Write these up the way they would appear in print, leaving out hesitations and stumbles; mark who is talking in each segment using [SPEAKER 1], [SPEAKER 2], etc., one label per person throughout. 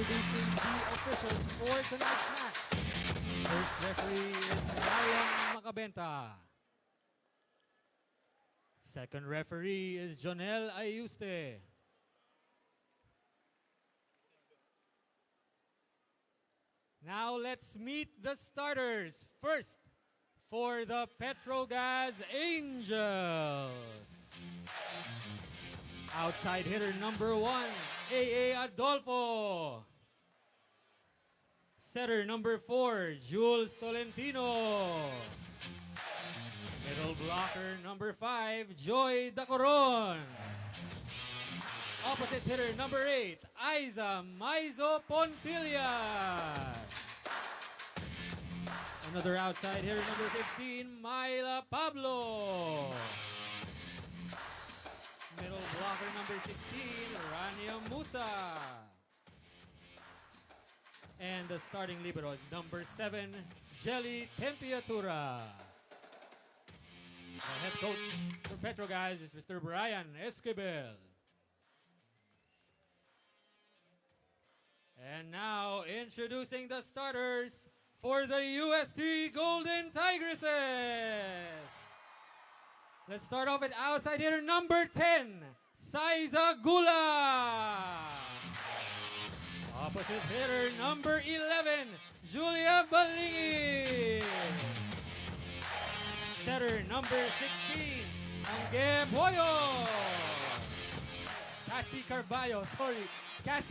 [SPEAKER 1] introducing the officials for tonight's match. First referee is Mariam Macabenta. Second referee is Jonel Ayuste. Now let's meet the starters. First, for the Petrogazz Angels. Outside hitter number 1, A.A. Adolfo. Setter number 4, Jules Tolentino. Middle blocker number 5, Joy Dacoron. Opposite hitter number 8, Aiza Maizo Pontillas. Another outside hitter number 15, Myla Pablo. Middle blocker number 16, Rania Musa. And the starting libero is number 7, Jelly Tempiatura. The head coach for Petrogazz is Mr. Brian Esquivel. And now introducing the starters for the UST Golden Tigresses. Let's start off with outside hitter number 10, Saiza Gula. Opposite hitter number 11, Julia Balingi. Setter number 16, Angge Boyo. Cassie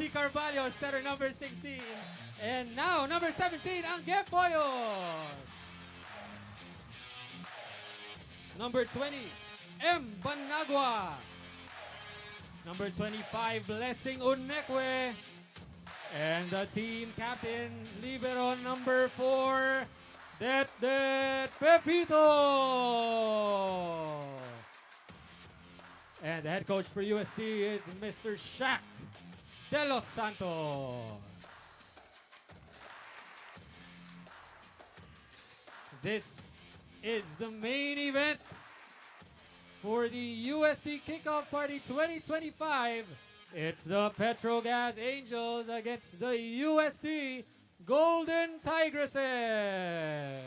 [SPEAKER 1] Carvalho, setter number 16. And now number 17, Angge Boyo. Number 20, M. Banagua. Number 25, Blessing Unekwe. And the team captain, libero number 4, Det Pepito. And the head coach for UST is Mr. Shaq De Los Santos. This is the main event for the UST Kickoff Party 2025. It's the Petrogazz Angels against the UST Golden Tigresses.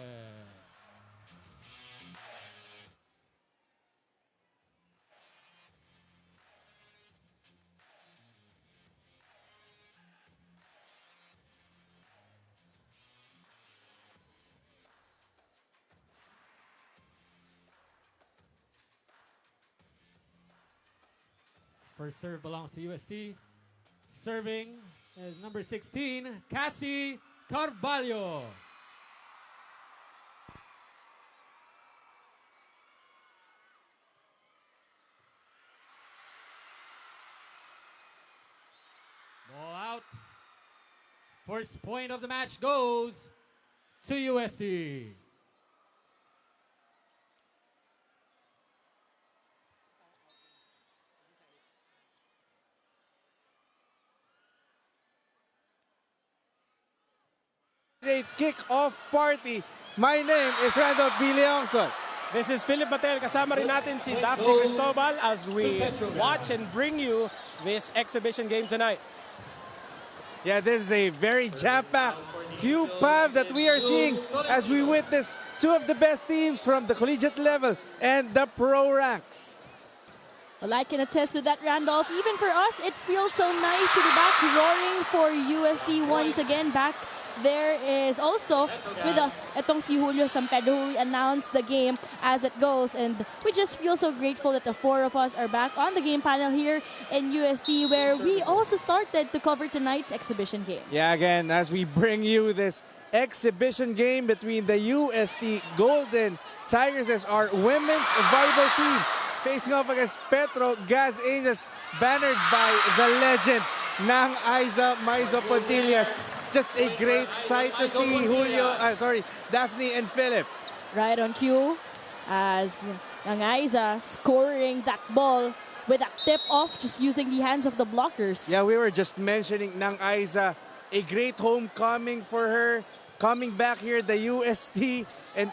[SPEAKER 1] First serve belongs to UST. Serving is number 16, Cassie Carvalho. Ball out. First point of the match goes to UST.
[SPEAKER 2] Kick-off party. My name is Randolph B. Leongson.
[SPEAKER 3] This is Philip Matel. Kasama rin natin si Daphne Cristobal as we watch and bring you this exhibition game tonight.
[SPEAKER 2] Yeah, this is a very jam-packed QPAV that we are seeing as we witness two of the best teams from the collegiate level and the pro ranks.
[SPEAKER 4] Well, I can attest to that, Randolph. Even for us, it feels so nice to be back roaring for UST once again. Back there is also with us itong si Julio San Pedro, who announced the game as it goes, and we just feel so grateful that the four of us are back on the game panel here in UST, where we also started to cover tonight's exhibition game.
[SPEAKER 2] Yeah, again, as we bring you this exhibition game between the UST Golden Tigresses, our women's volleyball team, facing off against Petrogazz Angels, bannered by the legend ng Aiza Maizo Pontillas. Just a great sight to see Daphne and Philip.
[SPEAKER 4] Right on cue as Aiza scoring that ball with a tip-off, just using the hands of the blockers.
[SPEAKER 2] Yeah, we were just mentioning ng Aiza, a great homecoming for her, coming back here at the UST. And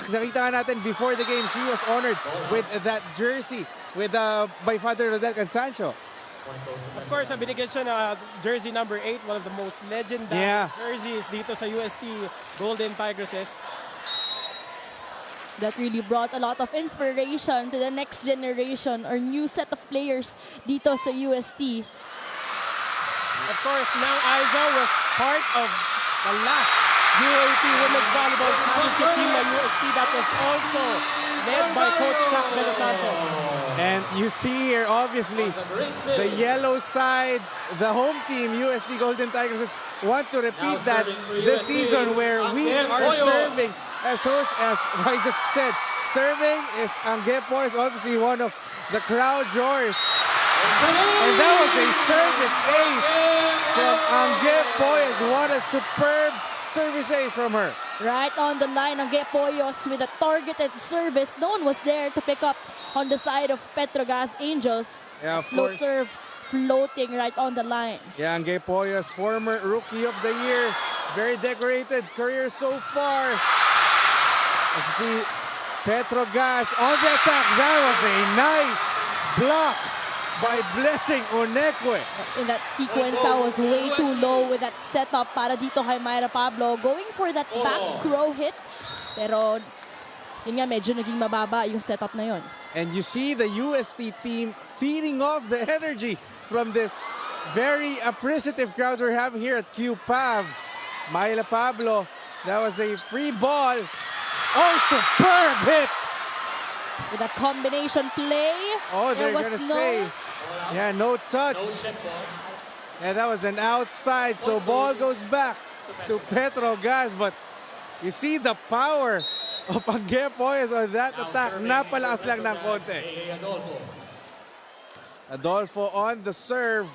[SPEAKER 2] nakita natin before the game, she was honored with that jersey with by Father Rodel Cansancio.
[SPEAKER 3] Of course, binigyan siya na jersey number 8, one of the most legendary
[SPEAKER 2] Yeah.
[SPEAKER 3] jerseys dito sa UST Golden Tigresses.
[SPEAKER 4] That really brought a lot of inspiration to the next generation or new set of players dito sa UST.
[SPEAKER 3] Of course, now Aiza was part of the last UAP Women's Volleyball Championship team ng UST that was also led by Coach Shaq De Los Santos.
[SPEAKER 2] And you see here, obviously, the yellow side, the home team, UST Golden Tigresses, want to repeat that this season where we are serving as hosts, as I just said. Serving is Angge Poyos, obviously one of the crowd drawers. And that was a service ace from Angge Poyos. What a superb service ace from her.
[SPEAKER 4] Right on the line, Angge Poyos with a targeted service. No one was there to pick up on the side of Petrogazz Angels.
[SPEAKER 2] Yeah, of
[SPEAKER 4] Float
[SPEAKER 2] course.
[SPEAKER 4] serve floating right on the line.
[SPEAKER 2] Yeah, Angge Poyos, former Rookie of the Year. Very decorated career so far. As you see, Petrogazz on the attack. That was a nice block by Blessing Onekwe.
[SPEAKER 4] In that sequence, that was way too low with that setup para dito kay Mayra Pablo. Going for that back row hit. Pero, yun nga, medyo naging mababa yung setup na yun.
[SPEAKER 2] And you see the UST team feeding off the energy from this very appreciative crowd we're having here at QPAV. Mayra Pablo, that was a free ball. Oh, superb hit!
[SPEAKER 4] With that combination play,
[SPEAKER 2] Oh, they're
[SPEAKER 4] there was
[SPEAKER 2] gonna say, yeah, no touch. Yeah, that was an outside, so ball goes back to Petrogazz. But you see the power of Angge Poyos on that attack. Napalakas lang ng konti. Adolfo on the serve.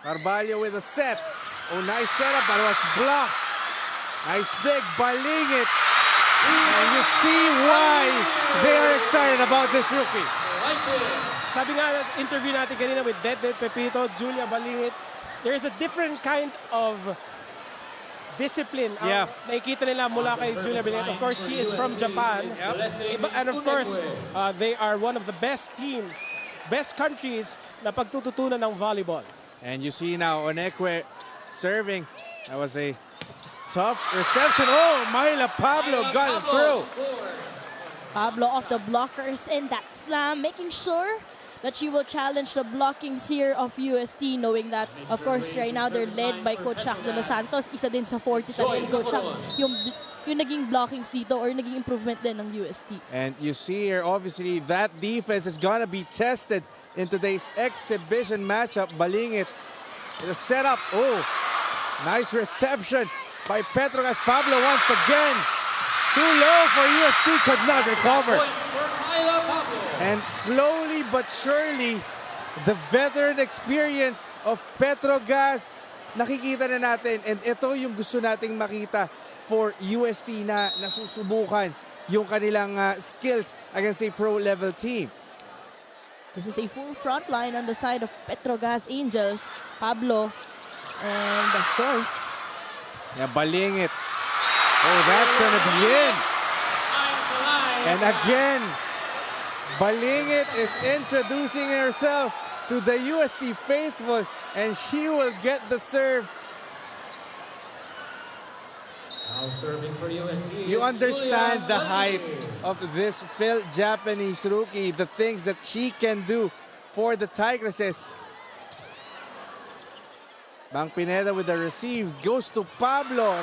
[SPEAKER 2] Carvalho with a set. Oh, nice setup, but it was blocked. Nice dig, Balingit. And you see why they are excited about this rookie.
[SPEAKER 3] Sabi nga sa interview natin kanina with Dedet Pepito, Julia Balingit, there's a different kind of discipline ang
[SPEAKER 2] Yeah.
[SPEAKER 3] nakikita nila mula kay Julia Balingit. Of course, she is from Japan. And of course, they are one of the best teams, best countries na pagtututunan ng volleyball.
[SPEAKER 2] And you see now Onekwe serving. That was a tough reception. Oh, Mayra Pablo got it through.
[SPEAKER 4] Pablo off the blockers in that slam, making sure that she will challenge the blockings here of UST, knowing that, of course, right now they're led by Coach Shaq De Los Santos. Isa din sa 40 talaga ni Coach Shaq yung naging blockings dito or naging improvement din ng UST.
[SPEAKER 2] And you see here, obviously, that defense is going to be tested in today's exhibition matchup. Balingit, the setup. Oh, nice reception by Petrogazz. Pablo once again. Too low for UST, could not recover. And slowly but surely, the veteran experience of Petrogazz, nakikita na natin. And ito yung gusto nating makita for UST na nasusubukan yung kanilang skills against a pro-level team.
[SPEAKER 4] This is a full front line on the side of Petrogazz Angels. Pablo, and of course,
[SPEAKER 2] Yeah, Balingit. Oh, that's gonna be in. And again, Balingit is introducing herself to the UST faithful, and she will get the serve.
[SPEAKER 1] Now serving for USD.
[SPEAKER 2] You understand the hype of this Phil Japanese rookie, the things that she can do for the Tigresses. Bang Pineda with the receive, goes to Pablo,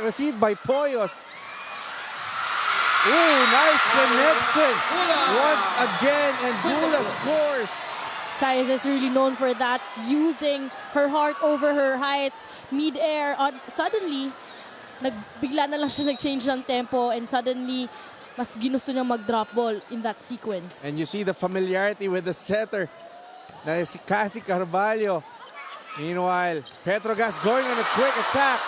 [SPEAKER 2] received by Poyos. Ooh, nice connection once again, and Gula scores.
[SPEAKER 4] Cyrus is really known for that, using her heart over her height, mid-air. Suddenly, bigla na lang siya nag-change ng tempo, and suddenly, mas ginusto niya mag-drop ball in that sequence.
[SPEAKER 2] And you see the familiarity with the setter, na si Cassie Carvalho. Meanwhile, Petrogazz going on a quick attack.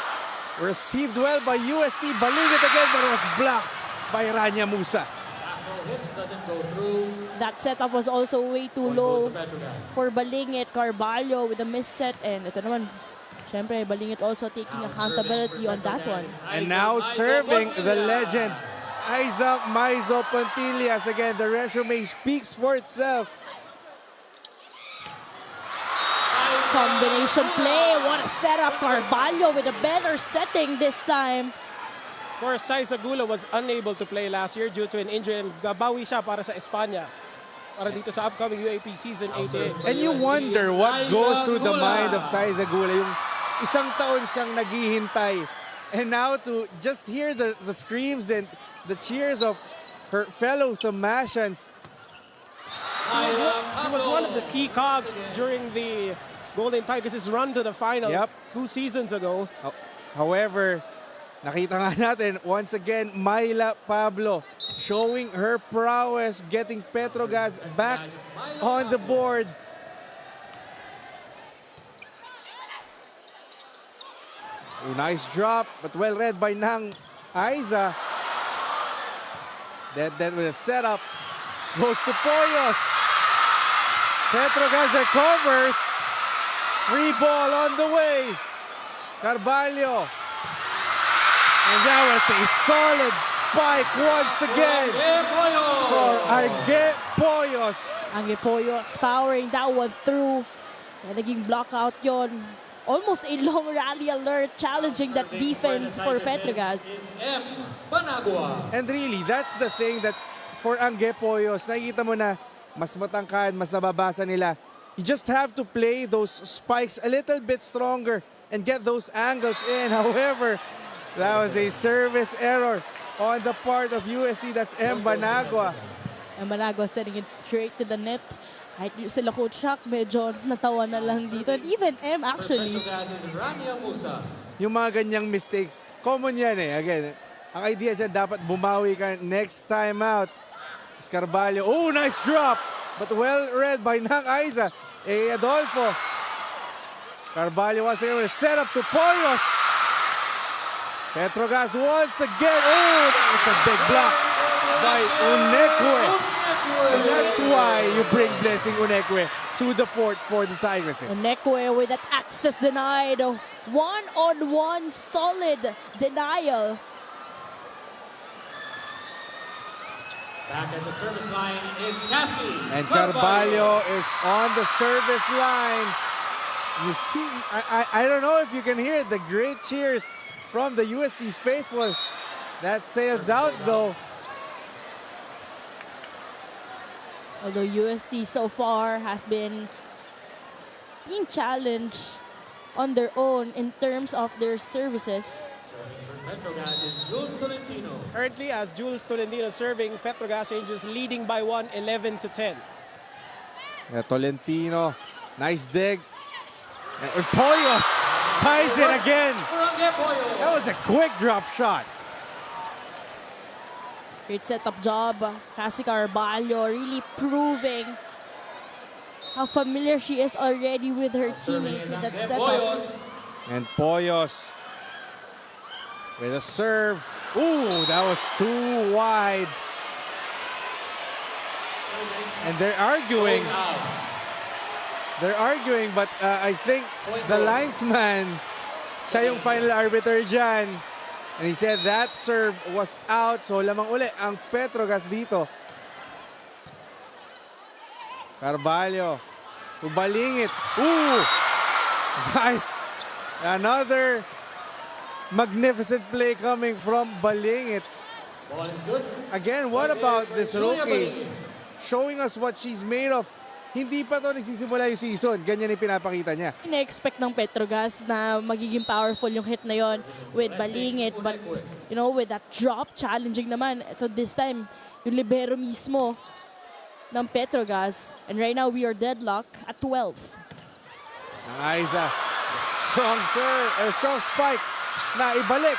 [SPEAKER 2] Received well by UST. Balingit again, but it was blocked by Rania Musa.
[SPEAKER 4] That setup was also way too low for Balingit. Carvalho with a misset, and ito naman, syempre, Balingit also taking accountability on that one.
[SPEAKER 2] And now serving the legend, Isaac Maizo Pontillas. Again, the resume speaks for itself.
[SPEAKER 4] Combination play. What a setup. Carvalho with a better setting this time.
[SPEAKER 3] Of course, Saizagula was unable to play last year due to an injury and babawi siya para sa Espanya. Para dito sa upcoming UAP Season 88.
[SPEAKER 2] And you wonder what goes through the mind of Saizagula. Yung isang taon siyang naghihintay. And now to just hear the screams and the cheers of her fellow Thomasians.
[SPEAKER 3] She was one of the key cogs during the Golden Tigers' run to the finals 2 seasons ago.
[SPEAKER 2] However, nakita nga natin, once again, Myla Pablo showing her prowess, getting Petrogazz back on the board. Ooh, nice drop, but well read by Nang Aiza. That with a setup. Goes to Poyos. Petrogazz recovers. Free ball on the way. Carvalho. And that was a solid spike once again for Arge Poyos.
[SPEAKER 4] Arge Poyos powering that one through. Naging block out yon. Almost a long rally alert, challenging that defense for Petrogazz.
[SPEAKER 2] And really, that's the thing that for Arge Poyos, nakikita mo na mas matangkad, mas nababasa nila. You just have to play those spikes a little bit stronger and get those angles in. However, that was a service error on the part of UST. That's M. Banagua.
[SPEAKER 4] M. Banagua sending it straight to the net. Kahit sila Coach Shaq, medyo natawa na lang dito. And even M actually.
[SPEAKER 2] Yung mga ganyang mistakes, common yan eh. Again, ang idea dyan, dapat bumawi ka next time out. Carvalho, oh, nice drop. But well read by Nang Aiza. Adolfo. Carvalho once again with a setup to Poyos. Petrogazz once again. Oh, that was a big block by Unekwe. And that's why you bring Blessing Unekwe to the fort for the Tigresses.
[SPEAKER 4] Unekwe with that access denied. One-on-one solid denial.
[SPEAKER 1] Back at the service line is Cassie.
[SPEAKER 2] And Carvalho is on the service line. You see, I don't know if you can hear it, the great cheers from the UST faithful. That sails out though.
[SPEAKER 4] Although UST so far has been being challenged on their own in terms of their services.
[SPEAKER 3] Currently, as Jules Tolentino serving, Petrogazz Angels leading by 1, 11-10.
[SPEAKER 2] Tolentino, nice dig. And Poyos ties it again. That was a quick drop shot.
[SPEAKER 4] Great setup job. Cassie Carvalho really proving how familiar she is already with her teammates with that setup.
[SPEAKER 2] And Poyos with a serve. Ooh, that was too wide. And they're arguing. But I think the linesman, siya yung final arbiter dyan. And he said that serve was out. So lamang uli ang Petrogazz dito. Carvalho to Balingit. Ooh! Nice. Another magnificent play coming from Balingit. Again, what about this rookie? Showing us what she's made of. Hindi pa to nagsisimula yung season. Ganyan yung pinapakita niya.
[SPEAKER 4] Ina-expect ng Petrogazz na magiging powerful yung hit na yon with Balingit. But, you know, with that drop, challenging naman. Ito this time, yung libero mismo ng Petrogazz. And right now, we are deadlocked at 12.
[SPEAKER 2] Ang Aiza, strong spike na ibalik.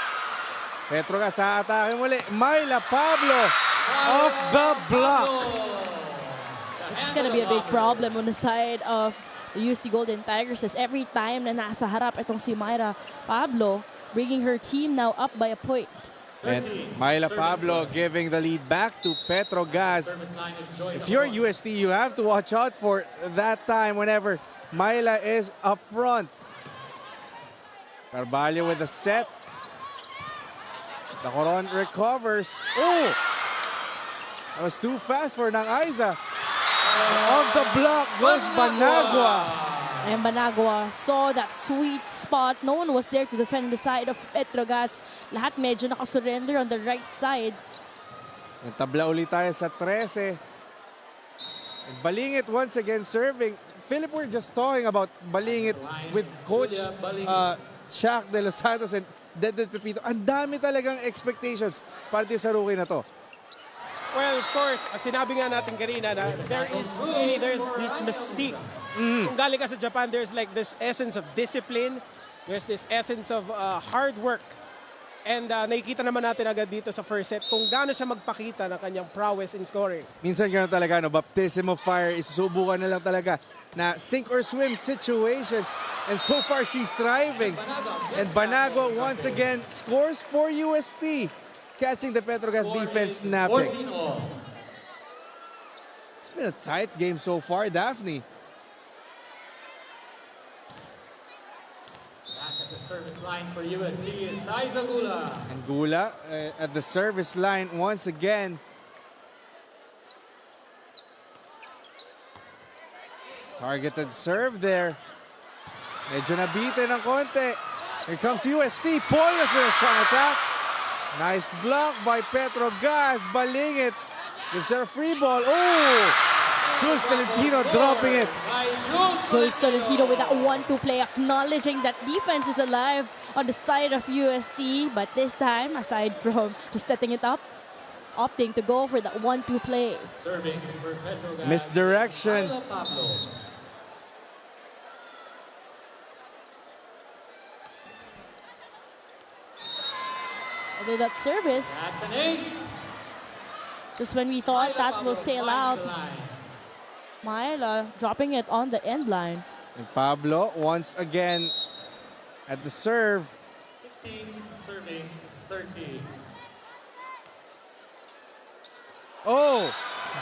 [SPEAKER 2] Petrogazz sa atake muli. Myla Pablo off the block.
[SPEAKER 4] It's gonna be a big problem on the side of the UC Golden Tigers as every time na nasa harap itong si Myla Pablo, bringing her team now up by a point.
[SPEAKER 2] And Myla Pablo giving the lead back to Petrogazz. If you're UST, you have to watch out for that time whenever Myla is up front. Carvalho with the set. The Coron recovers. Oh! That was too fast for Nang Aiza. Off the block goes Banagua.
[SPEAKER 4] And Banagwa saw that sweet spot. No one was there to defend the side of Petrogazz. Lahat medyo nakasurrender on the right side.
[SPEAKER 2] And tabla ulit tayo sa 13. And Balingit once again serving. Philip, we're just talking about Balingit with Coach Shaq De Los Santos and Dedet Pepito. Ang dami talagang expectations para sa rookie na to.
[SPEAKER 3] Well, of course, sinabi nga natin kanina na there's this mystique. Kung galing ka sa Japan, there's like this essence of discipline. There's this essence of hard work. And nakikita naman natin agad dito sa first set kung gaano siya magpakita ng kanyang prowess in scoring.
[SPEAKER 2] Minsan gano'n talaga, no, baptism of fire, isusubukan na lang talaga na sink or swim situations. And so far, she's thriving. And Banago once again scores for UST. Catching the Petrogazz defense napping. It's been a tight game so far, Daphne.
[SPEAKER 1] Back at the service line for UST is Saiza Gula.
[SPEAKER 2] And Gula at the service line once again. Targeted serve there. Medyo nabitin ng konti. Here comes UST. Poyos with a strong attack. Nice block by Petrogazz. Balingit gives her a free ball. Oh! Jules Tolentino dropping it.
[SPEAKER 4] Jules Tolentino with that 1-2 play, acknowledging that defense is alive on the side of UST. But this time, aside from just setting it up, opting to go for that 1-2 play.
[SPEAKER 1] Serving for Petrogazz.
[SPEAKER 2] Misdirection.
[SPEAKER 1] Pablo.
[SPEAKER 4] Although that service,
[SPEAKER 1] That's an ace.
[SPEAKER 4] just when we thought that will sail out, Maela dropping it on the end line.
[SPEAKER 2] And Pablo once again at the serve.
[SPEAKER 1] 16 serving 30.
[SPEAKER 2] Oh!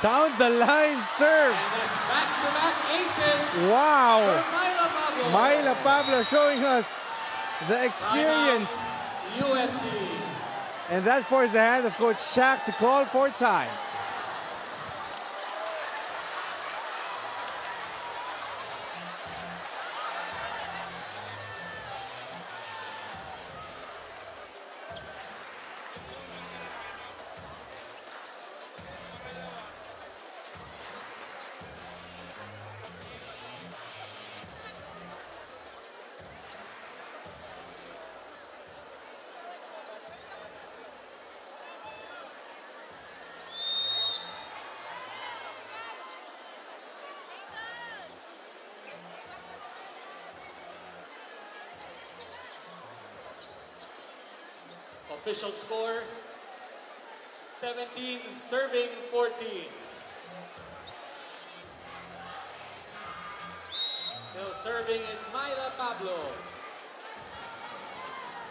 [SPEAKER 2] Down the line serve.
[SPEAKER 1] And that's back-to-back aces
[SPEAKER 2] Wow!
[SPEAKER 1] for Myla Pablo.
[SPEAKER 2] Myla Pablo showing us the experience.
[SPEAKER 1] USD.
[SPEAKER 2] And that forced the hand of Coach Shaq to call for time.
[SPEAKER 1] Official score 17 serving 14. Still serving is Myla Pablo.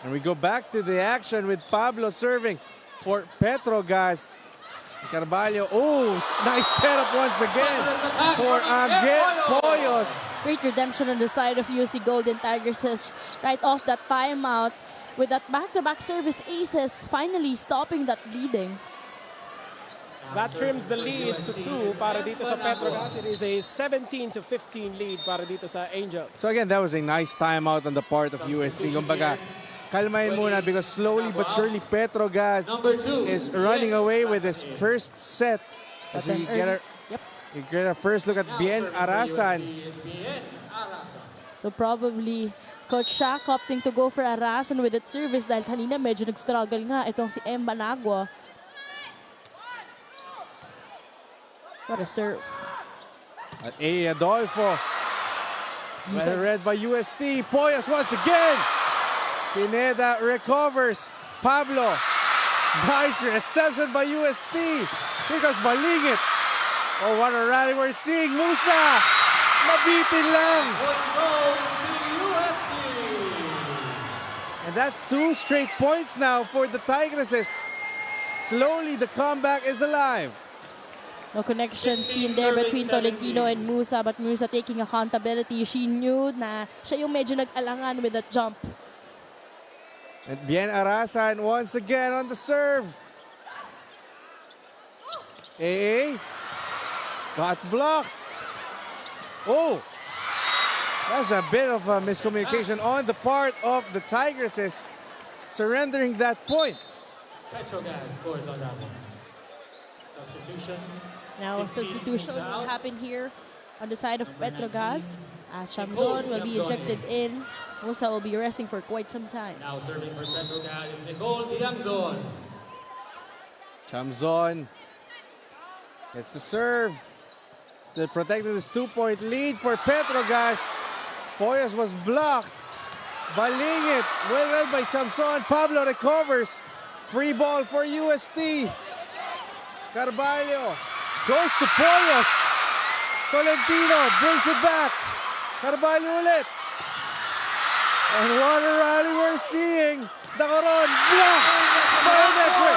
[SPEAKER 2] And we go back to the action with Pablo serving for Petrogazz. Carvalho, oh, nice setup once again for Angel Poyos.
[SPEAKER 4] Great redemption on the side of UC Golden Tigers right off that timeout with that back-to-back service aces, finally stopping that bleeding.
[SPEAKER 3] That trims the lead to 2 para dito sa Petrogazz. It is a 17-15 lead para dito sa Angel.
[SPEAKER 2] So again, that was a nice timeout on the part of UST. Kumbaga, kalmahin muna because slowly but surely Petrogazz is running away with his first set. As we get our first look at Bien Arasan.
[SPEAKER 4] So probably Coach Shaq opting to go for Arasan with that service dahil kanina medyo nag-struggle nga itong si M. Banagwa. What a serve.
[SPEAKER 2] At A. Adolfo. Well read by UST. Poyos once again. Pineda recovers. Pablo. Nice reception by UST. Here comes Balingit. Oh, what a rally we're seeing. Musa. Mabitin lang. And that's 2 straight points now for the Tigresses. Slowly, the comeback is alive.
[SPEAKER 4] No connection seen there between Tolentino and Musa, but Musa taking accountability. She knew na siya yung medyo nag-alangan with that jump.
[SPEAKER 2] And Bien Arasan once again on the serve. AA got blocked. Oh, That's a bit of a miscommunication on the part of the Tigresses, surrendering that point.
[SPEAKER 1] Petrogazz scores on that one. Substitution.
[SPEAKER 4] Now a
[SPEAKER 1] 16
[SPEAKER 4] substitution
[SPEAKER 1] moves
[SPEAKER 4] will
[SPEAKER 1] out.
[SPEAKER 4] happen here on the side of
[SPEAKER 1] Number
[SPEAKER 4] Petrogazz,
[SPEAKER 1] 19.
[SPEAKER 4] as Shamzon will be
[SPEAKER 1] Nicole
[SPEAKER 4] ejected in. Musa will be resting for quite some time.
[SPEAKER 1] Now serving for Petrogazz is Nicole Tiamzon.
[SPEAKER 2] Shamzon gets the serve. Still protecting this 2-point lead for Petrogazz. Poyos was blocked. Balingit, well read by Shamzon. Pablo recovers. Free ball for UST. Carvalho goes to Poyos. Tolentino brings it back. Carvalho ulit. And what a rally we're seeing. Dacoron blocked by Onekwe.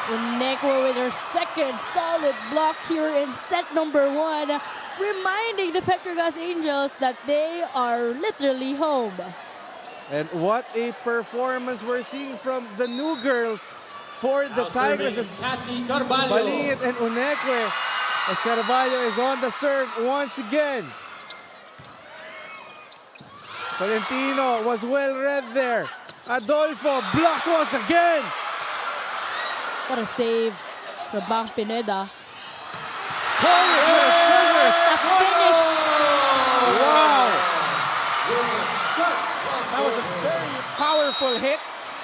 [SPEAKER 4] Unekwa with her second solid block here in set number 1, reminding the Petrogazz Angels that they are literally home.
[SPEAKER 2] And what a performance we're seeing from the new girls for the
[SPEAKER 1] Now serving
[SPEAKER 2] Tigresses.
[SPEAKER 1] Cassie Carvalho.
[SPEAKER 2] Balingit and Unekwe, as Carvalho is on the serve once again. Tolentino was well read there. Adolfo blocked once again.
[SPEAKER 4] What a save from Bang Pineda.
[SPEAKER 2] Poyos with a finish.
[SPEAKER 4] A finish.
[SPEAKER 2] Wow.
[SPEAKER 3] That was a very powerful hit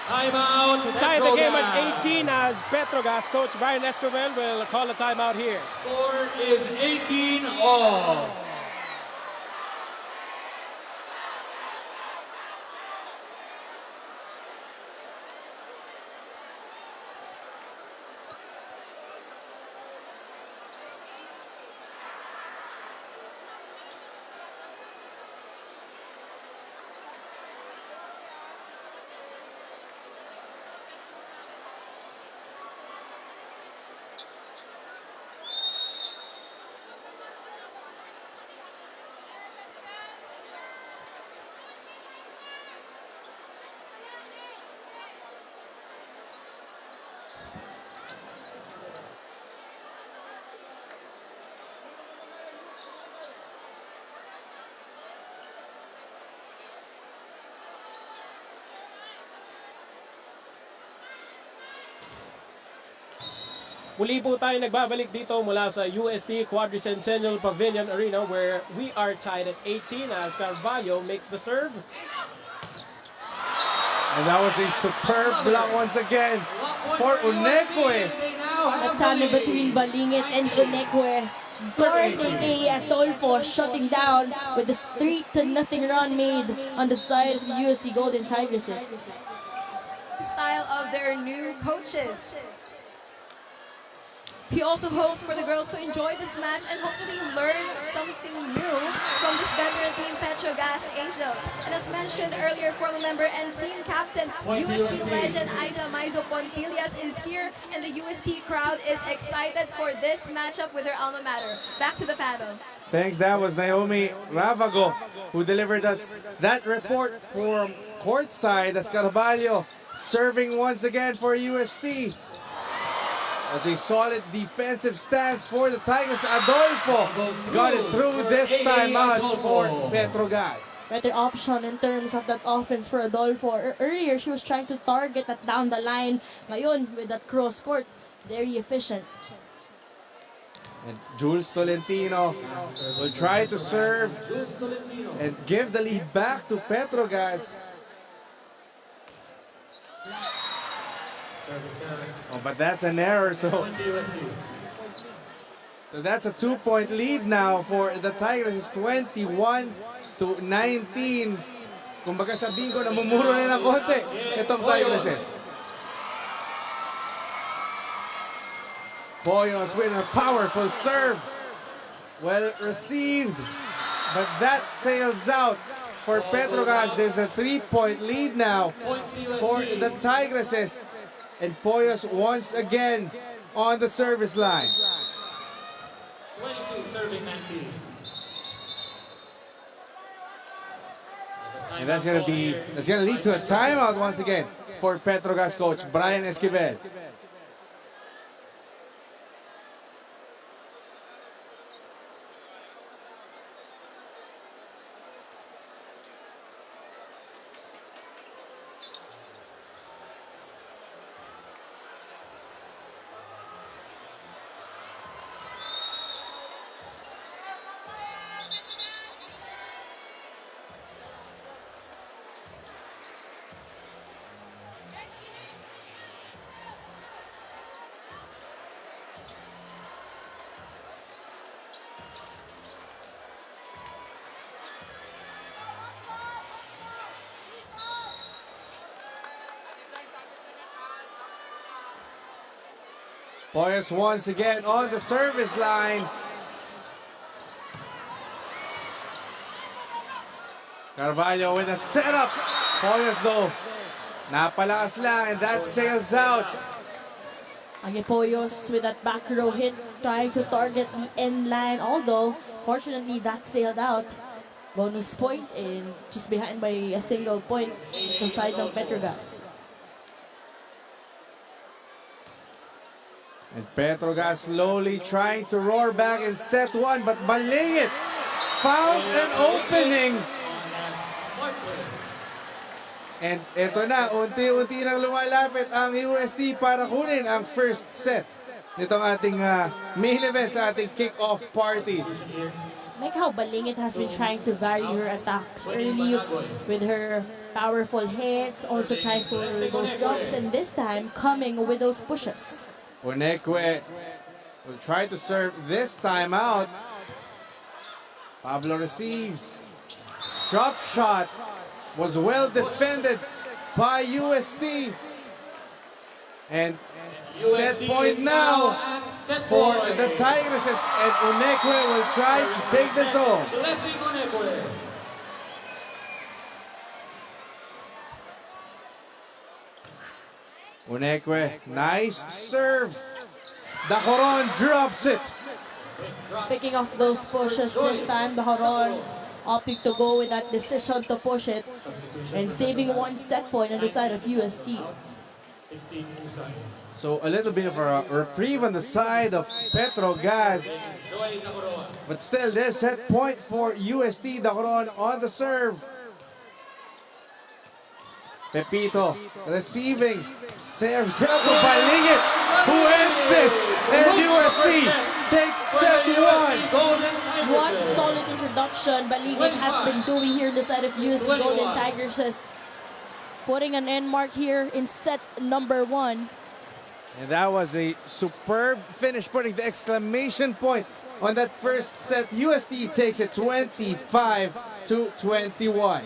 [SPEAKER 1] Timeout.
[SPEAKER 3] to tie the game
[SPEAKER 1] Petrogazz.
[SPEAKER 3] at 18 as Petrogazz coach Brian Escobar will call a timeout here.
[SPEAKER 1] Score is 18-all.
[SPEAKER 3] Muli po tayo nagbabalik dito mula sa UST Quadricentennial Pavilion Arena where we are tied at 18 as Carvalho makes the serve.
[SPEAKER 2] And that was a superb block once again for Unekwe.
[SPEAKER 4] A tunnel between Balingit and Unekwe. Guarding a Adolfo, shutting down with a 3-0 run made on the side of the USC Golden Tigresses.
[SPEAKER 5] Style of their new coaches. He also hopes for the girls to enjoy this match and hopefully learn something new from this veteran team, Petrogazz Angels. And as mentioned earlier, former member and team captain, UST legend Isa Maizo Pontilias is here, and the UST crowd is excited for this matchup with their alma mater. Back to the panel.
[SPEAKER 2] Thanks, that was Naomi Ravago who delivered us that report from courtside as Carvalho serving once again for UST. As a solid defensive stance for the Tigers. Adolfo got it through this time out for Petrogazz.
[SPEAKER 4] Better option in terms of that offense for Adolfo. Earlier, she was trying to target that down the line. Ngayon, with that cross court, very efficient.
[SPEAKER 2] And Jules Tolentino will try to serve and give the lead back to Petrogazz. Oh, but that's an error, so that's a 2-point lead now for the Tigers. It's 21-19. Kumbaga sabihin ko, namumuro na ng konti itong Tigresses. Poyos with a powerful serve. Well received, but that sails out for Petrogazz. There's a 3-point lead now for the Tigresses. And Poyos once again on the service line.
[SPEAKER 1] 22 serving 19.
[SPEAKER 2] And that's gonna lead to a timeout once again for Petrogazz coach Brian Esquivel. Poyos once again on the service line. Carvalho with a setup. Poyos though, napalakas lang and that sails out.
[SPEAKER 4] Again, Poyos with that back row hit, trying to target the end line. Although, fortunately, that sailed out. Bonus point and just behind by a single point to side of petrogazz.
[SPEAKER 2] And petrogazz slowly trying to roar back in set one, but Balingit found an opening. And eto na, unti-unti nang lumalapit ang UST para kunin ang first set nitong ating main event sa ating kick-off party.
[SPEAKER 4] Like how Balingit has been trying to vary her attacks early with her powerful hits, also trying for those jumps, and this time coming with those pushes.
[SPEAKER 2] Unekwe will try to serve this time out. Pablo receives. Drop shot was well defended by UST. And set point now for the Tigresses, and Unekwe will try to take this home. Unekwe, nice serve. Dacoron drops it.
[SPEAKER 4] Picking off those pushes this time, Dacoron opting to go with that decision to push it and saving one set point on the side of UST.
[SPEAKER 2] So a little bit of a reprieve on the side of petrogazz. But still, there's set point for UST. Dacoron on the serve. Pepito receiving. Serves out to Balingit, who ends this. And UST takes set one.
[SPEAKER 4] One solid introduction Balingit has been doing here on the side of UST Golden Tigresses, putting an end mark here in set number one.
[SPEAKER 2] And that was a superb finish, putting the exclamation point on that first set. UST takes it 25-21.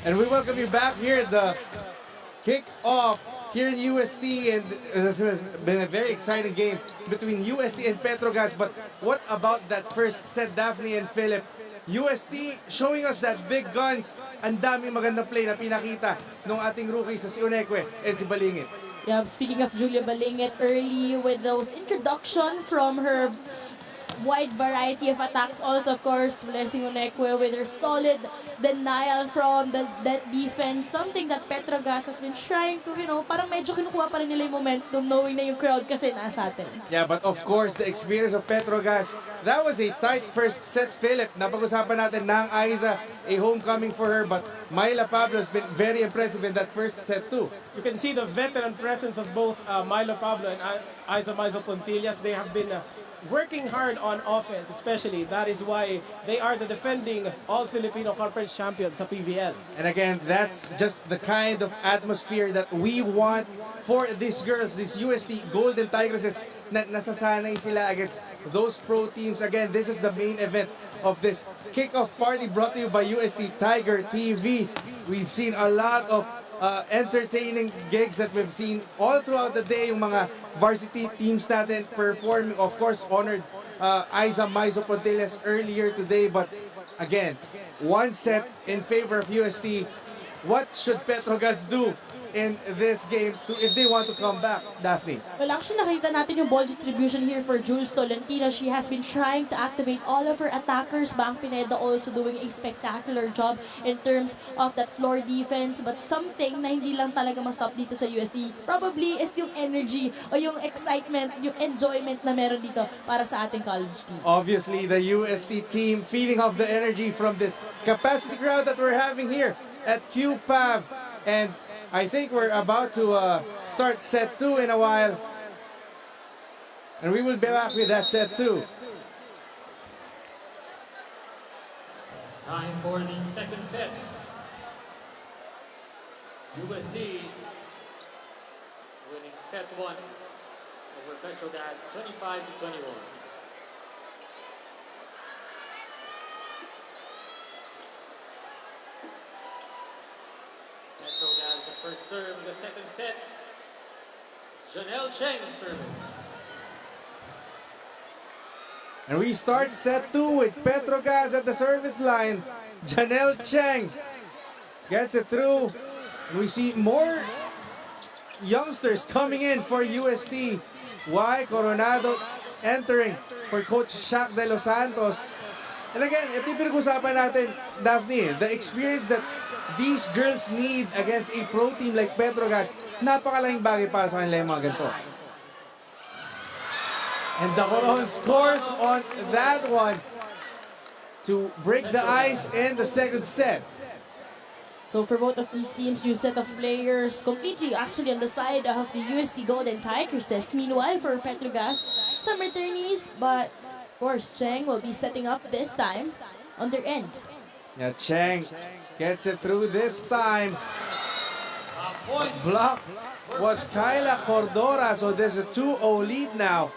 [SPEAKER 2] And we welcome you back here at the kick-off here in UST. And this has been a very exciting game between UST and petrogazz. But what about that first set, Daphne and Philip? UST showing us that big guns. Ang daming magandang play na pinakita ng ating rookies sa si Unekwe and si Balingit.
[SPEAKER 4] Yeah, speaking of Julia Balingit, early with those introduction from her wide variety of attacks. Also, of course, Blessing Unekwe with her solid denial from that defense. Something that petrogazz has been trying to, parang medyo kinukuha pa rin nila yung momentum knowing na yung crowd kasi nasa atin.
[SPEAKER 2] Yeah, but of course, the experience of petrogazz, that was a tight first set, Philip. Napag-usapan natin na ang Aiza, a homecoming for her, but Myla Pablo has been very impressive in that first set too.
[SPEAKER 3] You can see the veteran presence of both Milo Pablo and Aiza Maizo Contillas. They have been working hard on offense, especially. That is why they are the defending All-Filipino Conference champions sa PVL.
[SPEAKER 2] And again, that's just the kind of atmosphere that we want for these girls, these UST Golden Tigresses, na nasasanay sila against those pro teams. Again, this is the main event of this kickoff party brought to you by UST Tiger TV. we've seen a lot of entertaining gigs that we've seen all throughout the day. Yung mga varsity teams natin performing, of course, honored Aiza Maizo Pontiles earlier today. But again, one set in favor of UST. What should Petrogazz do in this game if they want to come back, Daphne?
[SPEAKER 4] Well, actually, nakita natin yung ball distribution here for Jules Tolentino. She has been trying to activate all of her attackers. Bang Pineda also doing a spectacular job in terms of that floor defense. But something na hindi lang talaga ma-stop dito sa USC probably is yung energy o yung excitement, yung enjoyment na meron dito para sa ating college team.
[SPEAKER 2] Obviously, the UST team feeding off the energy from this capacity crowd that we're having here at QPAV. And I think we're about to start set 2 in a while. And we will be back with that set 2.
[SPEAKER 1] It's time for the second set. USD winning set 1 over Petrogazz 25-21. Petrogazz the first serve, the second set. It's Janelle Cheng serving.
[SPEAKER 2] And we start set 2 with Petrogazz at the service line. Janelle Cheng gets it through. And we see more youngsters coming in for UST. Y. Coronado entering for Coach Shaq De Los Santos. And again, ito yung pinag-usapan natin, Daphne, the experience that these girls need against a pro team like Petrogazz, napakalaking bagay para sa kanila yung mga ganito. And Dacoron scores on that one to break the ice in the second set.
[SPEAKER 4] So for both of these teams, new set of players completely actually on the side of the USC Golden Tigresses. Meanwhile, for Petrogazz, some returnees, but of course, Cheng will be setting up this time on their end.
[SPEAKER 2] Yeah, Cheng gets it through this time. Block was Kyla Cordora, so there's a 2-0 lead now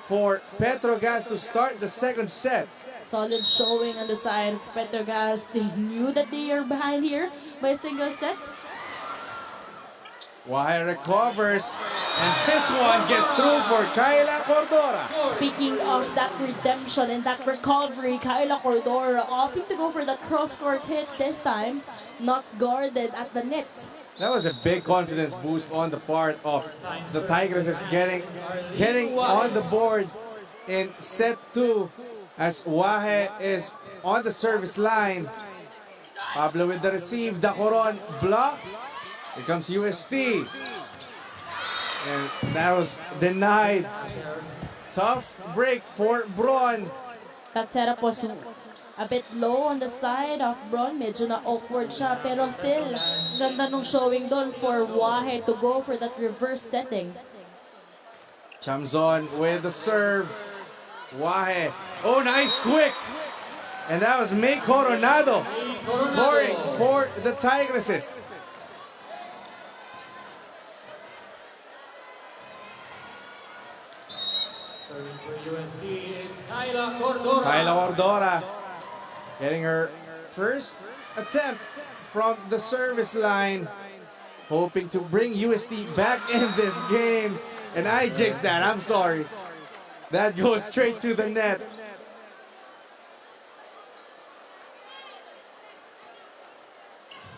[SPEAKER 2] for Petrogazz to start the second set.
[SPEAKER 4] Solid showing on the side of Petrogazz. They knew that they are behind here by a single set.
[SPEAKER 2] Why recovers, and this one gets through for Kyla Cordora.
[SPEAKER 4] Speaking of that redemption and that recovery, Kyla Cordora opting to go for the cross-court hit this time, not guarded at the net.
[SPEAKER 2] That was a big confidence boost on the part of the Tigresses getting on the board in set 2 as Wahe is on the service line. Pablo with the receive, Dacoron blocked. Here comes UST. And that was denied. Tough break for Braun.
[SPEAKER 4] That setup was a bit low on the side of Braun. Medyo na-awkward siya. Pero still, ganda nung showing doon for Wahe to go for that reverse setting.
[SPEAKER 2] Chamzon with the serve. Wahe. Oh, nice quick. And that was May Coronado scoring for the Tigresses.
[SPEAKER 1] Serving for USD is Kyla Cordora.
[SPEAKER 2] Kyla Cordora getting her first attempt from the service line, hoping to bring UST back in this game. And I jinxed that, I'm sorry. That goes straight to the net.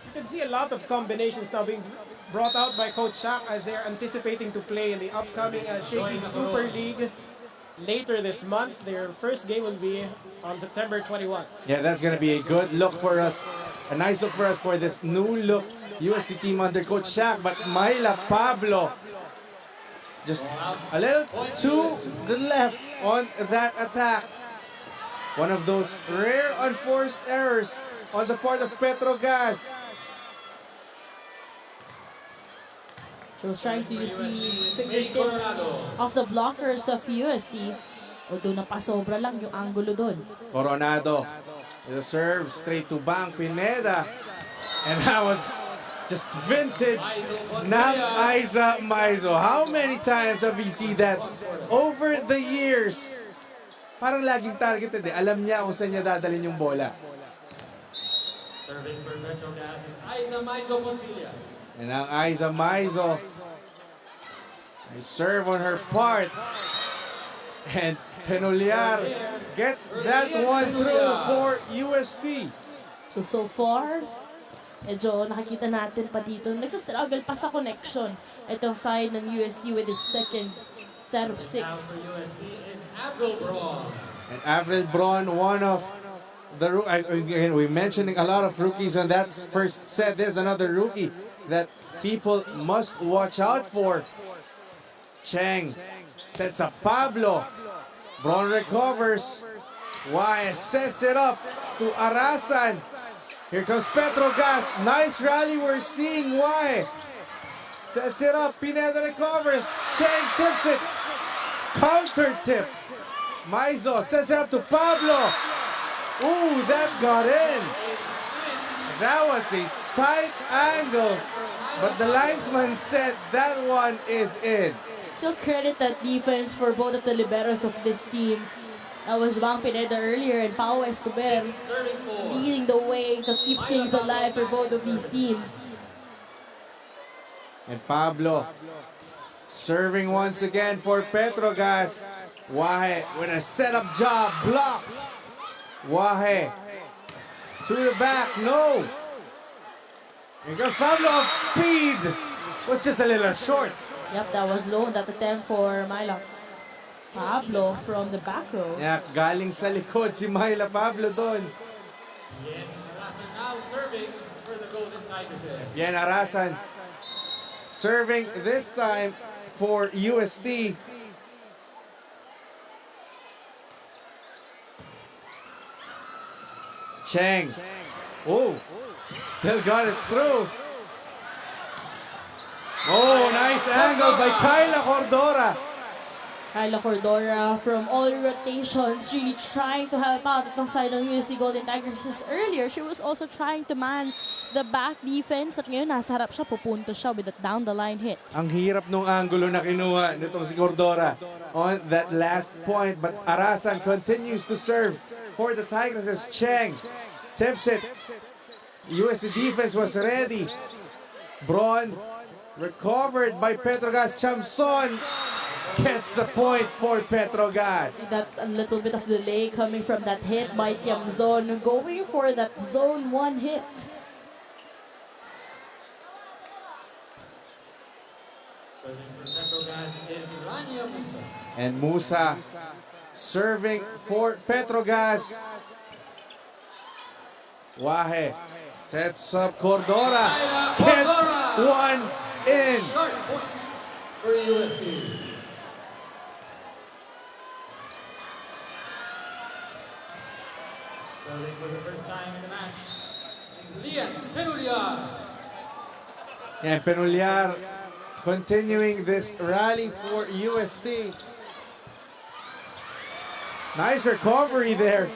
[SPEAKER 3] You can see a lot of combinations now being brought out by Coach Shaq as they're anticipating to play in the upcoming Shaky Super League later this month. Their first game will be on September 21.
[SPEAKER 2] Yeah, that's going to be a good look for us. A nice look for us for this new look UST team under Coach Shaq. But Myla Pablo just a little to the left on that attack. One of those rare unforced errors on the part of Petrogazz.
[SPEAKER 4] She was trying to use the fingertips of the blockers of USD. Although napasobra lang yung angulo doon.
[SPEAKER 2] Coronado with a serve straight to Bang Pineda. And that was just vintage Nam Aiza Maizo. How many times have we seen that over the years? Parang laging targeted eh. Alam niya kung saan niya dadalhin yung bola.
[SPEAKER 1] Serving for petrogazz is Aiza Maizo Montilla.
[SPEAKER 2] And ang Aiza Maizo ay serve on her part. And Penoliar gets that one through for UST.
[SPEAKER 4] So far, medyo nakikita natin pa dito, nagsastruggle pa sa connection. Itong side ng UST with his second set of 6.
[SPEAKER 1] Now for UST is Avril Braun.
[SPEAKER 2] And Avril Braun, one of the again, we're mentioning a lot of rookies on that first set. There's another rookie that people must watch out for. Cheng sets up Pablo. Braun recovers. Why sets it up to Arasan. Here comes Petrogazz. Nice rally we're seeing. Why sets it up. Pineda recovers. Cheng tips it. Counter tip. Maizo sets it up to Pablo. Ooh, that got in. That was a tight angle. But the linesman said that one is in.
[SPEAKER 4] Still credit that defense for both of the liberos of this team. That was Bang Pineda earlier and Pao Escobar leading the way to keep things alive for both of these teams.
[SPEAKER 2] And Pablo serving once again for Petrogazz. Wahe with a setup job blocked. Wahe to the back, no. Here goes Pablo off speed. Was just a little short.
[SPEAKER 4] Yep, that was low. That attempt for Myla. Pablo from the back row.
[SPEAKER 2] Yeah, galing sa likod si Myla Pablo doon.
[SPEAKER 1] Yen Arasan now serving for the Golden Tigresses.
[SPEAKER 2] Yen Arasan serving this time for UST. Cheng. Oh, still got it through. Oh, nice angle by Kyla Cordora.
[SPEAKER 4] Kyla Cordora from all rotations really trying to help out itong side ng UST Golden Tigresses. Earlier, she was also trying to man the back defense at ngayon nasa harap siya, pupunto siya with that down the line hit.
[SPEAKER 2] Ang hirap nung angulo na kinuha nitong si Cordora on that last point, but Arasan continues to serve for the Tigresses. Cheng tips it. UST defense was ready. Braun recovered by Petrogazz. Chamson gets the point for Petrogazz.
[SPEAKER 4] That a little bit of delay coming from that hit by Tiamzon, going for that zone 1 hit.
[SPEAKER 1] Serving for petrogazz is Rania Musa.
[SPEAKER 2] And Musa serving for Petrogazz. Wahe sets up Cordora. Gets one in.
[SPEAKER 1] Short point for UST. Serving for the first time in the match is Lian Penuliar.
[SPEAKER 2] And Penoliar continuing this rally for UST. Nice recovery there.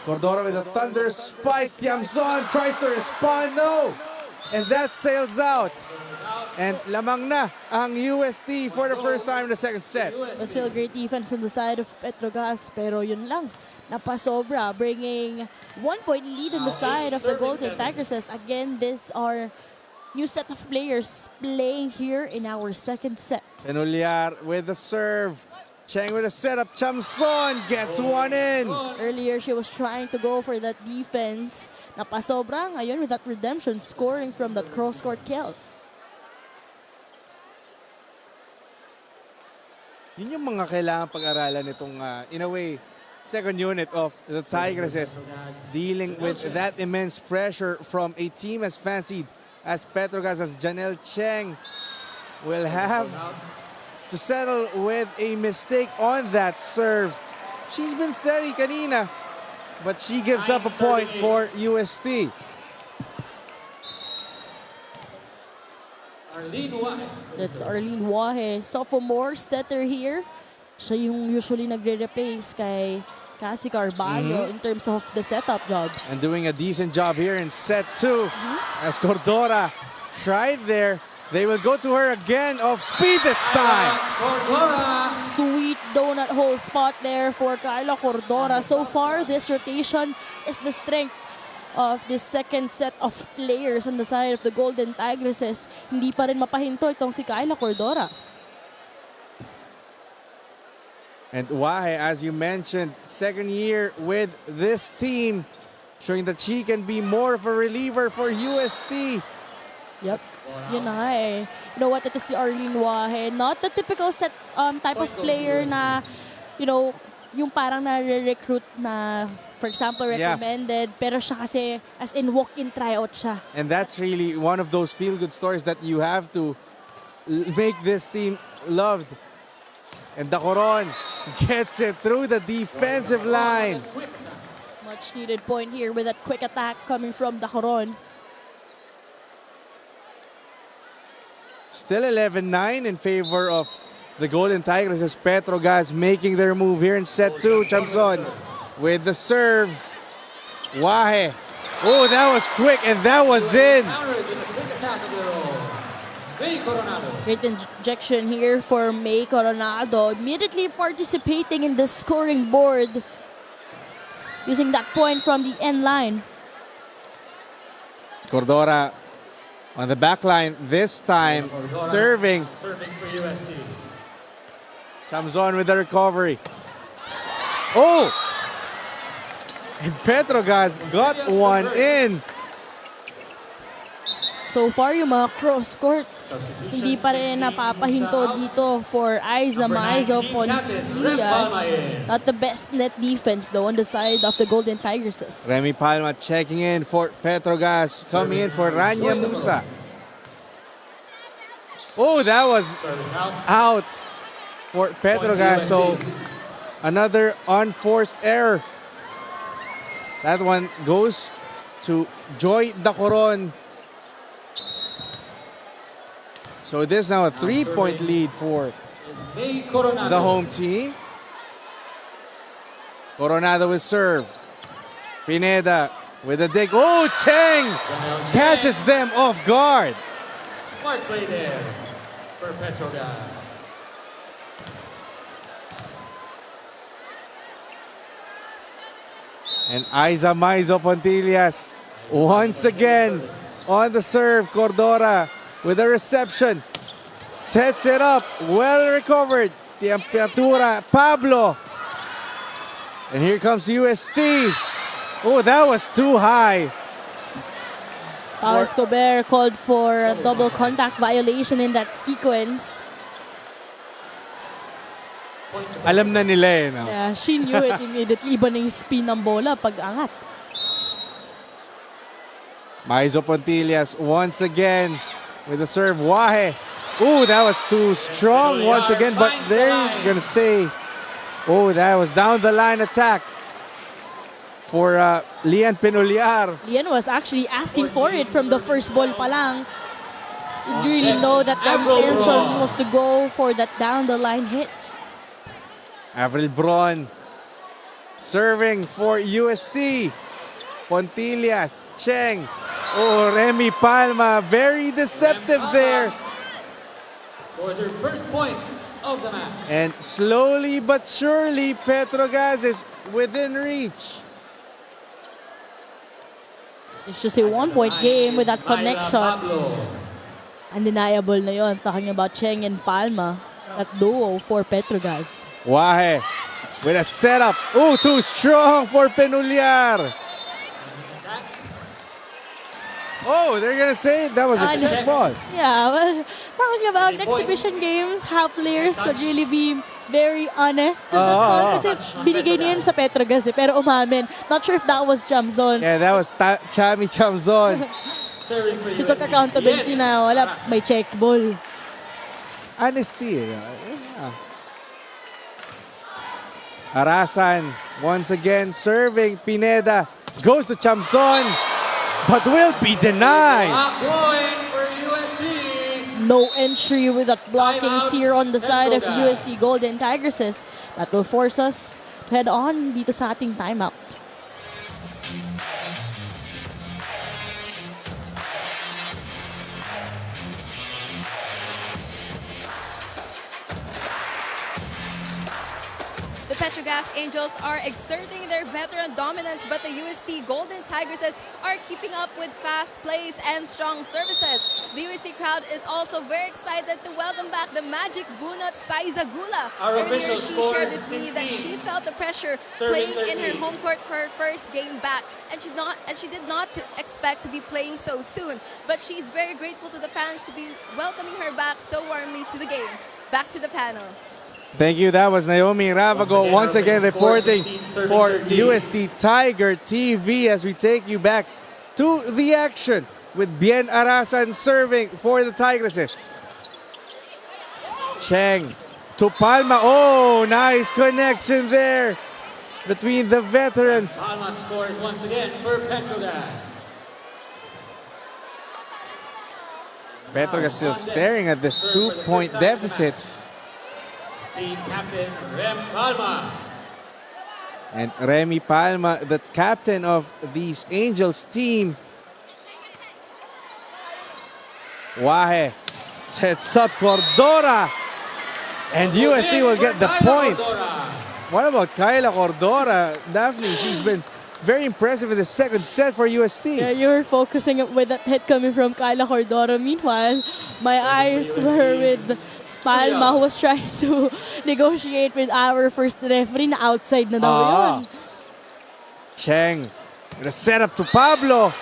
[SPEAKER 2] Cordora with a thunderous spike. Tiamzon tries to respond. No. And that sails out. And lamang na ang UST for the first time in the second set.
[SPEAKER 4] But still great defense on the side of Petrogazz, pero yun lang, napasobra, bringing 1-point lead on the side of the Golden Tigresses. Again, these are new set of players playing here in our second set.
[SPEAKER 2] Penoliar with the serve. Cheng with a setup. Chamson gets one in.
[SPEAKER 4] Earlier, she was trying to go for that defense. Napasobra ngayon with that redemption, scoring from that cross-court kill.
[SPEAKER 2] Yun yung mga kailangan pag-aralan nitong, in a way, second unit of the Tigresses, dealing with that immense pressure from a team as fancied as Petrogazz, as Janelle Cheng will have to settle with a mistake on that serve. She's been steady kanina, but she gives up a point for UST.
[SPEAKER 1] Arlene Wahe.
[SPEAKER 4] That's Arlene Wahe, sophomore setter here. Siya yung usually nagre-replace kay Cassie Carvalho in terms of the setup jobs.
[SPEAKER 2] And doing a decent job here in set 2 as Cordora tried there They will go to her again off speed this time.
[SPEAKER 1] Cordora.
[SPEAKER 4] Sweet donut hole spot there for Kyla Cordora. So far, this rotation is the strength of this second set of players on the side of the Golden Tigresses. Hindi pa rin mapahinto itong si Kyla Cordora.
[SPEAKER 2] And Wahe, as you mentioned, second year with this team, showing that she can be more of a reliever for UST.
[SPEAKER 4] Yep. Yun na nga eh. You know what? Ito si Arlene Wahe. Not the typical set type of player na, you know, yung parang na-recruit na, for example, recommended. Pero siya kasi, as in walk-in tryout siya.
[SPEAKER 2] And that's really one of those feel-good stories that you have to make this team loved. And Dacoron gets it through the defensive line.
[SPEAKER 4] Much needed point here with that quick attack coming from Dacoron.
[SPEAKER 2] Still 11-9 in favor of the Golden Tigers as Petrogazz making their move here in set 2. Chamson with the serve. Wahe. Oh, that was quick and that was in.
[SPEAKER 4] Great injection here for May Coronado. Immediately participating in the scoring board. Using that point from the end line.
[SPEAKER 2] Cordora on the back line this time, serving.
[SPEAKER 1] Serving for UST.
[SPEAKER 2] Chamzon with the recovery. Oh! And Petrogazz got one in.
[SPEAKER 4] So far, yung mga cross-court, hindi pa rin napapahinto dito for Aiza Maizo Pontillas. Not the best net defense though on the side of the Golden Tigresses.
[SPEAKER 2] Remy Palma checking in for Petrogazz, coming in for Rania Musa. Oh, that was out for Petrogazz. So another unforced error. That one goes to Joy Dacoron. So this now a 3-point lead for the home team. Coronado with serve. Pineda with a dig. Oh, Cheng catches them off guard.
[SPEAKER 1] Smart play there for Petrogazz.
[SPEAKER 2] And Aiza Maizo Pontillas once again on the serve. Cordora with a reception. Sets it up. Well recovered. Temperatura. Pablo. And here comes UST. Oh, that was too high.
[SPEAKER 4] Pao Escobar called for a double contact violation in that sequence.
[SPEAKER 2] Alam na nila eh, no?
[SPEAKER 4] Yeah, she knew it immediately. Iba na yung spin ng bola pag angat.
[SPEAKER 2] Maizo Pontillas once again with the serve. Wahe. Ooh, that was too strong once again. But they're going to say, oh, that was down the line attack for Lian Penuliar.
[SPEAKER 4] Lian was actually asking for it from the first ball pa lang. You really know that the intention was to go for that down the line hit.
[SPEAKER 2] Avril Bron serving for UST. Pontillas, Cheng. Oh, Remy Palma, very deceptive there.
[SPEAKER 1] Scores her first point of the match.
[SPEAKER 2] And slowly but surely, Petrogazz is within reach.
[SPEAKER 4] It's just a one-point game with that connection. Undeniable na yun. Talking about Cheng and Palma, that duo for Petrogazz.
[SPEAKER 2] Wahe with a setup. Oh, too strong for Penuliar. Oh, they're gonna say that was a check ball.
[SPEAKER 4] Yeah, well, talking about exhibition games, how players could really be very honest to that one. Kasi binigay niya yun sa Petrogazz eh, pero umamin. Not sure if that was Chamzon.
[SPEAKER 2] Yeah, that was Chami Chamzon.
[SPEAKER 4] She took accountability na wala, may check ball.
[SPEAKER 2] Honesty. Yeah. Arasan once again serving. Pineda goes to Chamzon, but will be denied.
[SPEAKER 1] For UST.
[SPEAKER 4] No entry with that blockings here on the side of UST Golden Tigresses. That will force us to head on dito sa ating timeout.
[SPEAKER 5] petrogazz Angels are exerting their veteran dominance, but the UST Golden Tigresses are keeping up with fast plays and strong services. The UST crowd is also very excited to welcome back the Magic Bunot Saizagula. Earlier, she shared with me that she felt the pressure playing in her home court for her first game back, and she did not expect to be playing so soon. But she's very grateful to the fans to be welcoming her back so warmly to the game. Back to the panel.
[SPEAKER 2] Thank you. That was Naomi Ravago once again reporting for UST Tiger TV as we take you back to the action with Bien Arasan serving for the Tigresses. Cheng to Palma. Oh, nice connection there between the veterans.
[SPEAKER 1] Palma scores once again for petrogazz.
[SPEAKER 2] Petrogazz still staring at this 2-point deficit.
[SPEAKER 1] Team captain Rem Palma.
[SPEAKER 2] And Remy Palma, the captain of these Angels team. Wahe sets up Cordora. And UST will get the point. What about Kyla Cordora? Daphne, she's been very impressive in the second set for UST.
[SPEAKER 4] Yeah, you were focusing with that hit coming from Kyla Cordora. Meanwhile, my eyes were with Palma, who was trying to negotiate with our first referee na outside na daw yun.
[SPEAKER 2] Cheng, the setup to Pablo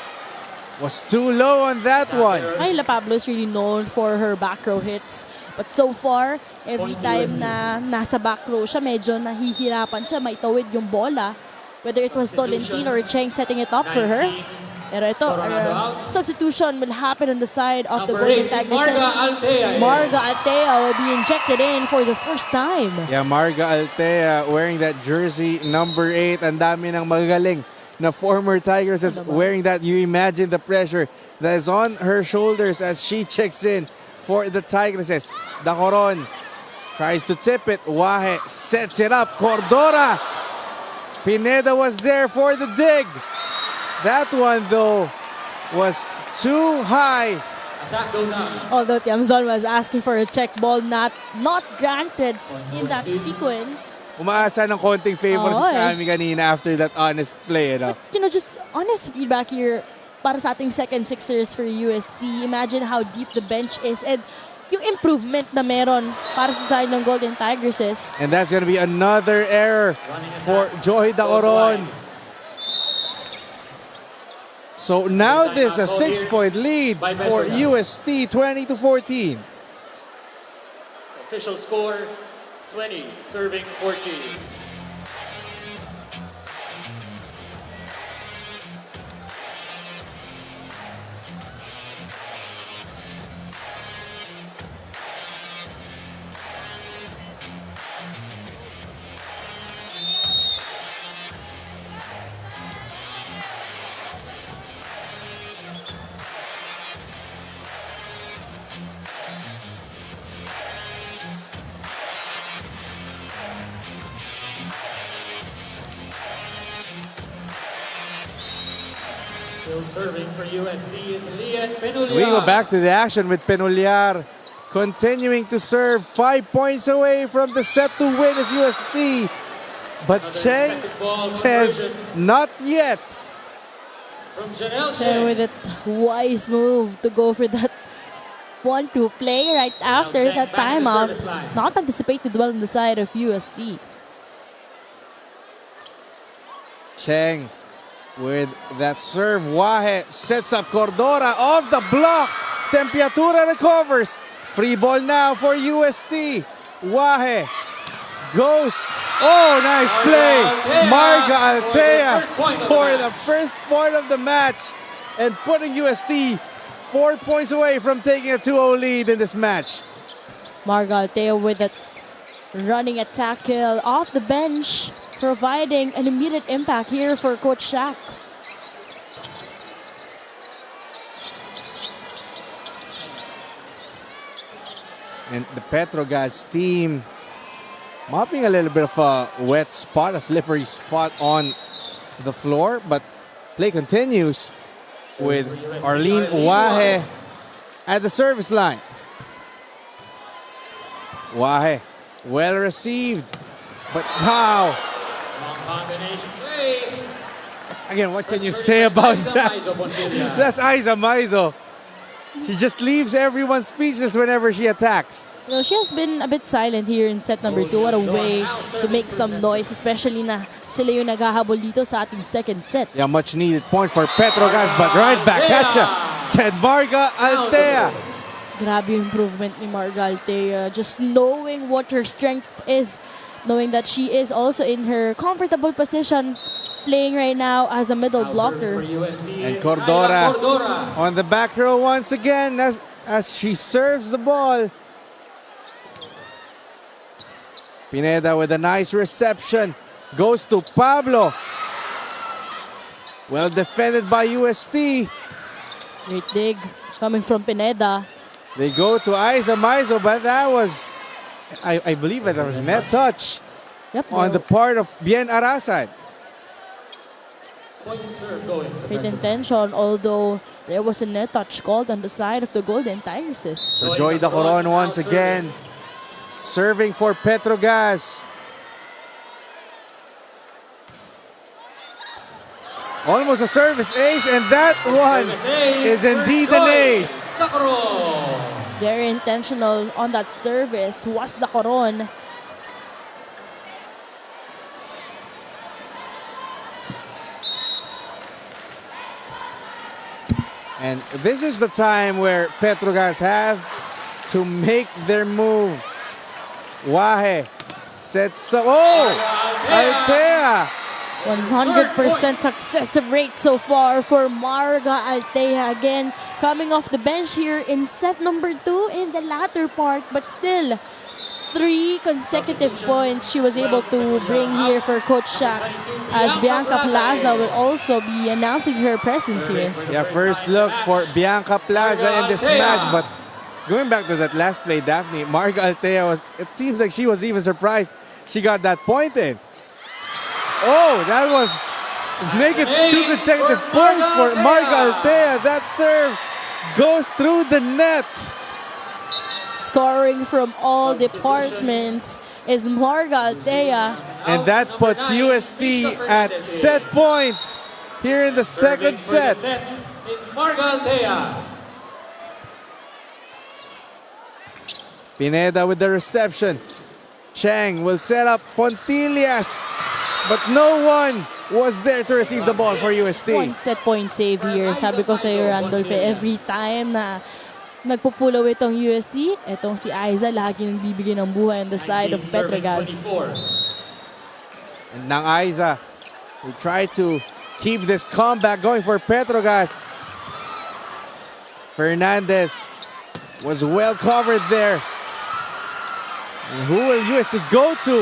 [SPEAKER 2] was too low on that one.
[SPEAKER 4] Ayla Pablo is really known for her back row hits. But so far, every time na nasa back row siya, medyo nahihirapan siya maitawid yung bola. Whether it was Tolentino or Cheng setting it up for her. Pero ito, substitution will happen on the side of the Golden Tigresses. Marga Altea will be injected in for the first time.
[SPEAKER 2] Yeah, Marga Altea wearing that jersey number 8. Ang dami ng magagaling na former Tigresses wearing that. You imagine the pressure that is on her shoulders as she checks in for the Tigresses. Dacoron tries to tip it. Wahe sets it up. Cordora. Pineda was there for the dig. That one, though, was too high.
[SPEAKER 4] Although Tiamzon was asking for a check ball, not granted in that sequence.
[SPEAKER 2] Umaasa ng konting favor si Chami kanina after that honest play.
[SPEAKER 4] But, just honest feedback here para sa ating second sixers for UST. Imagine how deep the bench is and yung improvement na meron para sa side ng Golden Tigresses.
[SPEAKER 2] And that's going to be another error for Joy Dacoron. So now there's a 6-point lead for UST, 20-14.
[SPEAKER 1] Official score 20, serving 14. Still serving for USD is Lian Penuliar.
[SPEAKER 2] We go back to the action with Penuliar continuing to serve 5 points away from the set to win as UST. But Cheng says not yet.
[SPEAKER 1] From Janelle
[SPEAKER 4] Cheng with a wise move to go for that 1-2 play right after that timeout. Not anticipated well on the side of UST.
[SPEAKER 2] Cheng with that serve. Wahe sets up Cordora off the block. Tempiatura recovers. Free ball now for UST. Wahe goes. Oh, nice play. Marga Altea for the first point of the match and putting UST 4 points away from taking a 2-0 lead in this match.
[SPEAKER 4] Marga Altea with that running a tackle off the bench, providing an immediate impact here for Coach Shaq.
[SPEAKER 2] And the Petrogazz team mopping a little bit of a wet spot, a slippery spot on the floor, but play continues with Arlene Wahe at the service line. Wahe, well received, But how?
[SPEAKER 1] Combination play.
[SPEAKER 2] Again, what can you say about that? That's Aiza Maizo. She just leaves everyone speechless whenever she attacks.
[SPEAKER 4] You know, she has been a bit silent here in set number 2. What a way to make some noise, especially na sila yung naghahabol dito sa ating second set.
[SPEAKER 2] Yeah, much needed point for Petrogazz, but right back at ya, said Marga Altea.
[SPEAKER 4] Grabe yung improvement ni Marga Altea. Just knowing what her strength is, knowing that she is also in her comfortable position, playing right now as a middle blocker.
[SPEAKER 2] And Cordora on the back row once again as she serves the ball. Pineda with a nice reception. Goes to Pablo. Well defended by UST.
[SPEAKER 4] Great dig coming from Pineda.
[SPEAKER 2] They go to Aiza Maizo, but that was, I believe that was net touch on the part of Bien Arasad.
[SPEAKER 4] Great intention, although there was a net touch called on the side of the Golden Tigresses.
[SPEAKER 2] So Joy Da Coron once again serving for Petrogazz. Almost a service ace, and that one is indeed an ace.
[SPEAKER 4] Very intentional on that service was the Coron.
[SPEAKER 2] And this is the time where Petrogazz have to make their move. Wahe sets up. Oh! Altea!
[SPEAKER 4] 100% successive rate so far for Marga Altea. Again, coming off the bench here in set number 2 in the latter part, but still 3 consecutive points she was able to bring here for Coach Shaq, as Bianca Plaza will also be announcing her presence here.
[SPEAKER 2] Yeah, first look for Bianca Plaza in this match, but going back to that last play, Daphne, Marga Altea it seems like she was even surprised she got that point in. Oh, that was, make it 2 consecutive points for Marga Altea. That serve goes through the net.
[SPEAKER 4] Scoring from all departments is Marga Altea.
[SPEAKER 2] And that puts UST at set point here in the second set.
[SPEAKER 1] Is Marga Altea.
[SPEAKER 2] Pineda with the reception. Chang will set up Pontillas, but no one was there to receive the ball for UST.
[SPEAKER 4] 1 set point save here. Sabi ko sa iyo, Randolph, every time na nagpupulo itong UST, itong si Aiza lagi nang bibigyan ng buhay on the side of Petrogazz.
[SPEAKER 2] And Nang Aiza will try to keep this comeback going for Petrogazz. Fernandez was well covered there. And who will UST go to?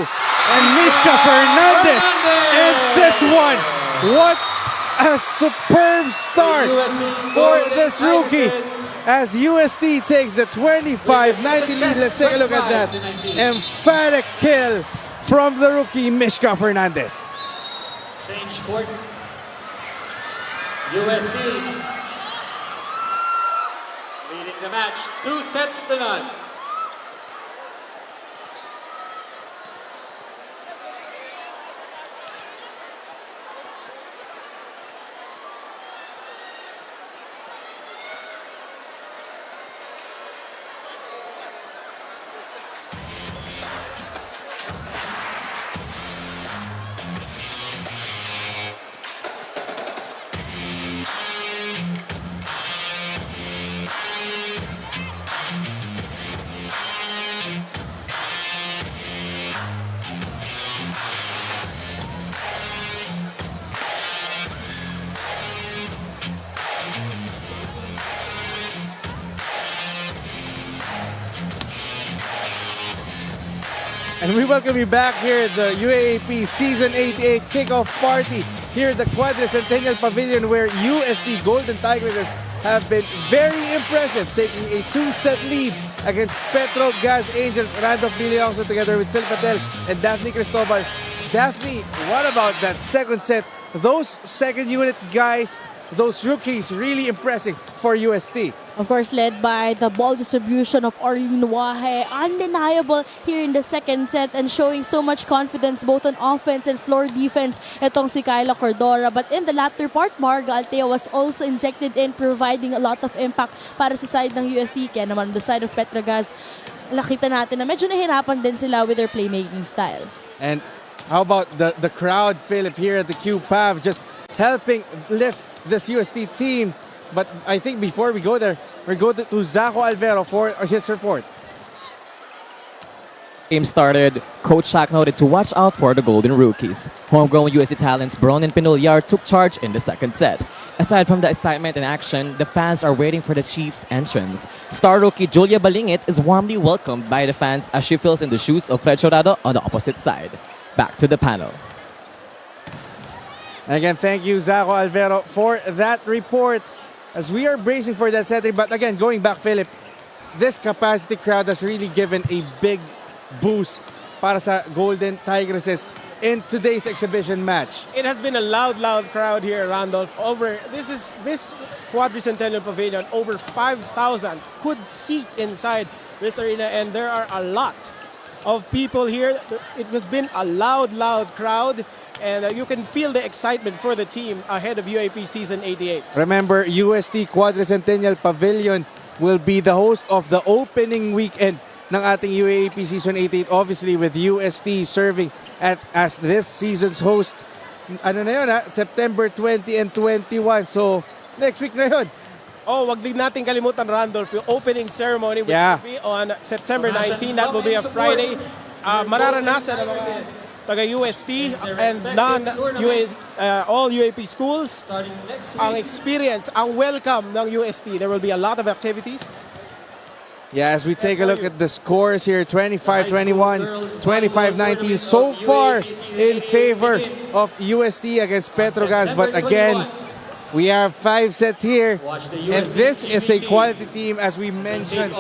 [SPEAKER 2] And Mishka Fernandez ends this one. What a superb start for this rookie as UST takes the 25-90 lead. Let's take a look at that emphatic kill from the rookie Mishka Fernandez.
[SPEAKER 1] Change court. USD leading the match 2-0.
[SPEAKER 2] And we welcome you back here at the UAAP Season 88 Kickoff Party here at the Quadricentennial Pavilion, where UST Golden Tigresses have been very impressive, taking a 2-set lead against Petrogazz Angels. Randolph Biliongso together with Phil Patel and Daphne Cristobal. Daphne, what about that second set? Those second unit guys those rookies really impressing for UST.
[SPEAKER 4] Of course, led by the ball distribution of Orlin Wahe. Undeniable here in the second set and showing so much confidence both on offense and floor defense itong si Kyla Cordora. But in the latter part, Marga Alteo was also injected in, providing a lot of impact para sa side ng UST. Kaya naman on the side of Petrogazz, nakita natin na medyo nahirapan din sila with their playmaking style.
[SPEAKER 2] And how about the crowd, Philip, here at the QPAV, just helping lift this UST team. But I think before we go there, we go to Zaco Alvero for his report.
[SPEAKER 6] Game started, Coach Shaq noted to watch out for the Golden Rookies. Homegrown USC talents Bron and Pinulyar took charge in the second set. Aside from the excitement and action, the fans are waiting for the Chiefs' entrance. Star rookie Julia Balingit is warmly welcomed by the fans as she fills in the shoes of Fred Chorado on the opposite side. Back to the panel.
[SPEAKER 2] Again, thank you, Zaco Alvero, for that report. As we are bracing for that setting, but again, going back, Philip, this capacity crowd has really given a big boost para sa Golden Tigresses in today's exhibition match.
[SPEAKER 3] It has been a loud crowd here, Randolph. This Quadricentennial Pavilion, over 5,000 could seat inside this arena, and there are a lot of people here. It has been a loud crowd, and you can feel the excitement for the team ahead of UAP Season 88.
[SPEAKER 2] Remember, UST Quadricentennial Pavilion will be the host of the opening weekend ng ating UAP Season 88, obviously with UST serving as this season's host. Ano na yun, September 20 and 21. So, next week na yun.
[SPEAKER 3] Oh, wag din natin kalimutan, Randolph, yung opening ceremony which will be on September 19. That will be a Friday. Mararanasan ng mga taga-UST and all UAP schools ang experience, ang welcome ng UST. There will be a lot of activities.
[SPEAKER 2] Yeah, as we take a look at the scores here, 25-21, 25-19 so far in favor of UST against Petrogazz. But again, we have 5 sets here, and this is a quality team, as we mentioned.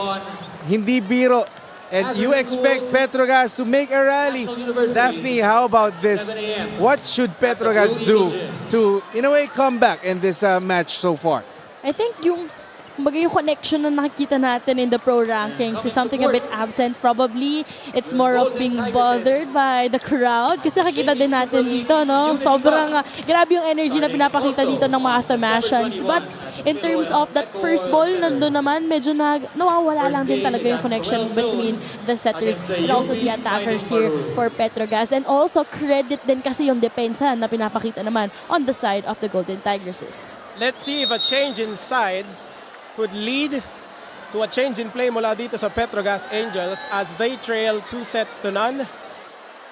[SPEAKER 2] Hindi biro, and you expect Petrogazz to make a rally. Daphne, how about this? What should Petrogazz do to, in a way, come back in this match so far?
[SPEAKER 4] I think yung connection na nakikita natin in the pro rankings is something a bit absent. Probably, it's more of being bothered by the crowd. Kasi nakikita din natin dito, no? Sobrang grabe yung energy na pinapakita dito ng mga Thamasians. But in terms of that first ball, nandun naman, medyo nawawala lang din talaga yung connection between the setters and also the attackers here for Petrogazz. And also, credit din kasi yung depensa na pinapakita naman on the side of the Golden Tigresses.
[SPEAKER 3] Let's see if a change in sides could lead to a change in play mula dito sa Petrogazz Angels as they trail 2-0.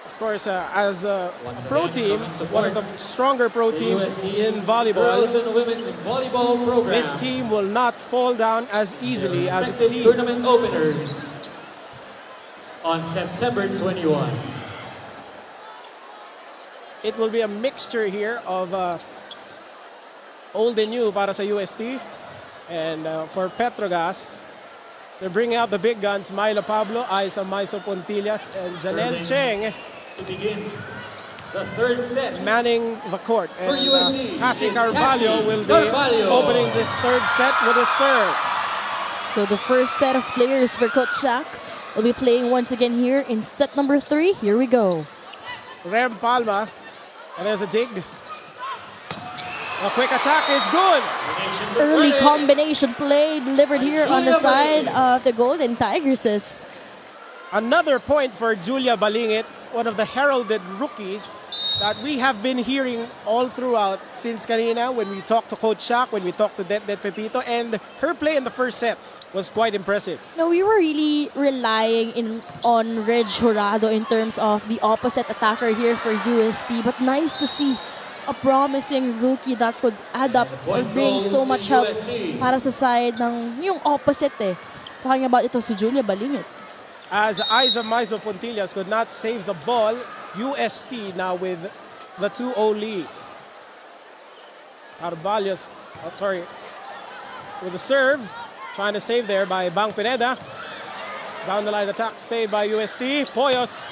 [SPEAKER 3] Of course, as a pro team, one of the stronger pro teams in volleyball, this team will not fall down as easily as it seems.
[SPEAKER 1] Tournament openers on September 21.
[SPEAKER 3] It will be a mixture here of old and new para sa UST. And for Petrogazz, they're bringing out the big guns, Myla Pablo, Aiza Maiso Pontillas, and Janelle Cheng
[SPEAKER 1] To begin the third set.
[SPEAKER 3] manning the court.
[SPEAKER 1] For
[SPEAKER 3] And
[SPEAKER 1] UST,
[SPEAKER 3] Cassie
[SPEAKER 1] it's
[SPEAKER 3] Carvalho
[SPEAKER 1] Cassie
[SPEAKER 3] will be
[SPEAKER 1] Carvalho.
[SPEAKER 3] opening this third set with a serve.
[SPEAKER 4] So the first set of players for Coach Shaq will be playing once again here in set number 3. Here we go.
[SPEAKER 3] Rem Palma, and there's a dig. A quick attack is good.
[SPEAKER 4] Early combination play delivered here on the side of the Golden Tigresses.
[SPEAKER 3] Another point for Julia Balingit, one of the heralded rookies that we have been hearing all throughout since kanina when we talked to Coach Shaq, when we talked to Det Pepito, and her play in the first set was quite impressive.
[SPEAKER 4] No, we were really relying on Reg Jurado in terms of the opposite attacker here for UST, but nice to see a promising rookie that could add up or bring so much help para sa side ng yung opposite eh. Talking about ito si Julia Balingit.
[SPEAKER 3] As Aiza Maiso Pontillas could not save the ball, UST now with the 2-0 lead. Carvalho's, with the serve, trying to save there by Bang Pineda. Down the line attack, saved by UST. Poyos.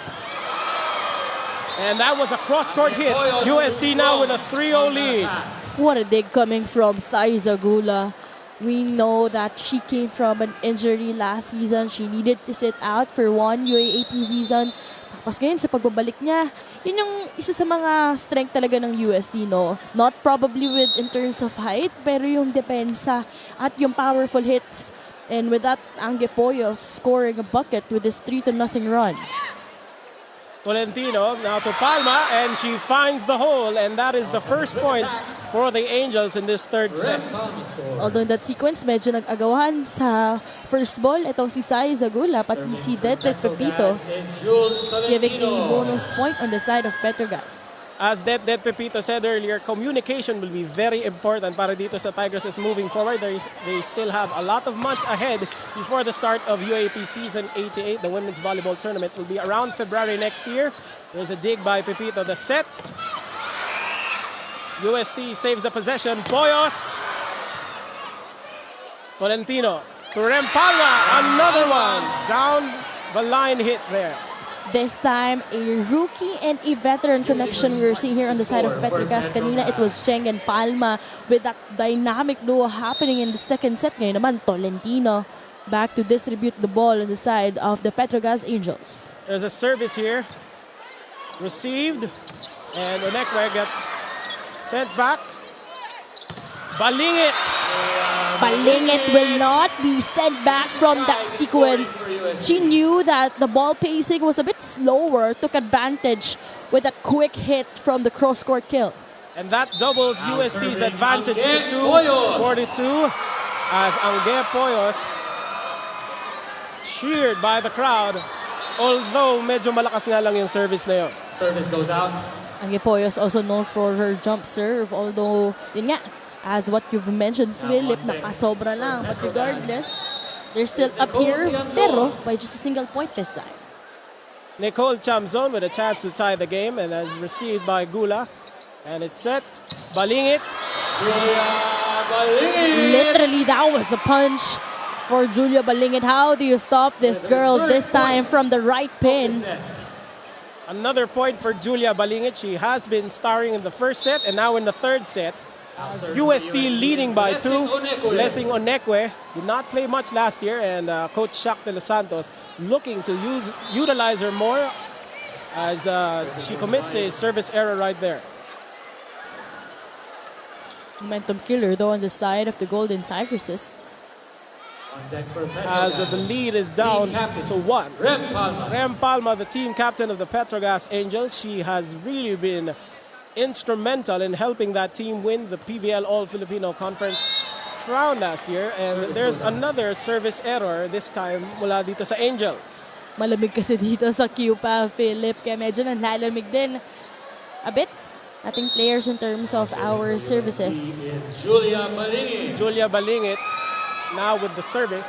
[SPEAKER 3] And that was a cross-court hit. UST now with a 3-0 lead.
[SPEAKER 4] What a dig coming from Saiza Gula. We know that she came from an injury last season. She needed to sit out for one UAAP season. Tapos ngayon sa pagbabalik niya, yun yung isa sa mga strength talaga ng USD, no? Not probably with in terms of height, pero yung depensa at yung powerful hits. And with that, Angge Poyo scoring a bucket with his 3-0 run.
[SPEAKER 3] Tolentino now to Palma, and she finds the hole, and that is the first point for the Angels in this third set.
[SPEAKER 4] Although in that sequence, medyo nag-agawan sa first ball. Itong si Sai Zagula, pati si Detlef Pepito, giving a bonus point on the side of petrogazz.
[SPEAKER 3] As Det Pepito said earlier, communication will be very important para dito sa Tigresses moving forward. They still have a lot of months ahead before the start of UAP Season 88. The women's volleyball tournament will be around February next year. There's a dig by Pepito. The set. UST saves the possession. Poyos. Tolentino to Rempalma. Another one. Down the line hit there.
[SPEAKER 4] This time, a rookie and a veteran connection we're seeing here on the side of petrogazz. Kanina, it was Cheng and Palma with that dynamic duo happening in the second set. Ngayon naman, Tolentino back to distribute the ball on the side of the petrogazz Angels.
[SPEAKER 3] There's a service here. Received. And Onekwe gets sent back. Balingit.
[SPEAKER 4] Balingit will not be sent back from that sequence. She knew that the ball pacing was a bit slower, took advantage with that quick hit from the cross-court kill.
[SPEAKER 3] And that doubles UST's advantage to 2-42 as Angge Poyos cheered by the crowd. Although medyo malakas nga lang yung service na yun.
[SPEAKER 1] Service goes out.
[SPEAKER 4] Angge Poyos also known for her jump serve, although yun nga, as what you've mentioned, Philip, nakasobra lang. But regardless, they're still up here, pero by just a single point this time.
[SPEAKER 3] Nicole Chamzon with a chance to tie the game, and as received by Gula. And it's set. Balingit.
[SPEAKER 4] Literally, that was a punch for Julia Balingit. How do you stop this girl this time from the right pin?
[SPEAKER 3] Another point for Julia Balingit. She has been starring in the first set and now in the third set. UST leading by 2. Blessing Onekwe did not play much last year, and Coach Shaq de los Santos looking to utilize her more as she commits a service error right there.
[SPEAKER 4] Momentum killer though on the side of the Golden Tigresses.
[SPEAKER 3] As the lead is down to 1. Rem Palma, the team captain of the Petrogazz Angels, she has really been instrumental in helping that team win the PVL All-Filipino Conference crown last year. And there's another service error, this time mula dito sa Angels.
[SPEAKER 4] Malamig kasi dito sa Cupa, Philip, kaya medyo nanlalamig din a bit ating players in terms of our services.
[SPEAKER 3] Julia Balingit now with the service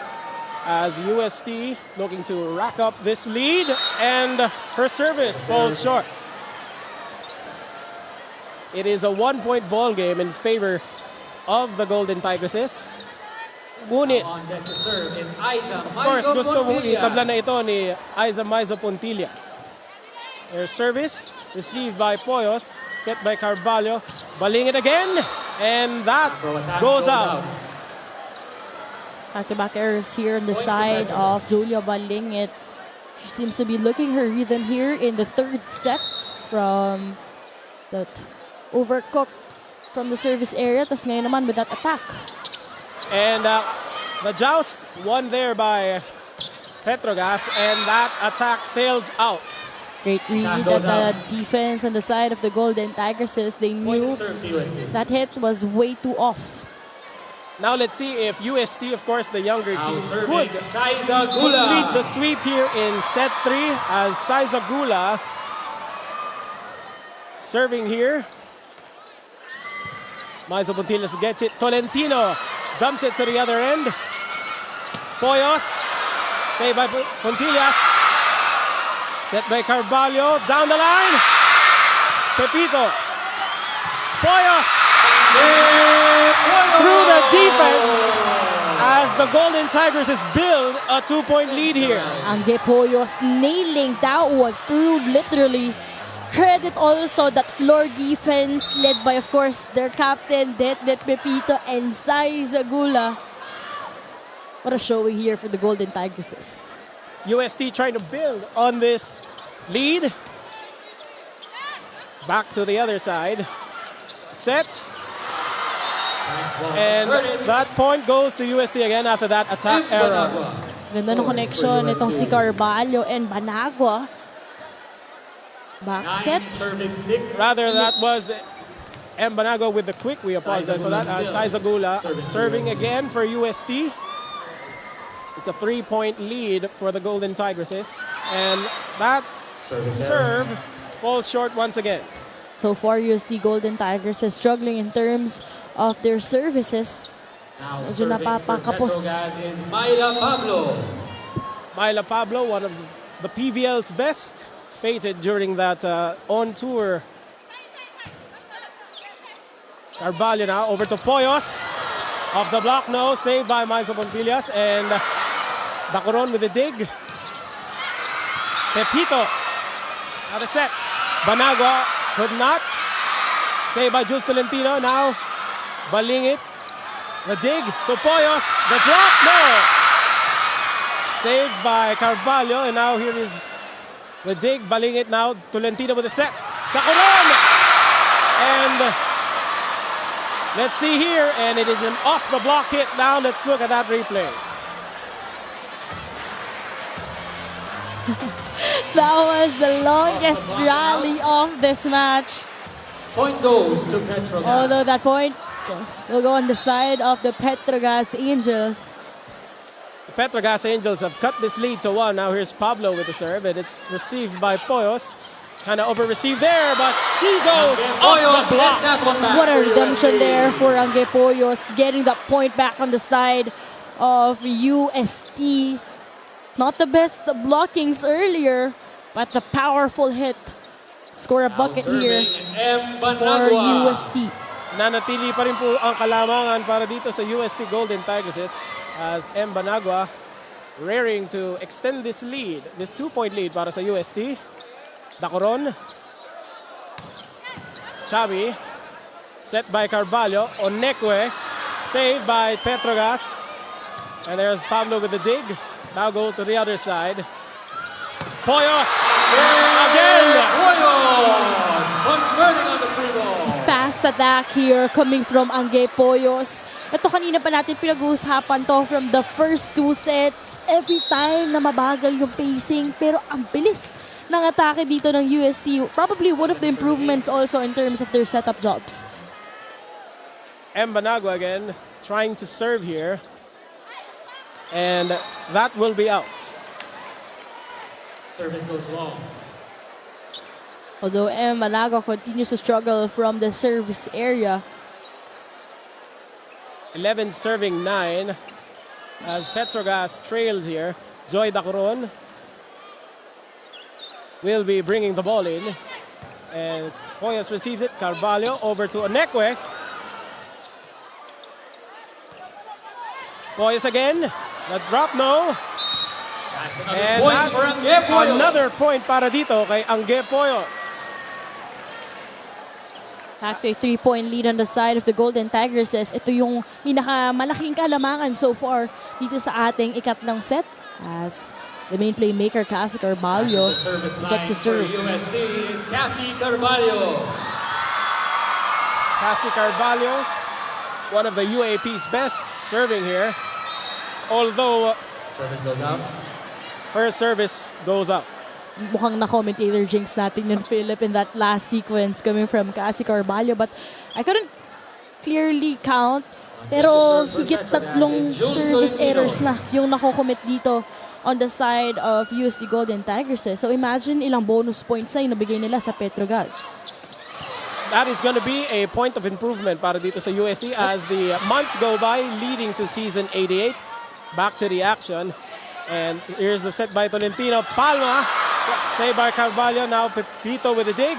[SPEAKER 3] as UST looking to rack up this lead, and her service falls short. It is a 1-point ball game in favor of the Golden Tigresses. Ngunit, of course, gusto mong itabla na ito ni Aiza Maizo Puntillas. Her service received by Poyos, set by Carvalho, Balingit again, and that goes out.
[SPEAKER 4] Back-to-back errors here on the side of Julia Balingit. She seems to be looking her rhythm here in the third set from that overcooked from the service area. Tas ngayon naman with that attack.
[SPEAKER 3] And the joust won there by Petrogazz, and that attack sails out.
[SPEAKER 4] Great read at the defense on the side of the Golden Tigresses. They knew that hit was way too off.
[SPEAKER 3] Now let's see if UST, of course, the younger team, could complete the sweep here in set 3 as Saiza Gula serving here. Maizo Puntillas gets it. Tolentino dumps it to the other end. Poyos, saved by Puntillas. Set by Carvalho, down the line. Pepito. Poyos. Through the defense as the Golden Tigresses build a 2-point lead here.
[SPEAKER 4] Angge Poyos nailing that one through literally credit also that floor defense led by, of course, their captain, Det Pepito and Sai Zagula. What a showing here for the Golden Tigresses.
[SPEAKER 3] UST trying to build on this lead. Back to the other side. Set. And that point goes to UST again after that attack error.
[SPEAKER 4] Ganda ng connection itong si Carvalho and Banagua. Back set.
[SPEAKER 3] Rather, that was Banagua with the quick. We apologize for that. Sai Zagula serving again for UST. It's a 3-point lead for the Golden Tigresses. And that serve falls short once again.
[SPEAKER 4] So far, UST Golden Tigers is struggling in terms of their services. Medyo napapakapos.
[SPEAKER 1] Is Myla Pablo.
[SPEAKER 3] Myla Pablo, one of the PVL's best, fated during that on-tour. Carvalho now over to Poyos. Off the block, no. Saved by Maiso Pontillas. And Dacoron with the dig. Pepito. Now the set. Banagua could not. Saved by Jules Tolentino. Now Balingit. The dig to Poyos. The drop, no. Saved by Carvalho. And now here is the dig. Balingit now. Tolentino with the set. Dacoron. And let's see here. And it is an off-the-block hit. Now let's look at that replay.
[SPEAKER 4] That was the longest rally of this match.
[SPEAKER 1] Point goes to petrogazz.
[SPEAKER 4] Although that point will go on the side of the petrogazz Angels.
[SPEAKER 3] The petrogazz Angels have cut this lead to 1. Now here's Pablo with the serve, and it's received by Poyos. Kind of over-received there, but she goes off the block.
[SPEAKER 4] What a redemption there for Angge Poyos, getting that point back on the side of UST. Not the best blockings earlier, but the powerful hit. Score a bucket here for UST.
[SPEAKER 3] Nanatili pa rin po ang kalamangan para dito sa UST Golden Tigresses as Banagua raring to extend this lead, this 2-point lead para sa UST. Dacoron. Chabi. Set by Carvalho. Onekwe. Saved by Petrogazz. And there's Pablo with the dig. Now go to the other side. Poyos! Again!
[SPEAKER 1] Poyos converting on the free ball.
[SPEAKER 4] Fast attack here coming from Angge Poyos. Ito kanina pa natin pinag-uusapan to from the first 2 sets. Every time na mabagal yung pacing, pero ang bilis ng atake dito ng UST. Probably one of the improvements also in terms of their setup jobs.
[SPEAKER 3] Banagua again trying to serve here. And that will be out.
[SPEAKER 1] Service goes long.
[SPEAKER 4] Although Banagua continues to struggle from the service area.
[SPEAKER 3] 11 serving 9 as Petrogazz trails here. Joy Dacoron will be bringing the ball in. And Poyos receives it. Carvalho over to Onekwe. Poyos again. The drop, no. And another point para dito kay Angge Poyos.
[SPEAKER 4] Back to a 3-point lead on the side of the Golden Tigresses. Ito yung pinakamalaking kalamangan so far dito sa ating ikatlong set. As the main playmaker, Cassie Carvalho, get to serve.
[SPEAKER 1] UST is Cassie Carvalho.
[SPEAKER 3] Cassie Carvalho, one of the UAP's best serving here. Although
[SPEAKER 1] Service goes out.
[SPEAKER 3] her service goes up.
[SPEAKER 4] Mukhang na-commentator jinx natin yun, Philip, in that last sequence coming from Cassie Carvalho. But I couldn't clearly count. Pero higit 3 service errors na yung nako-commit dito on the side of UST Golden Tigresses. So imagine ilang bonus points na yung nabigay nila sa Petrogazz.
[SPEAKER 3] That is going to be a point of improvement para dito sa UST as the months go by leading to season 88. Back to the action. And here's the set by Tolentino. Palma. Saved by Carvalho. Now Pepito with a dig.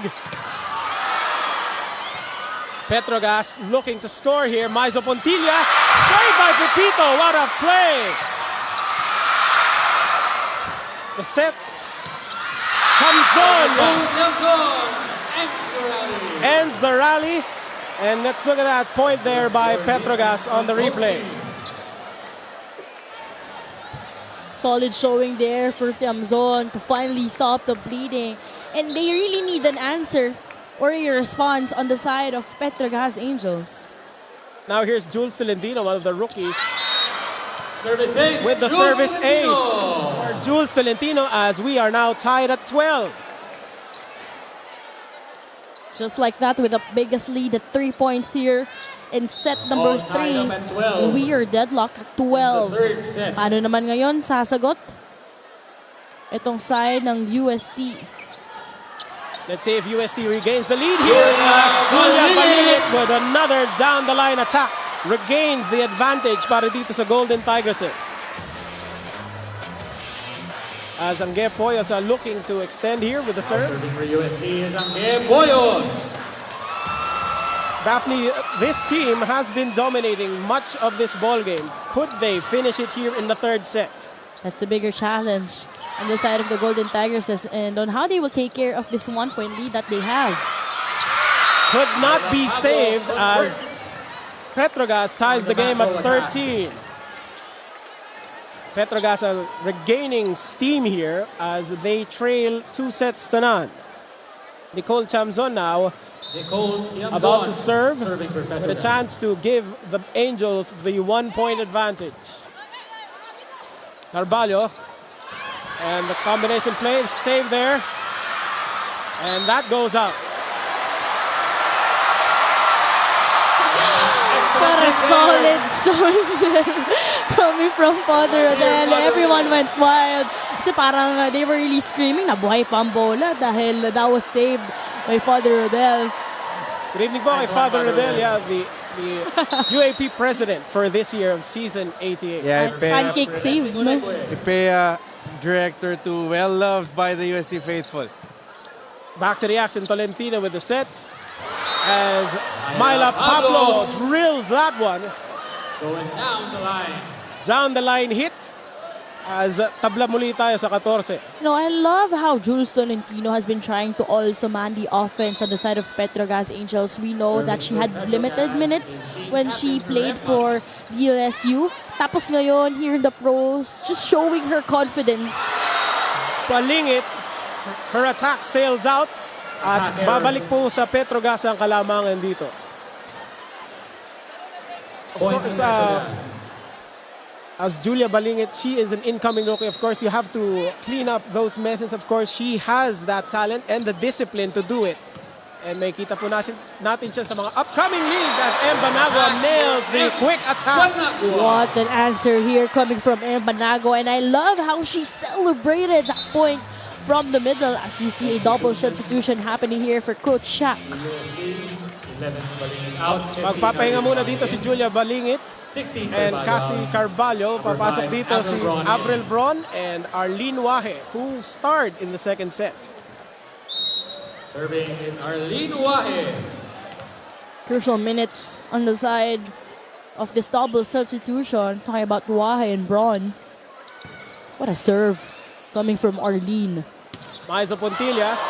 [SPEAKER 3] Petrogazz looking to score here. Maiso Pontillas. Saved by Pepito. What a play. The set. Chamzon
[SPEAKER 1] Tiamzon ends the rally.
[SPEAKER 3] ends the rally. And let's look at that point there by Petrogazz on the replay.
[SPEAKER 4] Solid showing there for Tiamzon to finally stop the bleeding. And they really need an answer or a response on the side of Petrogazz Angels.
[SPEAKER 3] Now here's Jules Tolentino, one of the rookies,
[SPEAKER 1] Service ace.
[SPEAKER 3] with the
[SPEAKER 1] Jules
[SPEAKER 3] service
[SPEAKER 1] Tolentino.
[SPEAKER 3] ace for Jules Tolentino, as we are now tied at 12.
[SPEAKER 4] Just like that, with the biggest lead at 3 points here in set number
[SPEAKER 1] All tied
[SPEAKER 4] 3.
[SPEAKER 1] up at 12.
[SPEAKER 4] We are deadlocked at
[SPEAKER 1] The
[SPEAKER 4] 12.
[SPEAKER 1] third set.
[SPEAKER 4] Paano naman ngayon sasagot itong side ng UST?
[SPEAKER 3] Let's see if UST regains the lead here as Julia Balingit with another down-the-line attack regains the advantage para dito sa Golden Tigresses. As Angge Poyos are looking to extend here with the serve.
[SPEAKER 1] Serving for UST is Angge Poyos.
[SPEAKER 3] Daphne, this team has been dominating much of this ball game. Could they finish it here in the third set?
[SPEAKER 4] That's a bigger challenge on the side of the Golden Tigresses and on how they will take care of this 1-point lead that they have.
[SPEAKER 3] Could not be saved as Petrogazz ties the game at 13. Petrogazz are regaining steam here as they trail 2 sets to none. Nicole Chamzon now
[SPEAKER 1] Nicole Tiamzon
[SPEAKER 3] about to serve
[SPEAKER 1] serving for
[SPEAKER 3] with a
[SPEAKER 1] Petrogazz.
[SPEAKER 3] chance to give the Angels the 1-point advantage. Carvalho, and the combination play, save there, and that goes out.
[SPEAKER 4] What a solid showing there coming from Father Rodel. Everyone went wild. Kasi parang they were really screaming na buhay pa ang bola dahil that was saved by Father Rodel.
[SPEAKER 3] Good evening po kay Father Rodel, yeah, the UAP president for this year of season 88.
[SPEAKER 2] Yeah,
[SPEAKER 4] Pancake save, no?
[SPEAKER 2] Ipea director to well-loved by the UST faithful.
[SPEAKER 3] Back to the action, Tolentino with the set as Myla Pablo drills that one.
[SPEAKER 1] Going down the line.
[SPEAKER 3] Down the line hit as tabla muli tayo sa 14.
[SPEAKER 4] You know, I love how Jules Tolentino has been trying to also man the offense on the side of Petrogazz Angels. We know that she had limited minutes when she played for DLSU. Tapos ngayon, here in the pros, just showing her confidence.
[SPEAKER 3] Balingit, her attack sails out at babalik po sa Petrogazz ang kalamangan dito. Of
[SPEAKER 1] Point
[SPEAKER 3] course,
[SPEAKER 1] for Petrogazz.
[SPEAKER 3] as Julia Balingit, she is an incoming rookie. Of course, you have to clean up those messes. Of course, she has that talent and the discipline to do it. And makita po natin siya sa mga upcoming leagues as Embanagua nails the quick attack.
[SPEAKER 4] What an answer here coming from Banago. And I love how she celebrated that point from the middle as you see a double substitution happening here for Coach Shaq.
[SPEAKER 1] 11 Balingit out.
[SPEAKER 3] Magpapahinga muna dito si Julia Balingit
[SPEAKER 1] 16
[SPEAKER 3] and Cassie Carvalho.
[SPEAKER 1] Number
[SPEAKER 3] Papasok
[SPEAKER 1] 5,
[SPEAKER 3] dito si
[SPEAKER 1] Avril Bron.
[SPEAKER 3] Avril Bron and Arlene Wahe, who starred in the second set.
[SPEAKER 1] Serving is Arlene Wahe.
[SPEAKER 4] Crucial minutes on the side of this double substitution. Talking about Wahe and Braun. What a serve coming from Arlene.
[SPEAKER 3] Maizo Pontillas,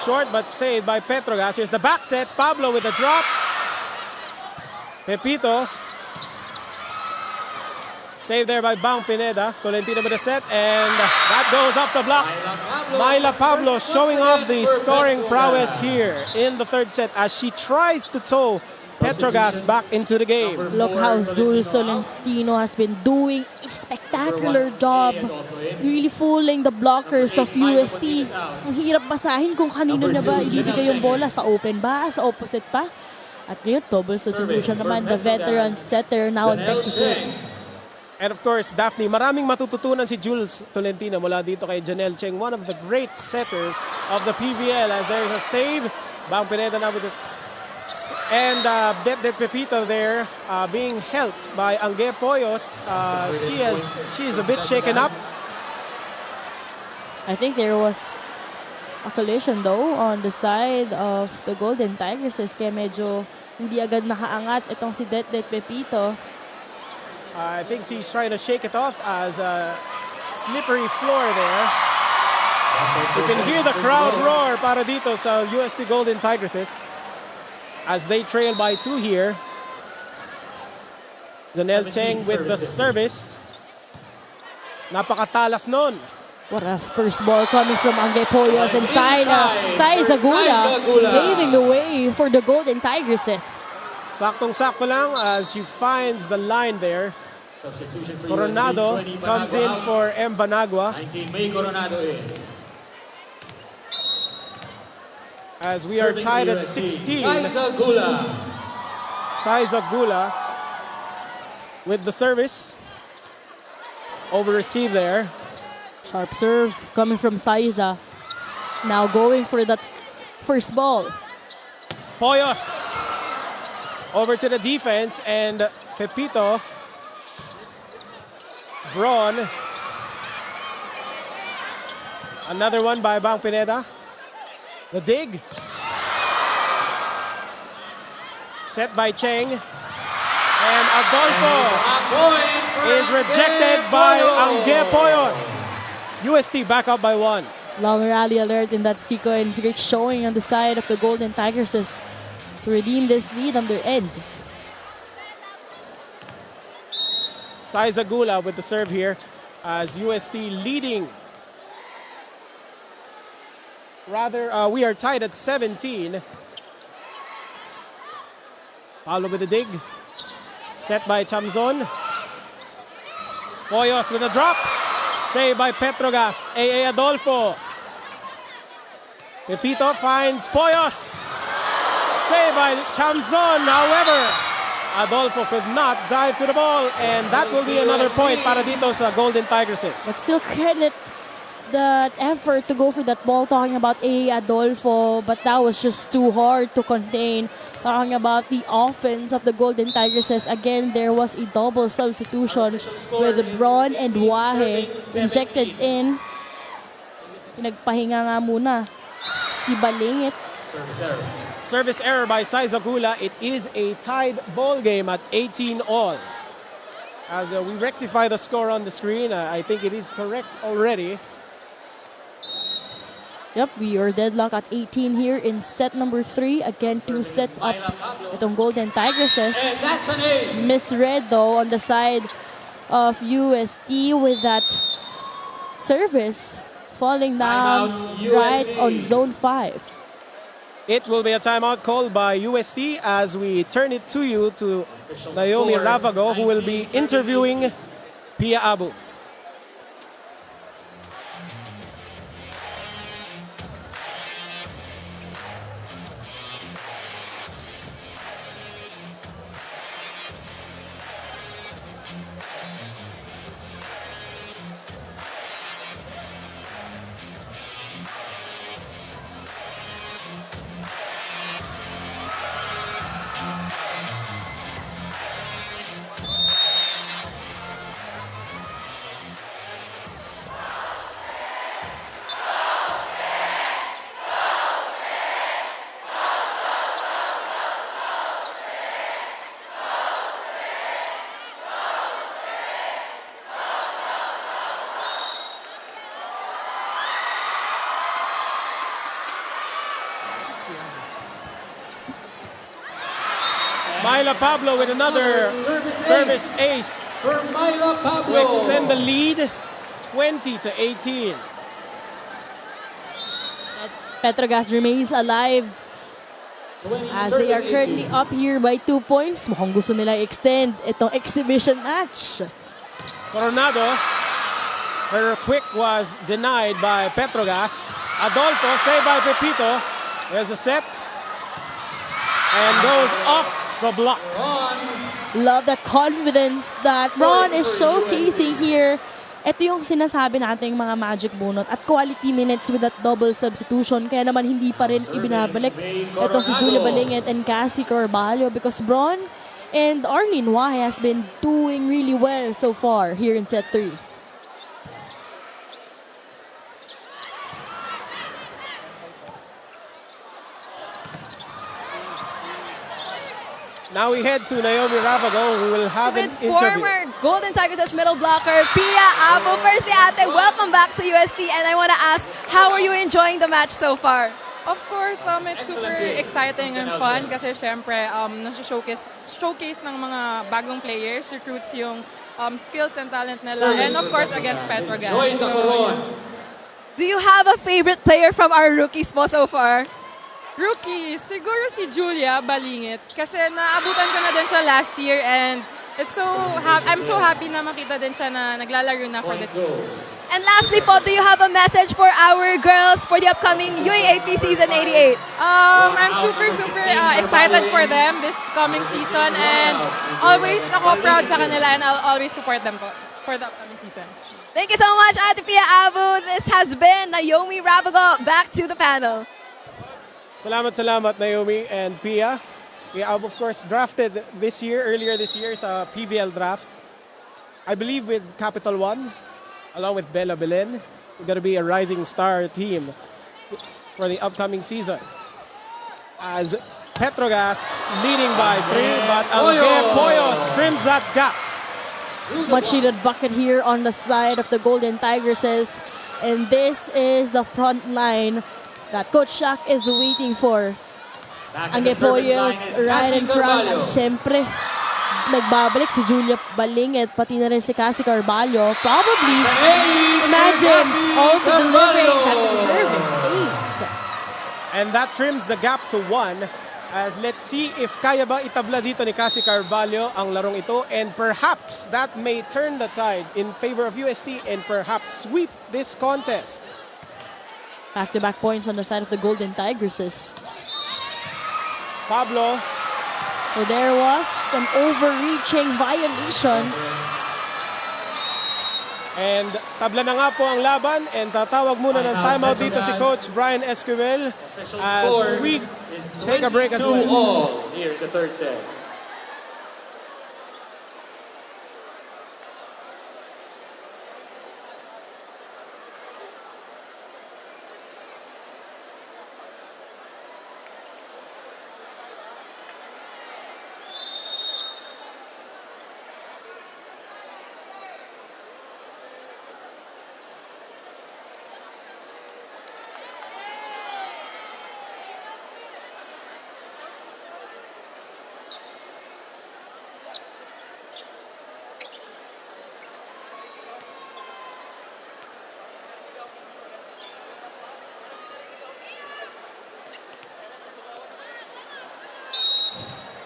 [SPEAKER 3] short but saved by Petrogazz. Here's the back set. Pablo with a drop. Pepito. Saved there by Bang Pineda. Tolentino with a set, and that goes off the block. Myla Pablo showing off the scoring prowess here in the third set as she tries to tow Petrogazz back into the game.
[SPEAKER 4] Look how Jules Tolentino has been doing a spectacular job. Really fooling the blockers of UST. Ang hirap basahin kung kanino na ba ibibigay yung bola. Sa open ba? Sa opposite pa? At ngayon, double substitution naman. The veteran setter now on deck to serve.
[SPEAKER 3] And of course, Daphne, maraming matututunan si Jules Tolentino mula dito kay Janelle Cheng, one of the great setters of the PVL as there is a save. Bang Pineda now with it. And Det Pepito there being helped by Angge Poyos. She is a bit shaken up.
[SPEAKER 4] I think there was a collision though on the side of the Golden Tigresses kaya medyo hindi agad nakaangat itong si Det Pepito.
[SPEAKER 3] I think she's trying to shake it off as a slippery floor there. You can hear the crowd roar para dito sa UST Golden Tigresses as they trail by 2 here. Janelle Cheng with the service. Napakatalas nun.
[SPEAKER 4] What a first ball coming from Angge Poyos and Saiza Gula paving the way for the Golden Tigresses.
[SPEAKER 3] Saktong-sakto lang as she finds the line there. Coronado comes in for M. Banagua.
[SPEAKER 1] 19 May Coronado in.
[SPEAKER 3] As we are tied at 16.
[SPEAKER 1] Saiza Gula.
[SPEAKER 3] Saiza Gula with the service. Over receive there.
[SPEAKER 4] Sharp serve coming from Saiza. Now going for that first ball.
[SPEAKER 3] Poyos over to the defense and Pepito. Braun. Another one by Bang Pineda. The dig. Set by Cheng. And Adolfo is rejected by Angge Poyos. UST back up by 1.
[SPEAKER 4] Long rally alert in that sequence. Great showing on the side of the Golden Tigresses to redeem this lead on their end.
[SPEAKER 3] Saiza Gula with the serve here as UST leading. Rather, we are tied at 17. Paulo with the dig. Set by Chamzon. Poyos with a drop. Saved by Petrogazz. A.A. Adolfo. Pepito finds Poyos. Saved by Chamzon. However, Adolfo could not dive to the ball, and that will be another point para dito sa Golden Tigresses.
[SPEAKER 4] But still credit that effort to go for that ball, talking about A. Adolfo, but that was just too hard to contain. Talking about the offense of the Golden Tigresses, again, there was a double substitution with Braun and Wahe injected in. Pinagpahinga nga muna si Balingit.
[SPEAKER 3] Service error by Saiza Gula. It is a tied ball game at 18-all. As we rectify the score on the screen, I think it is correct already.
[SPEAKER 4] Yep, we are deadlocked at 18 here in set number 3. Again, 2 sets up itong Golden Tigresses. Misread though on the side of UST with that service falling down right on zone 5.
[SPEAKER 3] It will be a timeout called by UST as we turn it to you to Naomi Ravago, who will be interviewing Pia Abu. Myla Pablo with another service ace to extend the lead 20-18.
[SPEAKER 4] Petrogazz remains alive as they are currently up here by 2 points. Mukhang gusto nila extend itong exhibition match.
[SPEAKER 3] Coronado, her quick was denied by Petrogazz. Adolfo saved by Pepito. There's a set and goes off the block.
[SPEAKER 4] Love that confidence that Ron is showcasing here. Ito yung sinasabi nating mga magic bunot at quality minutes with that double substitution. Kaya naman hindi pa rin ibinabalik ito si Julie Balingit and Cassie Carvalho because Bron and Arlene Wahe has been doing really well so far here in set 3.
[SPEAKER 3] Now we head to Naomi Ravago, who will have an
[SPEAKER 5] with
[SPEAKER 3] interview.
[SPEAKER 5] former Golden Tigresses middle blocker, Pia Abu. Firstly, ate, welcome back to UST, and I want to ask, how are you enjoying the match so far?
[SPEAKER 7] Of course, it's super exciting and fun kasi syempre showcase ng mga bagong players, recruits yung skills and talent nila, and of course against petrogazz. So,
[SPEAKER 5] Do you have a favorite player from our rookies po so far?
[SPEAKER 7] rookie, siguro si Julia Balingit kasi naabutan ko na din siya last year, and I'm so happy na makita din siya na naglalaro na for the team.
[SPEAKER 5] And lastly po, do you have a message for our girls for the upcoming UAAP season 88?
[SPEAKER 7] I'm super excited for them this coming season, and always ako proud sa kanila, and I'll always support them po for the upcoming season.
[SPEAKER 5] Thank you so much, Ate Pia Abu. This has been Naomi Rabago. Back to the panel.
[SPEAKER 3] Salamat, Naomi and Pia. We have, of course, drafted earlier this year sa PVL draft. I believe with Capital One, along with Bella Belen, we're going to be a rising star team for the upcoming season. As Petrogazz leading by 3, but Alge Poyos trims that gap.
[SPEAKER 4] Much needed bucket here on the side of the Golden Tigresses. And this is the front line that Coach Shaq is waiting for. Ang Poyos right in front. At syempre, nagbabalik si Julia Balingit, pati na rin si Cassie Carvalho. Probably, imagine, also delivering that service ace.
[SPEAKER 3] And that trims the gap to 1. As let's see if kaya ba itabla dito ni Cassie Carvalho ang larong ito, and perhaps that may turn the tide in favor of UST and perhaps sweep this contest.
[SPEAKER 4] Back-to-back points on the side of the Golden Tigresses.
[SPEAKER 3] Pablo.
[SPEAKER 4] So there was an overreaching violation.
[SPEAKER 3] And tabla na nga po ang laban, and tatawag muna ng timeout dito si Coach Brian Esquivel as we take a break as well.
[SPEAKER 1] 22-all here in the third set.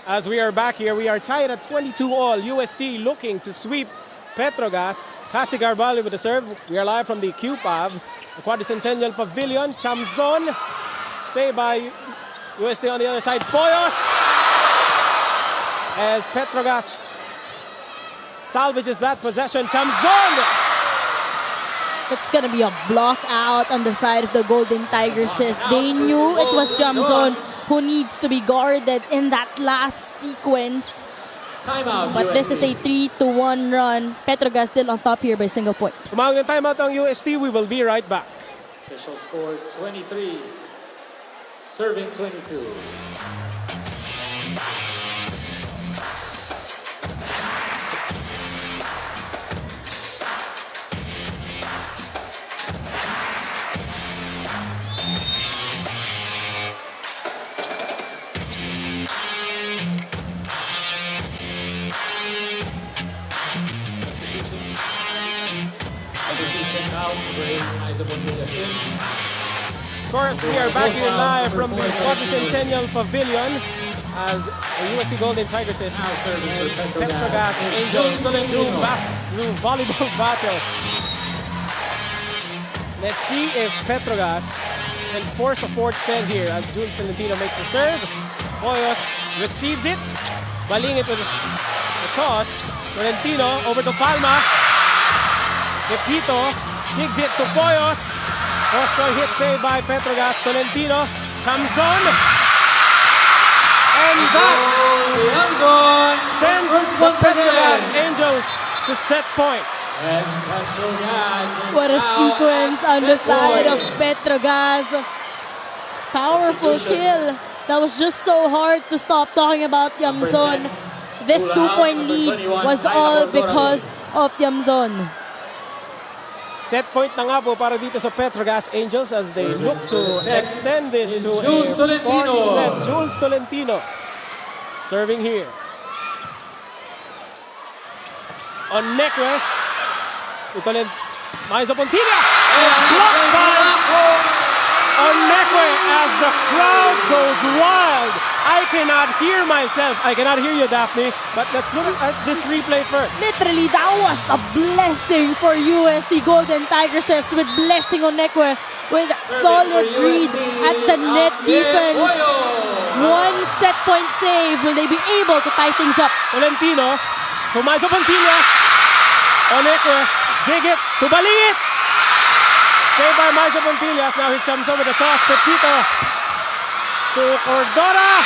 [SPEAKER 3] As we are back here, we are tied at 22-all. UST looking to sweep Petrogazz. Cassie Carvalho with the serve. We are live from the QPAV, the Quadricentennial Pavilion. Chamzon, saved by UST on the other side. Poyos, as Petrogazz salvages that possession. Chamzon!
[SPEAKER 4] It's gonna be a block out on the side of the Golden Tigresses. They knew it was Jamzon who needs to be guarded in that last sequence.
[SPEAKER 1] Timeout,
[SPEAKER 4] But this is a 3-1 run. Petrogazz still on top here by single point.
[SPEAKER 3] Tumawag ng timeout ang UST. We will be right back.
[SPEAKER 1] Official score 23, serving 22.
[SPEAKER 3] Of course, we are back here live from the Quadricentennial Pavilion as the UST Golden Tigresses and Petrogazz Angels do volleyball battle. Let's see if Petrogazz can force a fourth set here as Jules Tolentino makes the serve. Poyos receives it. Balingit with a toss. Tolentino over to Palma. Repito, digs it to Poyos. Cross-court hit saved by Petrogazz. Tolentino, Chamzon. And that sends the Petrogazz Angels to set point.
[SPEAKER 4] What a sequence on the side of Petrogazz. Powerful kill. That was just so hard to stop talking about Yamzon. This 2-point lead was all because of Yamzon.
[SPEAKER 3] Set point na nga po para dito sa Petrogazz Angels as they look to extend this to a fourth set. Jules Tolentino serving here. On Nekwe. Maiza Pontillas. It's blocked by Onekwe as the crowd goes wild. I cannot hear myself. I cannot hear you, Daphne. But let's look at this replay first.
[SPEAKER 4] Literally, that was a blessing for UST Golden Tigresses with Blessing Onekwe with solid read at the net defense. One set point save. Will they be able to tie things up?
[SPEAKER 3] Tolentino to Maiza Pontillas. Onekwe, dig it to Balingit. Saved by Maiza Pontillas. Now his chums over the toss. Pepito to Cordora.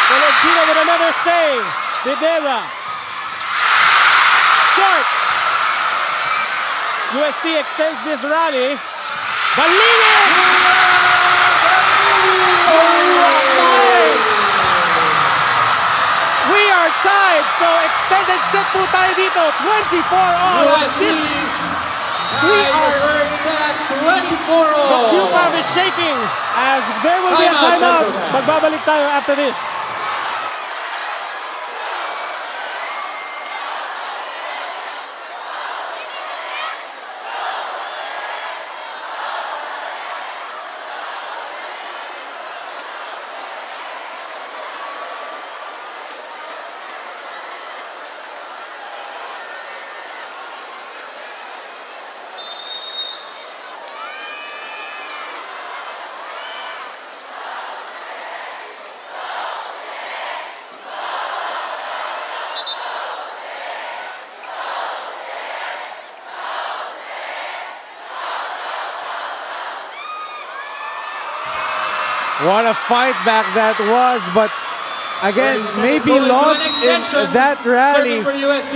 [SPEAKER 3] Tolentino with another save. Dideda. Short. UST extends this rally. Balingit! We are tied. So extended set po tayo dito. 24 all as this. We are. The QPAV is shaking as there will be a timeout. Magbabalik tayo after this.
[SPEAKER 2] What a fight back that was, but again, maybe lost in that rally.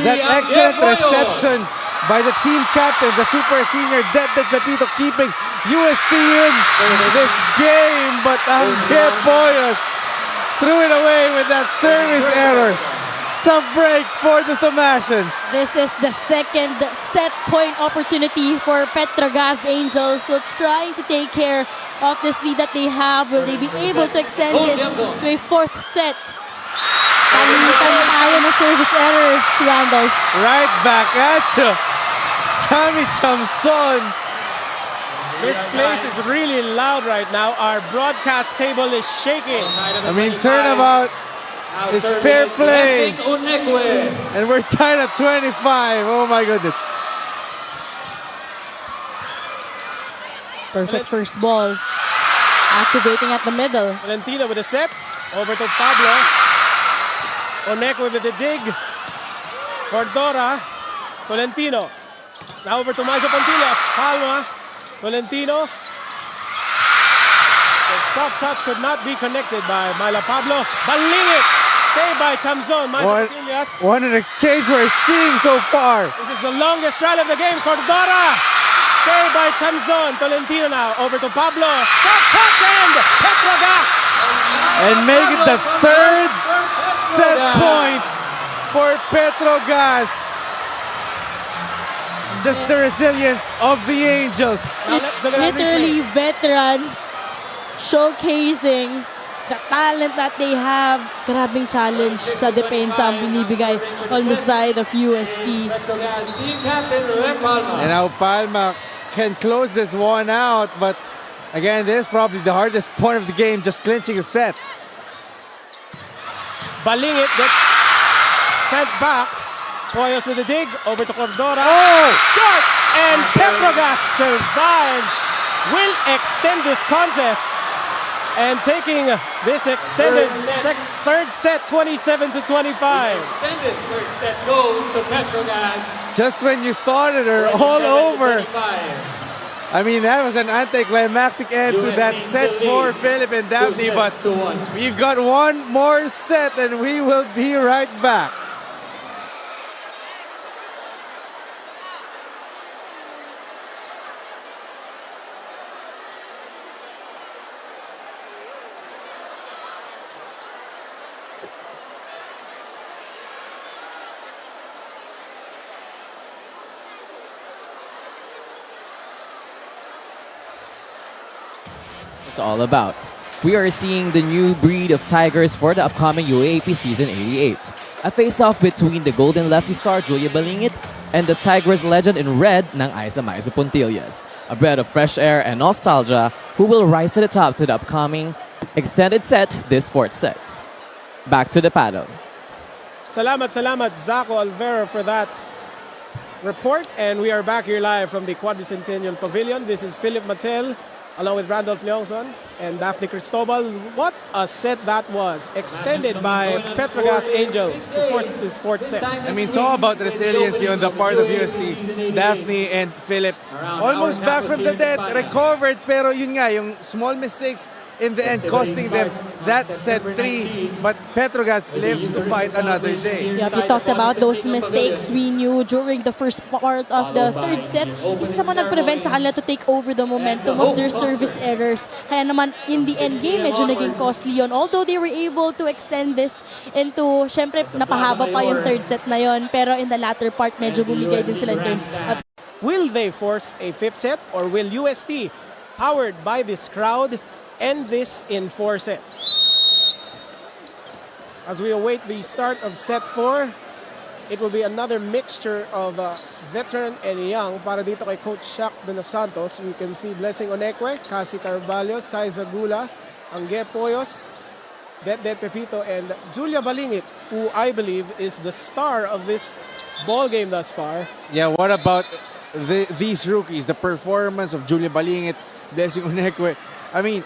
[SPEAKER 2] That excellent reception by the team captain, the super senior Dedet Pepito, keeping UST in this game. But Angel Poyos threw it away with that service error. Tough break for the Thomasians.
[SPEAKER 4] This is the second set point opportunity for Petrogazz Angels. So trying to take care of this lead that they have. Will they be able to extend this to a fourth set? Palitan tayo ng service errors, Randolph.
[SPEAKER 2] Right back at you, Chami Chamson.
[SPEAKER 3] This place is really loud right now. Our broadcast table is shaking.
[SPEAKER 2] I mean, turnabout is fair play. And we're tied at 25. Oh my goodness.
[SPEAKER 4] Perfect first ball. Activating at the middle.
[SPEAKER 3] Valentina with a set. Over to Pablo. Onekwe with the dig. Cordora. Tolentino. Now over to Maiza Pontillas. Palma. Tolentino. The soft touch could not be connected by Mila Pablo. Balingit. Saved by Chamzon. Maiza Pontillas.
[SPEAKER 2] What an exchange we're seeing so far.
[SPEAKER 3] This is the longest rally of the game. Cordora. Saved by Chamzon. Tolentino now. Over to Pablo. Soft touch and Petrogazz.
[SPEAKER 2] And make it the third set point for Petrogazz. Just the resilience of the Angels.
[SPEAKER 3] Now let's look at that
[SPEAKER 4] Literally
[SPEAKER 3] replay.
[SPEAKER 4] veterans showcasing the talent that they have. Grabing challenge sa depensa ang binibigay on the side of UST.
[SPEAKER 2] And now Palma can close this one out, but again, this is probably the hardest point of the game, just clinching a set.
[SPEAKER 3] Balingit gets sent back. Poyos with a dig. Over to Cordora.
[SPEAKER 2] Oh!
[SPEAKER 3] Short! And Petrogazz survives. Will extend this contest. And taking this extended third set, 27-25.
[SPEAKER 1] Extended third set goes to Petrogazz.
[SPEAKER 2] Just when you thought it were all over. I mean, that was an anticlimactic end to that set for Philip and Daphne, but we've got one more set and we will be right back.
[SPEAKER 6] it's all about. We are seeing the new breed of Tigers for the upcoming UAAP Season 88. A face-off between the Golden Lefty star Julia Balingit and the Tigers legend in red ng Isa Maiza Puntillas. A breath of fresh air and nostalgia who will rise to the top to the upcoming extended set this fourth set. Back to the paddle.
[SPEAKER 3] Salamat, Zaco Alvera for that report. And we are back here live from the Quadricentennial Pavilion. This is Philip Mattel along with Randolph Leongson and Daphne Cristobal. What a set that was, extended by Petrogazz Angels to force this fourth set.
[SPEAKER 2] I mean, it's all about resiliency on the part of UST. Daphne and Philip, almost back from the dead, recovered, pero yun nga, yung small mistakes in the end costing them that set 3. But Petrogazz lives to fight another day.
[SPEAKER 4] Yeah, we talked about those mistakes we knew during the first part of the third set. Isa sa mga nag-prevent sa kanila to take over the momentum was their service errors. Kaya naman, in the end game, medyo naging costly yun. Although they were able to extend this into, syempre, napahaba pa yung third set na yun. Pero in the latter part, medyo bumigay din sila in terms of...
[SPEAKER 3] Will they force a fifth set, or will UST, powered by this crowd, end this in 4 sets? As we await the start of set 4, it will be another mixture of veteran and young. Para dito kay Coach Shaq de los Santos, we can see Blessing Onekwe, Cassie Carvalho, Saiza Gula, Angge Poyos, Det Pepito, and Julia Balingit, who I believe is the star of this ball game thus far.
[SPEAKER 2] Yeah, what about these rookies? The performance of Julia Balingit, Blessing Onekwe. I mean,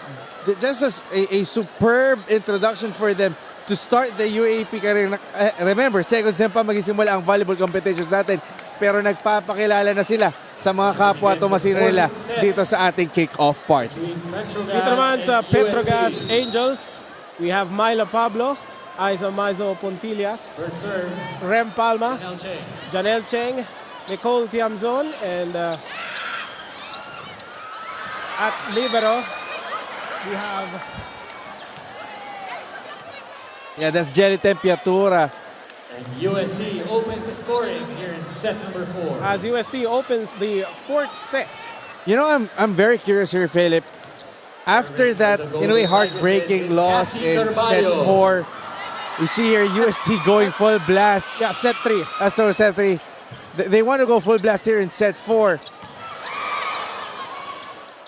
[SPEAKER 2] just as a superb introduction for them to start the UAAP career. Remember, second sem pa magsisimula ang volleyball competitions natin, pero nagpapakilala na sila sa mga kapwa tumasino nila dito sa ating kick-off party.
[SPEAKER 3] Dito naman sa Petrogazz Angels, we have Myla Pablo, Isa Maiza Puntillas, Rem Palma, Janelle Cheng, Nicole Tiamzon, and at libero, we have...
[SPEAKER 2] Yeah, that's Jelly Tempiatura.
[SPEAKER 1] And USD opens the scoring here in set number 4.
[SPEAKER 3] As USD opens the fourth set.
[SPEAKER 2] You know, I'm very curious here, Philip. After that, in a way, heartbreaking loss in set 4, you see here USD going full blast.
[SPEAKER 3] Yeah, set 3.
[SPEAKER 2] So set 3. They want to go full blast here in set 4.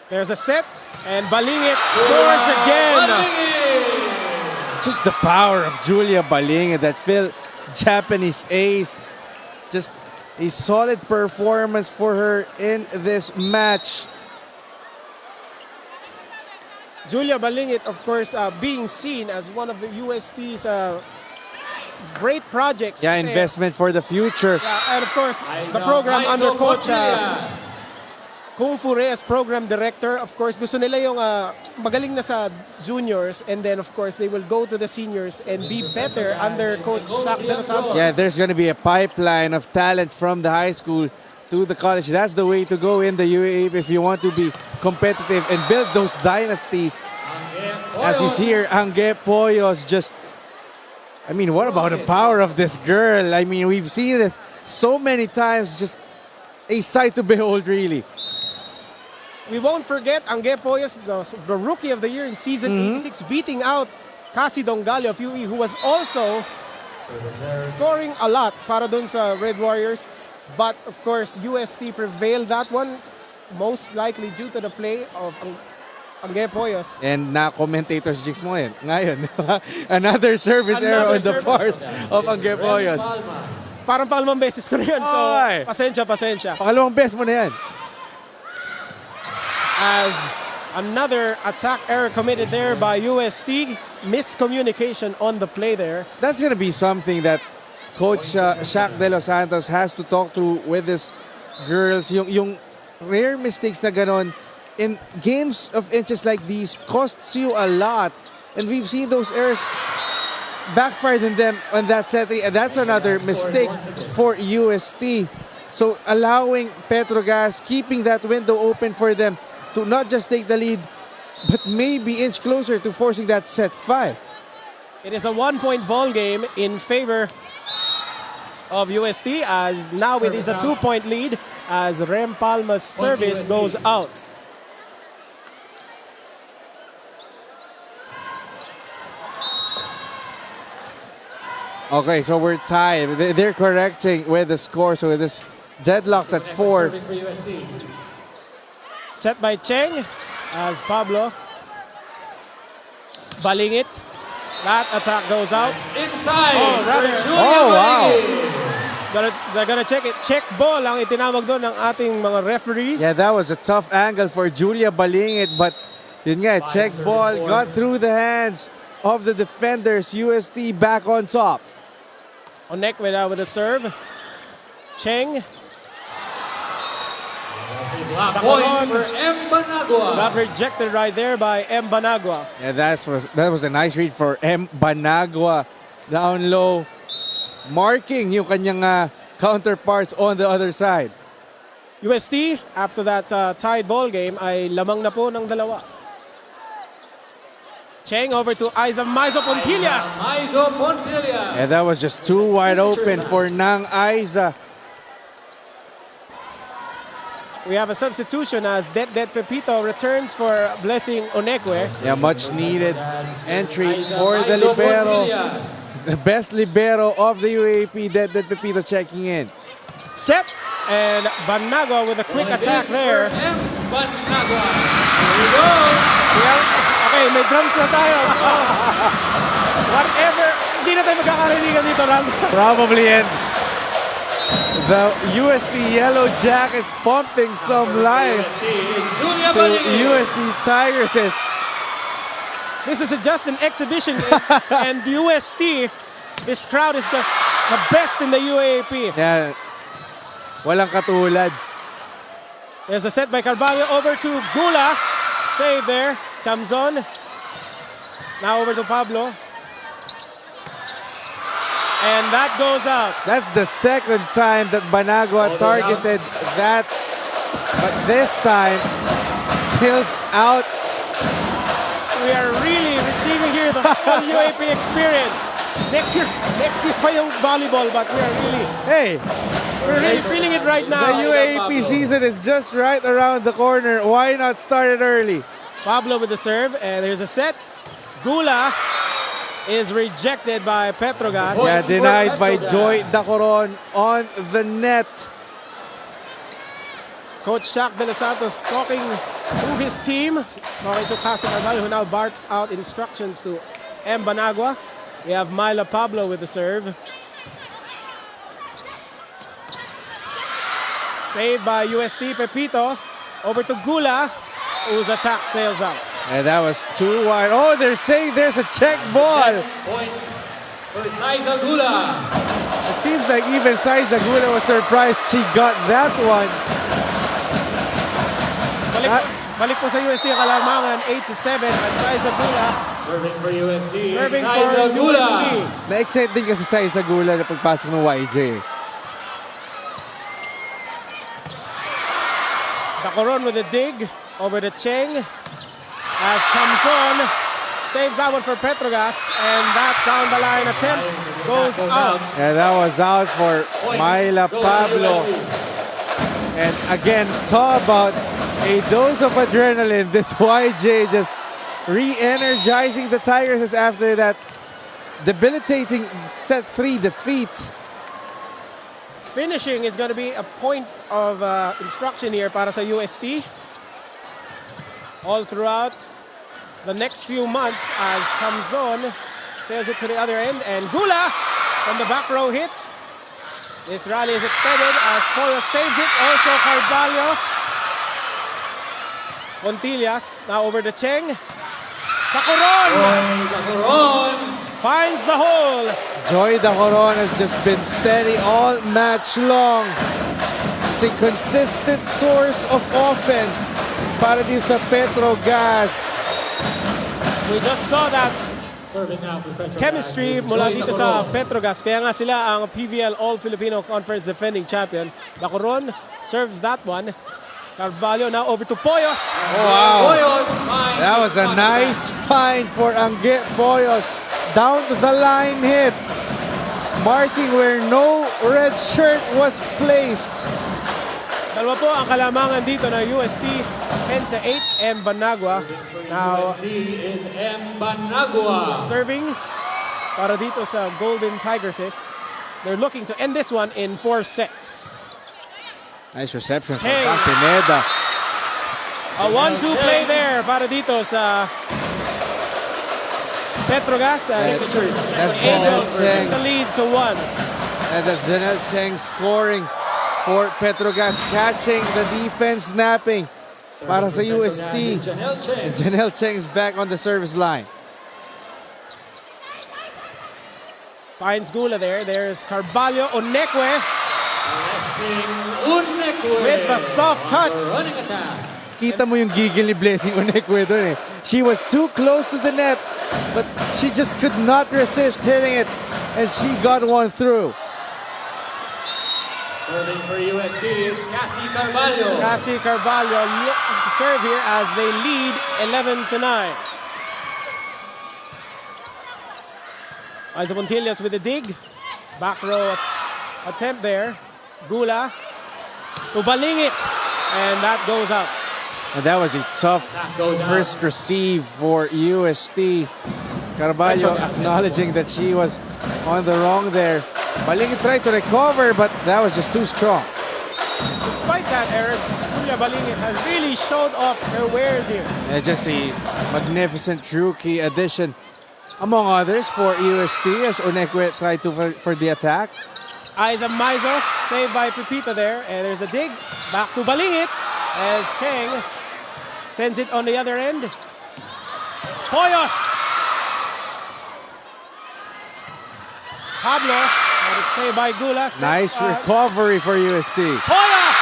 [SPEAKER 3] There's a set, and Balingit scores again.
[SPEAKER 2] Just the power of Julia Balingit, that Japanese ace. Just a solid performance for her in this match.
[SPEAKER 3] Julia Balingit, of course, being seen as one of the UST's great projects.
[SPEAKER 2] Yeah, investment for the future.
[SPEAKER 3] Yeah, and of course, the program under Coach Kung Fu Reyes, program director. Of course, gusto nila yung magaling na sa juniors, and then of course they will go to the seniors and be better under Coach Shaq de los Santos.
[SPEAKER 2] Yeah, there's going to be a pipeline of talent from the high school to the college. That's the way to go in the UAAP if you want to be competitive and build those dynasties. As you see here, Angge Poyos just... I mean, what about the power of this girl? I mean, we've seen this so many times. Just a sight to behold, really.
[SPEAKER 3] We won't forget Angge Poyos, the Rookie of the Year in Season 86, beating out Cassie Dongalio of UE, who was also scoring a lot para dun sa Red Warriors. But, of course, UST prevailed that one, most likely due to the play of Angge Poyos.
[SPEAKER 2] And na-commentators jigs mo yan. Ngayon, another service error on the part of Angge Poyos.
[SPEAKER 3] Parang palmang beses ko na yun, so pasensya.
[SPEAKER 2] Pangalawang best mo na yan.
[SPEAKER 3] As another attack error committed there by UST, miscommunication on the play there.
[SPEAKER 2] That's going to be something that Coach Shaq de los Santos has to talk through with his girls. Yung rare mistakes na ganon in games of inches like these costs you a lot. And we've seen those errors backfired in them on that set 3. And that's another mistake for UST. So allowing Petrogazz, keeping that window open for them to not just take the lead, but maybe inch closer to forcing that set 5.
[SPEAKER 3] It is a 1-point ball game in favor of UST, as now it is a 2-point lead as Rem Palma's service goes out.
[SPEAKER 2] Okay, so we're tied. They're correcting with the score, so it is deadlocked at 4.
[SPEAKER 1] Serving for UST.
[SPEAKER 3] Set by Cheng as Pablo. Balingit. That attack goes out.
[SPEAKER 1] Inside.
[SPEAKER 3] Oh, rather.
[SPEAKER 1] for Julia
[SPEAKER 2] Oh, wow.
[SPEAKER 1] Balingit.
[SPEAKER 3] They're gonna check it. Check ball ang itinawag doon ng ating mga referees.
[SPEAKER 2] Yeah, that was a tough angle for Julia Balingit, but yun nga, check ball, got through the hands of the defenders. UST back on top.
[SPEAKER 3] Onek with a serve. Cheng
[SPEAKER 1] Black
[SPEAKER 3] Tacolon.
[SPEAKER 1] point for M. Banagua.
[SPEAKER 3] got rejected right there by M. Banagua.
[SPEAKER 2] Yeah, that was a nice read for M. Banagua down low, marking yung kanyang counterparts on the other side.
[SPEAKER 3] UST, after that tied ball game, ay lamang na po ng dalawa. Cheng over to Maizo Pontillas.
[SPEAKER 1] Maizo Pontillas.
[SPEAKER 2] And that was just too wide open for Nang Aiza.
[SPEAKER 3] We have a substitution as Det Pepito returns for Blessing Onekwe.
[SPEAKER 2] Yeah, much needed entry for the
[SPEAKER 1] Maizo
[SPEAKER 2] libero.
[SPEAKER 1] Pontillas.
[SPEAKER 2] The best libero of the UAP, that Pepito checking in.
[SPEAKER 3] Set, and Banagua with a quick attack there.
[SPEAKER 1] M. Banagua. Here we go.
[SPEAKER 3] Well, okay, may drums na tayo. So, whatever, hindi na tayo magkakarinigan dito, Ram.
[SPEAKER 2] Probably in. The UST Yellow Jackets pumping some life
[SPEAKER 1] Julia
[SPEAKER 2] to
[SPEAKER 1] Balingit.
[SPEAKER 2] UST Tigresses.
[SPEAKER 3] This is just an exhibition game, and UST, this crowd is just the best in the UAAP.
[SPEAKER 2] Yeah, walang katulad.
[SPEAKER 3] There's a set by Carvalho over to Gula. Save there. Chamzon. Now over to Pablo. And that goes out.
[SPEAKER 2] That's the second time that Banagua targeted that, but this time, Sills out.
[SPEAKER 3] We are really receiving here the full UAP experience. Next year pa yung volleyball, but we're really feeling it right
[SPEAKER 2] The
[SPEAKER 3] now.
[SPEAKER 2] UAP season is just right around the corner. Why not start it early?
[SPEAKER 3] Pablo with the serve, and there's a set. Gula is rejected by Petrogazz.
[SPEAKER 2] Yeah, denied by Joy Dacoron on the net.
[SPEAKER 3] Coach Shaq De Los Santos talking to his team. Talking to Casa Carvalho, who now barks out instructions to M. Banagua. We have Myla Pablo with the serve. Saved by UST Pepito. Over to Gula, whose attack sails out.
[SPEAKER 2] And that was too wide. Oh, they're saying there's a check ball.
[SPEAKER 1] Point for Saiza Gula.
[SPEAKER 2] It seems like even Saiza Gula was surprised she got that one.
[SPEAKER 3] Balik po sa UST ang kalamangan, 8-7 as Saiza Gula
[SPEAKER 1] Serving for UST.
[SPEAKER 3] serving
[SPEAKER 1] Saiza
[SPEAKER 3] for
[SPEAKER 1] Gula.
[SPEAKER 3] UST.
[SPEAKER 2] Na-excite din kasi Saiza Gula na pagpasok ng YJ.
[SPEAKER 3] Dacoron with a dig over to Cheng as Chamzon saves that one for Petrogazz, and that down the line attempt goes out.
[SPEAKER 2] And that was out for Myla Pablo. And again, talk about a dose of adrenaline. This YJ just re-energizing the Tigresses after that debilitating set 3 defeat.
[SPEAKER 3] Finishing is going to be a point of instruction here para sa UST. All throughout the next few months as Chamzon sails it to the other end, and Gula from the back row hit. This rally is extended as Pollo saves it. Also Carvalho. Pontillas now over to Cheng. Dacoron
[SPEAKER 1] Dacoron.
[SPEAKER 3] finds the hole.
[SPEAKER 2] Joy Dacoron has just been steady all match long. She's a consistent source of offense para din sa Petrogazz.
[SPEAKER 3] We just saw that
[SPEAKER 1] Serving now for Petrogazz.
[SPEAKER 3] chemistry mula dito sa Petrogazz. Kaya nga sila ang PVL All-Filipino Conference defending champion. Dacoron serves that one. Carvalho now over to Poyos.
[SPEAKER 2] Wow,
[SPEAKER 1] Boyos finds
[SPEAKER 2] that was a
[SPEAKER 1] the
[SPEAKER 2] nice find for Angge Boyos. Down to the line hit, marking where no red shirt was placed.
[SPEAKER 3] Dalawa po ang kalamangan dito na UST. 10-8, M. Banagua. Now
[SPEAKER 1] UST is M. Banagua.
[SPEAKER 3] serving. para dito sa Golden Tigresses. They're looking to end this one in 4 sets.
[SPEAKER 2] Nice reception from
[SPEAKER 3] Hey.
[SPEAKER 2] Pineda.
[SPEAKER 3] A 1-2 play there para dito sa Petrogazz, and
[SPEAKER 2] That's
[SPEAKER 3] the Angels
[SPEAKER 2] Janelle Cheng.
[SPEAKER 3] take the lead to 1.
[SPEAKER 2] And that's Janelle Cheng scoring for Petrogazz, catching the defense snapping para sa UST. And Janelle Cheng is back on the service line.
[SPEAKER 3] Finds Gula there. There's Carvalho Onekwe
[SPEAKER 1] Unekwe.
[SPEAKER 3] with the soft touch.
[SPEAKER 1] Running attack.
[SPEAKER 2] Kita mo yung gigil ni Blessing Onekwe doon eh. She was too close to the net, but she just could not resist hitting it, and she got one through.
[SPEAKER 1] Serving for UST is Cassie Carvalho.
[SPEAKER 3] Cassie Carvalho looking to serve here as they lead 11-9. Isa Pontillas with a dig. Back row attempt there. Gula to Balingit, and that goes out.
[SPEAKER 2] And that was a tough first receive for UST. Carvalho acknowledging that she was on the wrong there. Balingit tried to recover, but that was just too strong.
[SPEAKER 3] Despite that, Eric, Julia Balingit has really showed off her wares here.
[SPEAKER 2] And just a magnificent rookie addition, among others, for UST as Onekwe tried to for the attack.
[SPEAKER 3] Isa Maizo saved by Pepita there, and there's a dig back to Balingit as Cheng sends it on the other end. Poyos! Pablo had it saved by Gula.
[SPEAKER 2] Nice recovery for UST.
[SPEAKER 3] Poyos!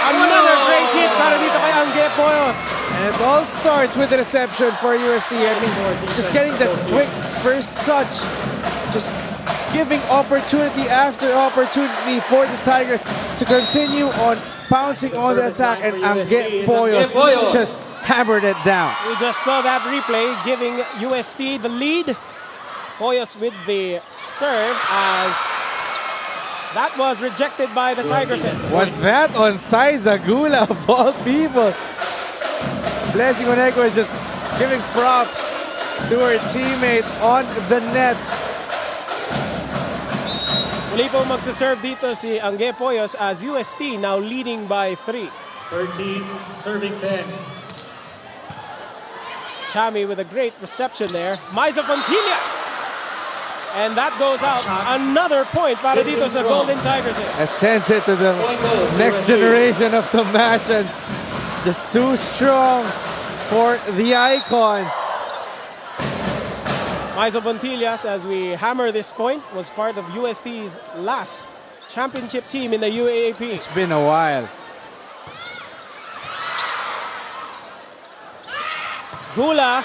[SPEAKER 3] Another great hit para dito kay Angge Poyos.
[SPEAKER 2] And it all starts with the reception for UST. I mean, just getting that quick first touch, just giving opportunity after opportunity for the Tigers to continue on pouncing on the attack, and Angge Poyos just hammered it down.
[SPEAKER 3] We just saw that replay giving UST the lead. Poyos with the serve as that was rejected by the Tigresses.
[SPEAKER 2] Was that on Saizagula of all people? Blessing Onekwe is just giving props to her teammate on the net.
[SPEAKER 3] Muli po magsaserve dito si Angge Poyos as UST now leading by 3.
[SPEAKER 1] 13, serving 10.
[SPEAKER 3] Chami with a great reception there. Maiza Pontillas! And that goes out. Another point para dito sa Golden Tigresses.
[SPEAKER 2] Sends it to the next generation of the Mashans. Just too strong for the icon.
[SPEAKER 3] Maiza Pontillas, as we hammer this point, was part of UST's last championship team in the UAAP.
[SPEAKER 2] It's been a while.
[SPEAKER 3] Gula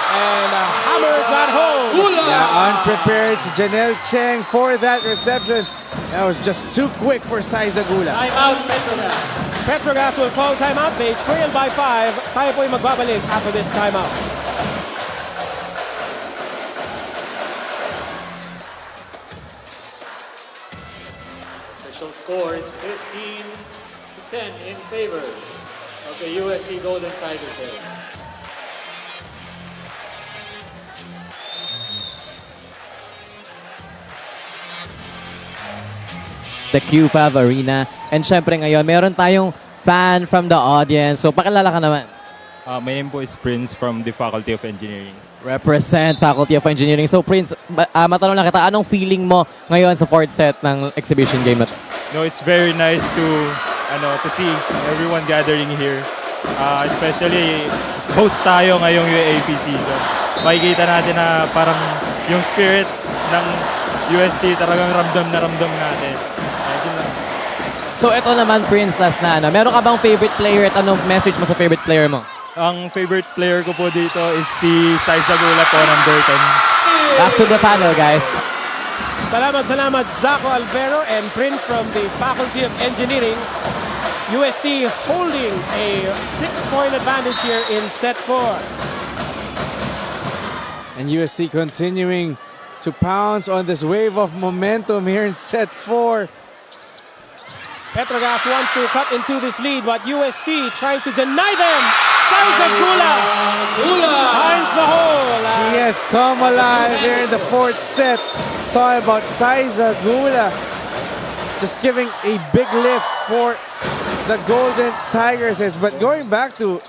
[SPEAKER 3] and hammers that home.
[SPEAKER 2] Yeah, unprepared Janelle Cheng for that reception. That was just too quick for Saizagula.
[SPEAKER 1] Timeout, Petrogazz.
[SPEAKER 3] Petrogazz will call timeout. They trail by 5. Tayo po'y magbabalik after this timeout.
[SPEAKER 1] Official score is 15-10 in favor of the UST Golden Tigers.
[SPEAKER 6] The Q5 Arena. And syempre ngayon, meron tayong fan from the audience. So pakilala ka naman.
[SPEAKER 8] My name po is Prince from the Faculty of Engineering.
[SPEAKER 6] Represent Faculty of Engineering. So Prince, matanong lang kita, anong feeling mo ngayon sa fourth set ng exhibition game na to?
[SPEAKER 8] No, it's very nice to see everyone gathering here. Especially host tayo ngayong UAAP season. Makikita natin na parang yung spirit ng UST talagang ramdam na ramdam natin.
[SPEAKER 6] So ito naman Prince, last na meron ka bang favorite player at anong message mo sa favorite player mo?
[SPEAKER 8] Ang favorite player ko po dito is si Saizagula po, number 10.
[SPEAKER 6] Back to the panel, guys.
[SPEAKER 3] Salamat, Zaco Alvero and Prince from the Faculty of Engineering. UST holding a 6-point advantage here in set 4.
[SPEAKER 2] And UST continuing to pounce on this wave of momentum here in set 4.
[SPEAKER 3] Petrogazz wants to cut into this lead, but UST trying to deny them. Saiza Gula finds the hole.
[SPEAKER 2] She has come alive here in the fourth set. Talking about Saiza Gula just giving a big lift for the Golden Tigresses. But going back to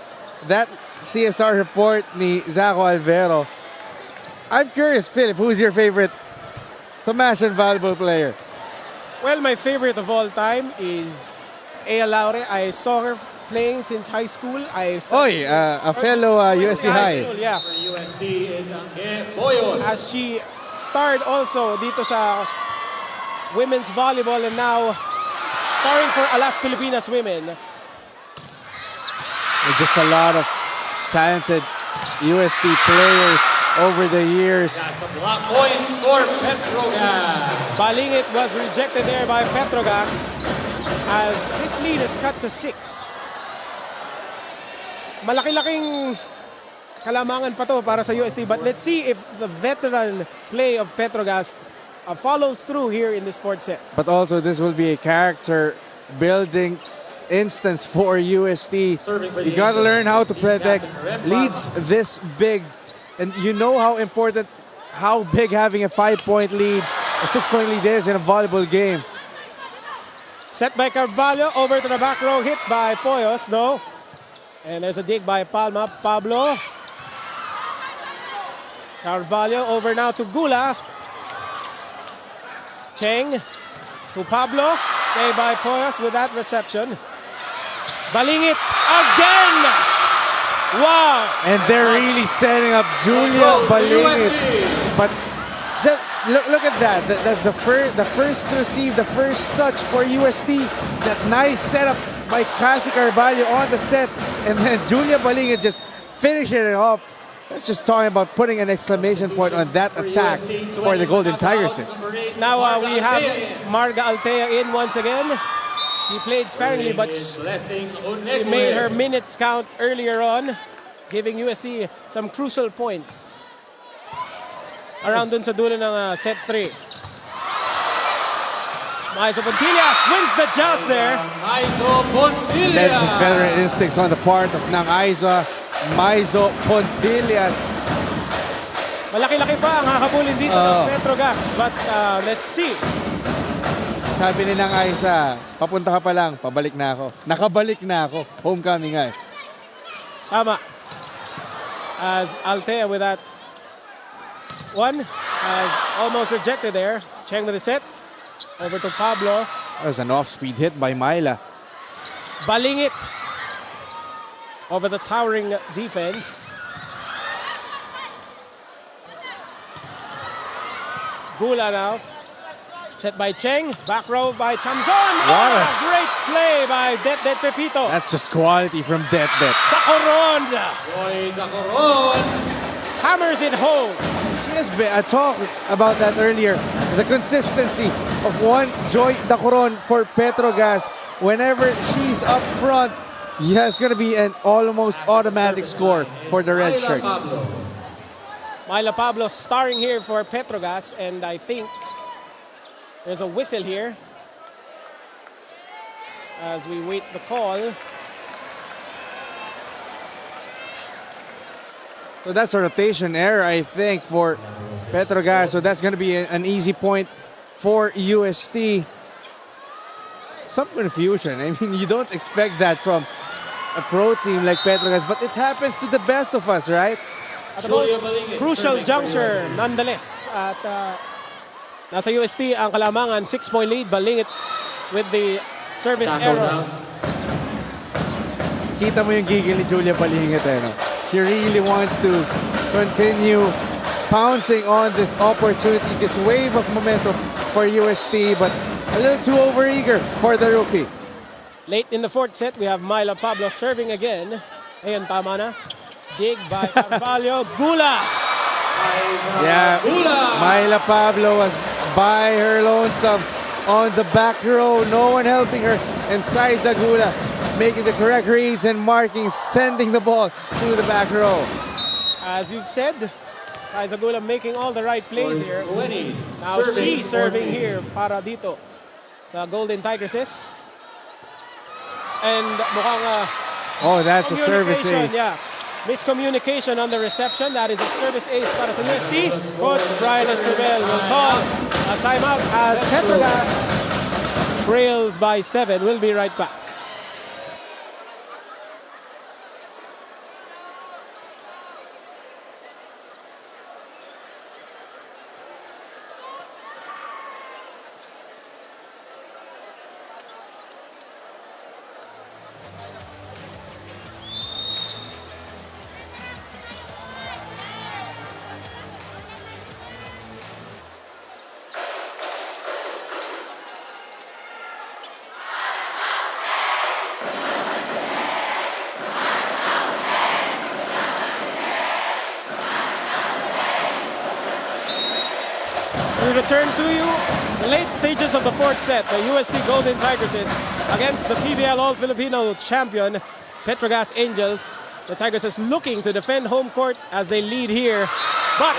[SPEAKER 2] that CSR report ni Zaco Alvero, I'm curious, Philip, who's your favorite Tomasian volleyball player?
[SPEAKER 3] Well, my favorite of all time is Ea Laure. I saw her playing since high school.
[SPEAKER 2] A fellow USD High.
[SPEAKER 3] School, yeah.
[SPEAKER 1] USD is Angge Boyos.
[SPEAKER 3] As she starred also dito sa women's volleyball and now starring for Alas Pilipinas Women.
[SPEAKER 2] With just a lot of talented USD players over the years.
[SPEAKER 1] That's a block point for petrogazz.
[SPEAKER 3] Balingit was rejected there by Petrogazz as this lead is cut to 6. Malaki-laking kalamangan pa to para sa UST, but let's see if the veteran play of Petrogazz follows through here in this fourth set.
[SPEAKER 2] But also this will be a character building instance for UST. You got to learn how to protect leads this big. And you know how important, how big having a 5-point lead, a 6-point lead is in a volleyball game.
[SPEAKER 3] Set by Carvalho, over to the back row, hit by Poyos, no. And there's a dig by Palma, Pablo. Carvalho over now to Gula. Cheng to Pablo, stay by Poyos with that reception. Balingit again! Wow!
[SPEAKER 2] And they're really setting up Julia Balingit. But just look at that. That's the first to receive, the first touch for UST. That nice setup by Cassie Carvalho on the set. And then Julia Balingit just finishing it up. That's just talking about putting an exclamation point on that attack for the Golden Tigresses.
[SPEAKER 3] Now we have Marga Altea in once again. She played sparingly, but she made her minutes count earlier on, giving USC some crucial points around dun sa dulo ng set 3. Maizo Pontillas wins the joust there.
[SPEAKER 2] Legend veteran instincts on the part of Nang Aiza Maizo Pontillas.
[SPEAKER 3] Malaki-laki pa ang hakabulin dito ng Petrogazz, but let's see.
[SPEAKER 2] Sabi ni Nang Aiza, papunta ka pa lang, pabalik na ako. Nakabalik na ako. Homecoming nga eh.
[SPEAKER 3] Tama. As Altea with that one has almost rejected there. Cheng with the set. Over to Pablo.
[SPEAKER 2] That was an off-speed hit by Myla.
[SPEAKER 3] Balingit over the towering defense. Gula now. Set by Cheng. Back row by Chamzon.
[SPEAKER 2] Wow.
[SPEAKER 3] Oh, great play by Det Pepito.
[SPEAKER 2] That's just quality from Det.
[SPEAKER 3] Dacoron
[SPEAKER 1] Joy Dacoron.
[SPEAKER 3] hammers it home.
[SPEAKER 2] She has been, I talked about that earlier, the consistency of one Joy Dacoron for Petrogazz. Whenever she's up front, yeah, it's going to be an almost automatic score for the Red Shirts.
[SPEAKER 3] Myla Pablo starring here for Petrogazz, and I think there's a whistle here as we wait the call.
[SPEAKER 2] So that's a rotation error, I think, for Petrogazz. So that's going to be an easy point for UST. Some confusion. I mean, you don't expect that from a pro team like Petrogazz, but it happens to the best of us, right?
[SPEAKER 3] At the most crucial juncture, nonetheless. At nasa UST ang kalamangan, 6-point lead. Balingit with the service error.
[SPEAKER 2] Kita mo yung gigil ni Julia Balingit, eh, no? She really wants to continue pouncing on this opportunity, this wave of momentum for UST, but a little too overeager for the rookie.
[SPEAKER 3] Late in the fourth set, we have Myla Pablo serving again. Ayan, tama na. Dig by Carvalho. Gula.
[SPEAKER 2] Yeah, Myla Pablo was by her lonesome on the back row. No one helping her. And Saiza Gula making the correct reads and markings, sending the ball to the back row.
[SPEAKER 3] As you've said, Saiza Gula making all the right plays here. Now she's serving here para dito sa Golden Tigresses. And mukhang
[SPEAKER 2] Oh, that's a service
[SPEAKER 3] Communication,
[SPEAKER 2] ace.
[SPEAKER 3] Yeah. Miscommunication on the reception. That is a service ace para sa UST. Coach Brian Esquivel will call a timeout as Petrogazz trails by 7. We'll be right back. We return to you. Late stages of the fourth set. The UST Golden Tigresses against the PBL All-Filipino champion, Petrogazz Angels. The Tigresses looking to defend home court as they lead here. But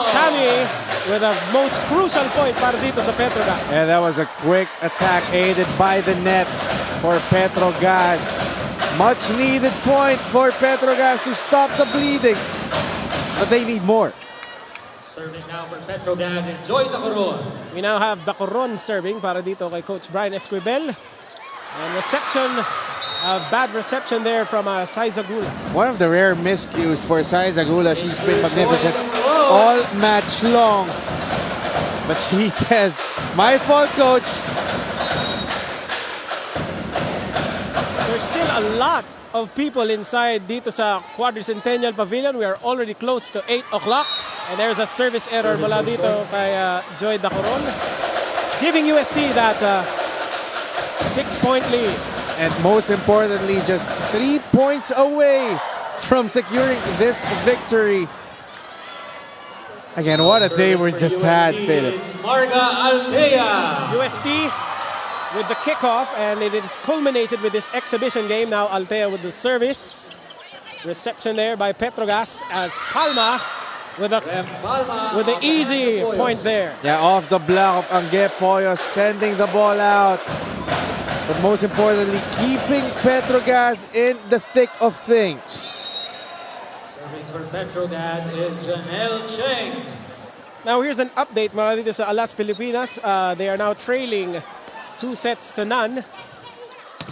[SPEAKER 3] Chami with a most crucial point para dito sa Petrogazz.
[SPEAKER 2] And that was a quick attack aided by the net for Petrogazz. Much needed point for Petrogazz to stop the bleeding. But they need more.
[SPEAKER 1] Serving now for Petrogazz is Joy Dacoron.
[SPEAKER 3] We now have Dacoron serving para dito kay Coach Brian Esquivel. And reception, bad reception there from Saizagula.
[SPEAKER 2] One of the rare miscues for Saizagula. She's been magnificent all match long. But she says, my fault, coach.
[SPEAKER 3] There's still a lot of people inside dito sa Quadricentennial Pavilion. We are already close to 8 o'clock. And there's a service error mula dito kay Joy Dacoron, giving UST that 6-point lead.
[SPEAKER 2] And most importantly, just 3 points away from securing this victory. Again, what a day we just had, Philip.
[SPEAKER 1] Marga Altea.
[SPEAKER 3] UST with the kickoff, and it is culminated with this exhibition game. Now Altea with the service. Reception there by Petrogazz as Palma with the easy point there.
[SPEAKER 2] Yeah, off the block of Angge Poyos, sending the ball out. But most importantly, keeping Petrogazz in the thick of things.
[SPEAKER 1] Serving for Petrogazz is Janelle Cheng.
[SPEAKER 3] Now here's an update mga dito sa Alas Pilipinas. They are now trailing 2-0.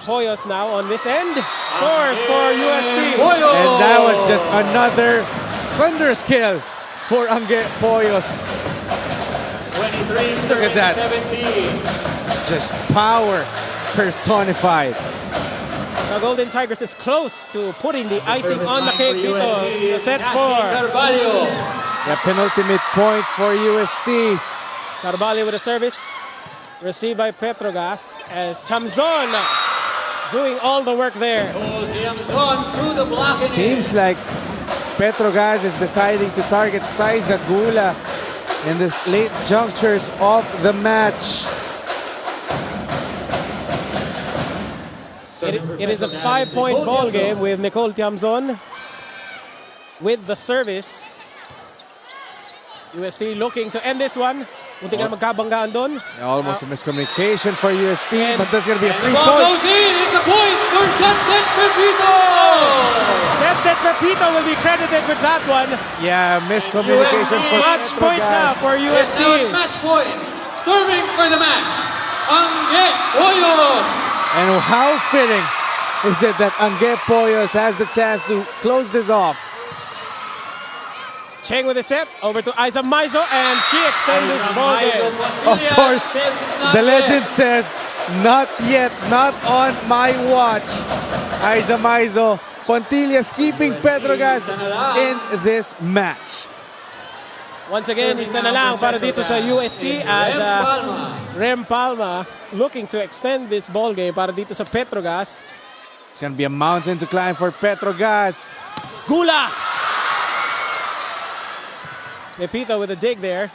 [SPEAKER 3] Poyos now on this end. Scores for UST.
[SPEAKER 2] And that was just another thunderous kill for Angge Poyos.
[SPEAKER 1] 23
[SPEAKER 2] Look at that.
[SPEAKER 1] 17.
[SPEAKER 2] It's just power personified.
[SPEAKER 3] The Golden Tigers is close to putting the icing on the cake dito sa set 4.
[SPEAKER 1] Carvalho.
[SPEAKER 2] The penultimate point for UST.
[SPEAKER 3] Carvalho with a service. Received by Petrogazz as Chamzon doing all the work there.
[SPEAKER 1] Through the block.
[SPEAKER 2] Seems like Petrogazz is deciding to target Saizagula in this late junctures of the match.
[SPEAKER 3] It is a 5-point ball game with Nicole Tiamzon with the service. UST looking to end this one. Munti ka na magkabanggaan doon.
[SPEAKER 2] Yeah, almost a miscommunication for UST, but that's going to be a free
[SPEAKER 1] The ball
[SPEAKER 2] point.
[SPEAKER 1] goes in. It's a point for Jetnet Pepito.
[SPEAKER 3] That Pepito will be credited with that one.
[SPEAKER 2] Yeah, miscommunication for
[SPEAKER 3] Match point now
[SPEAKER 2] Petrogazz.
[SPEAKER 3] for
[SPEAKER 1] Yes, now
[SPEAKER 3] UST.
[SPEAKER 1] match point. Serving for the match. Angge Poyos.
[SPEAKER 2] And how fitting is it that Angge Poyos has the chance to close this off?
[SPEAKER 3] Cheng with the set, over to Aiza Maizo, and she extends this ball game.
[SPEAKER 2] Of course, the legend says, not yet, not on my watch. Aiza Maizo, Pontillas keeping Petrogazz in this match.
[SPEAKER 3] Once again, isa na lang para dito sa UST as Rem Palma looking to extend this ball game para dito sa Petrogazz.
[SPEAKER 2] It's going to be a mountain to climb for Petrogazz.
[SPEAKER 3] Gula! Pepito with a dig there.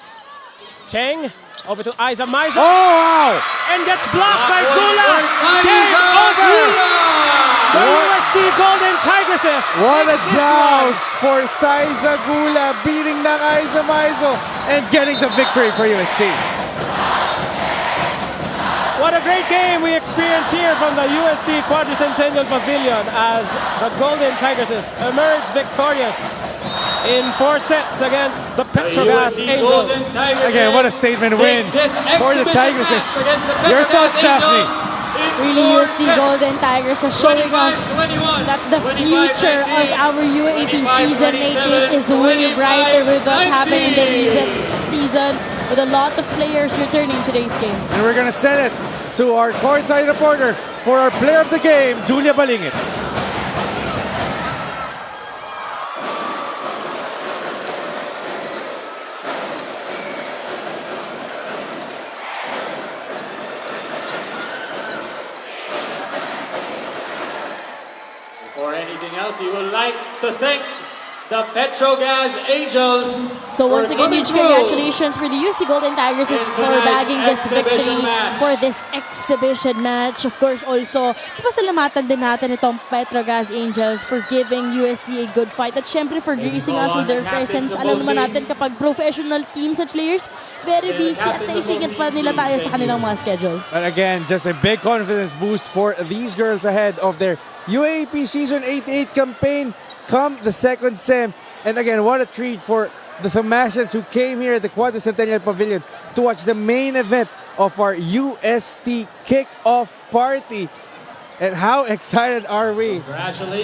[SPEAKER 3] Cheng over to Aiza Maizo.
[SPEAKER 2] Oh, wow!
[SPEAKER 3] And gets blocked by Gula. Game over. The UST Golden Tigresses.
[SPEAKER 2] What a
[SPEAKER 3] takes this
[SPEAKER 2] joust for Saizagula, beating ng Aiza Maizo and getting the victory for UST.
[SPEAKER 3] What a great game we experience here from the USD Quadricentennial Pavilion as the Golden Tigresses emerge victorious in 4 sets against the Petrogazz Angels.
[SPEAKER 2] Again, what a statement win for the Tigresses. Your thoughts, Daphne?
[SPEAKER 4] Really, USD Golden Tigers are showing us that the future of our UAP season 88 is way brighter with what happened in the recent season, with a lot of players returning today's game.
[SPEAKER 2] And we're going to send it to our courtside reporter for our player of the game, Julia Balingit.
[SPEAKER 1] Before anything else, we would like to thank the Petrogazz Angels.
[SPEAKER 4] So once again, huge congratulations for the UC Golden Tigers for bagging this victory for this exhibition match. Of course, also, pasalamatan din natin itong Petrogazz Angels for giving USD a good fight at syempre for gracing us with their presence. Alam naman natin kapag professional teams and players, very busy at naisingit pa nila tayo sa kanilang mga schedule.
[SPEAKER 2] But again, just a big confidence boost for these girls ahead of their UAP Season 88 campaign come the second sem. And again, what a treat for the Thomasians who came here at the Quadricentennial Pavilion to watch the main event of our UST kickoff party. And how excited are we?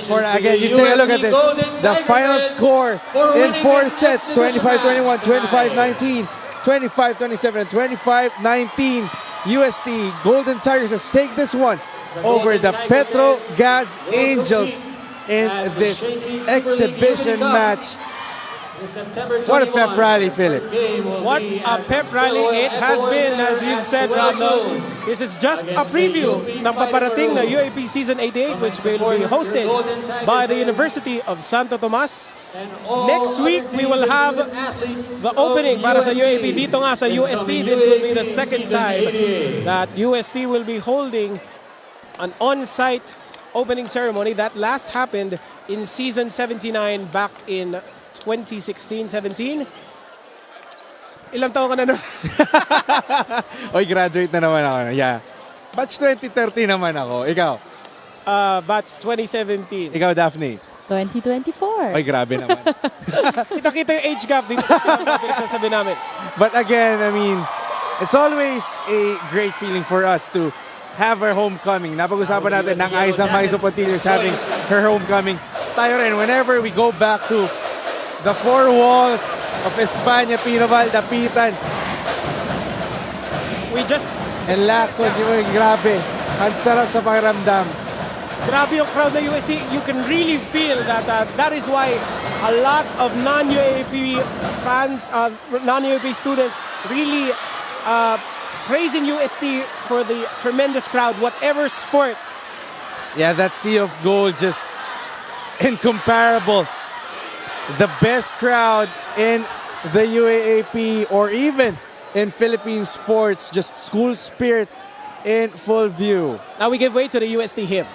[SPEAKER 2] For, again, you take a look at this. The final score in 4 sets, 25-21, 25-19, 25-27, and 25-19. UST Golden Tigers has take this one over the Petrogazz Angels in this exhibition match. What a pep rally, Philip.
[SPEAKER 3] What a pep rally it has been, as you've said, Randolph. This is just a preview ng paparating na UAP Season 88, which will be hosted by the University of Santo Tomas. Next week, we will have the opening para sa UAP dito nga sa UST. This will be the second time that UST will be holding an on-site opening ceremony that last happened in Season 79 back in 2016-17. Ilang taon ka na nun?
[SPEAKER 2] Oy, graduate na naman ako. Yeah. Batch 2013 naman ako. Ikaw?
[SPEAKER 3] Batch 2017.
[SPEAKER 2] Ikaw, Daphne?
[SPEAKER 4] 2024.
[SPEAKER 2] Oy, grabe naman.
[SPEAKER 3] Kita-kita yung age gap dito sa pinagsasabi namin.
[SPEAKER 2] But again, I mean, it's always a great feeling for us to have our homecoming. Napag-usapan natin ng Aiza Maizo Pontillos having her homecoming. Tayo rin, whenever we go back to the 4 walls of España, Pinoval, Dapitan,
[SPEAKER 3] We just...
[SPEAKER 2] and Lacson, grabe. Ang sarap sa pakiramdam.
[SPEAKER 3] Grabe yung crowd na USC. You can really feel that that is why a lot of non-UAP fans, non-UAP students really praising UST for the tremendous crowd, whatever sport.
[SPEAKER 2] Yeah, that sea of gold, just incomparable. The best crowd in the UAAP or even in Philippine sports, just school spirit in full view.
[SPEAKER 3] Now we give way to the UST hymn.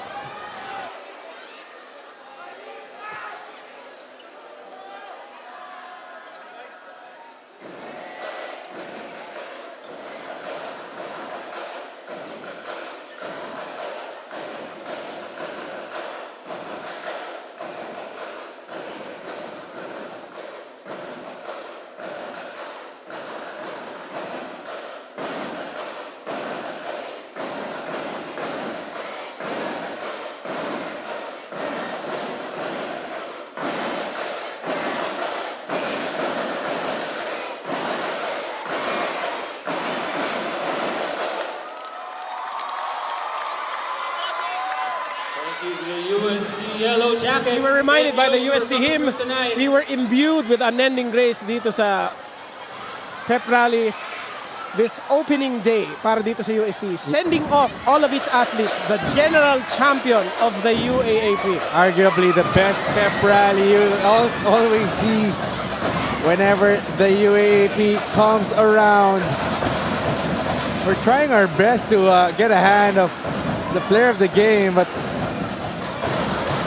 [SPEAKER 3] We were reminded by the UST hymn, we were imbued with unending grace dito sa pep rally this opening day para dito sa UST, sending off all of its athletes, the general champion of the UAAP.
[SPEAKER 2] Arguably the best pep rally you always see whenever the UAAP comes around. We're trying our best to get a hand of the player of the game, but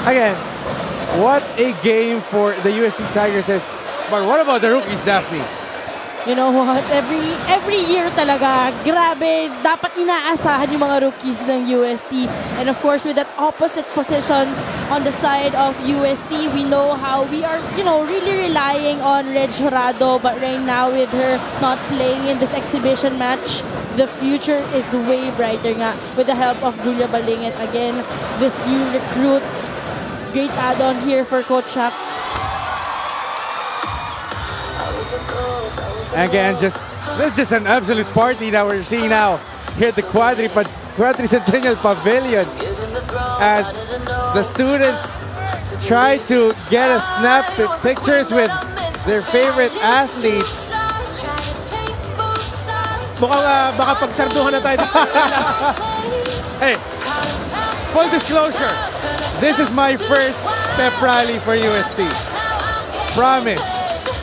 [SPEAKER 2] again, what a game for the UST Tigresses. But what about the rookies, Daphne?
[SPEAKER 4] You know what? Every year talaga, grabe, dapat inaasahan yung mga rookies ng UST. And of course, with that opposite position on the side of UST, we know how we are, really relying on Reg Jurado. But right now, with her not playing in this exhibition match, the future is way brighter nga with the help of Julia Balingit. Again, this new recruit, great add-on here for Coach Shaq.
[SPEAKER 2] Again, this is just an absolute party that we're seeing now here at the Quadricentennial Pavilion as the students try to get a snap pictures with their favorite athletes.
[SPEAKER 3] Mukhang baka pagsarduhan na tayo.
[SPEAKER 2] Hey, full disclosure, this is my first pep rally for UST. Promise.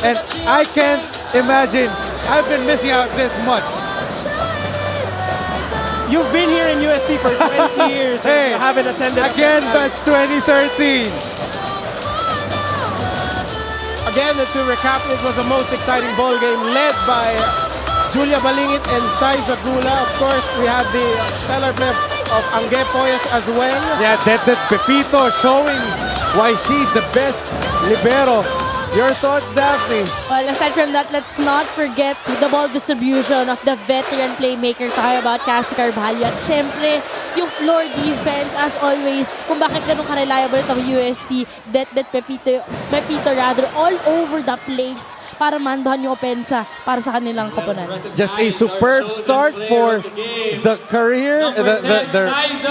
[SPEAKER 2] And I can't imagine I've been missing out this much.
[SPEAKER 3] You've been here in UST for 20 years and you haven't attended.
[SPEAKER 2] Again, batch 2013.
[SPEAKER 3] Again, to recap, it was a most exciting ball game led by Julia Balingit and Sai Zagula. Of course, we had the stellar play of Angge Poyas as well.
[SPEAKER 2] Yeah, that Pepito showing why she's the best libero. Your thoughts, Daphne?
[SPEAKER 4] Well, aside from that, let's not forget the ball distribution of the veteran playmaker tayo about Cassie Carvalho. At syempre, yung floor defense, as always, kung bakit ganun ka-reliable itong UST, that Pepito rather, all over the place para manduhan yung opensa para sa kanilang koponan.
[SPEAKER 2] Just a superb start for the career,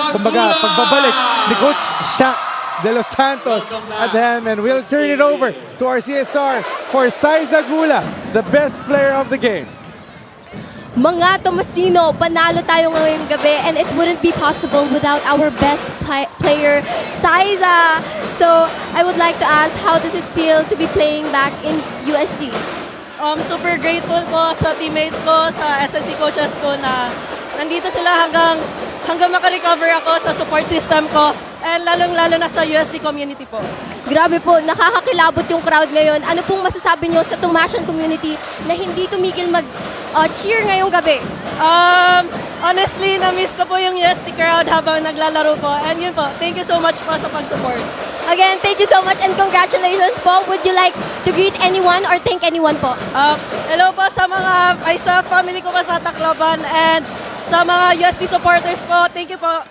[SPEAKER 2] kumbaga, pagbabalik ni Coach Shaq de los Santos at the helm, and we'll turn it over to our CSR for Sai Zagula, the best player of the game.
[SPEAKER 5] Mga Tomasino, panalo tayo ngayong gabi and it wouldn't be possible without our best player, Saiza. So, I would like to ask, how does it feel to be playing back in UST?
[SPEAKER 7] Super grateful po sa teammates ko, sa SSC coaches ko na nandito sila hanggang makarecover ako sa support system ko. And lalong-lalo na sa UST community po.
[SPEAKER 5] Grabe po, nakakakilabot yung crowd ngayon. Ano pong masasabi nyo sa Tomasian community na hindi tumigil mag-cheer ngayong gabi?
[SPEAKER 7] Honestly, na-miss ko po yung UST crowd habang naglalaro po. And yun po, thank you so much po sa pag-support.
[SPEAKER 5] Again, thank you so much and congratulations po. Would you like to greet anyone or thank anyone po?
[SPEAKER 7] Hello po sa sa family ko po sa Tacloban and sa mga UST supporters po. Thank you po.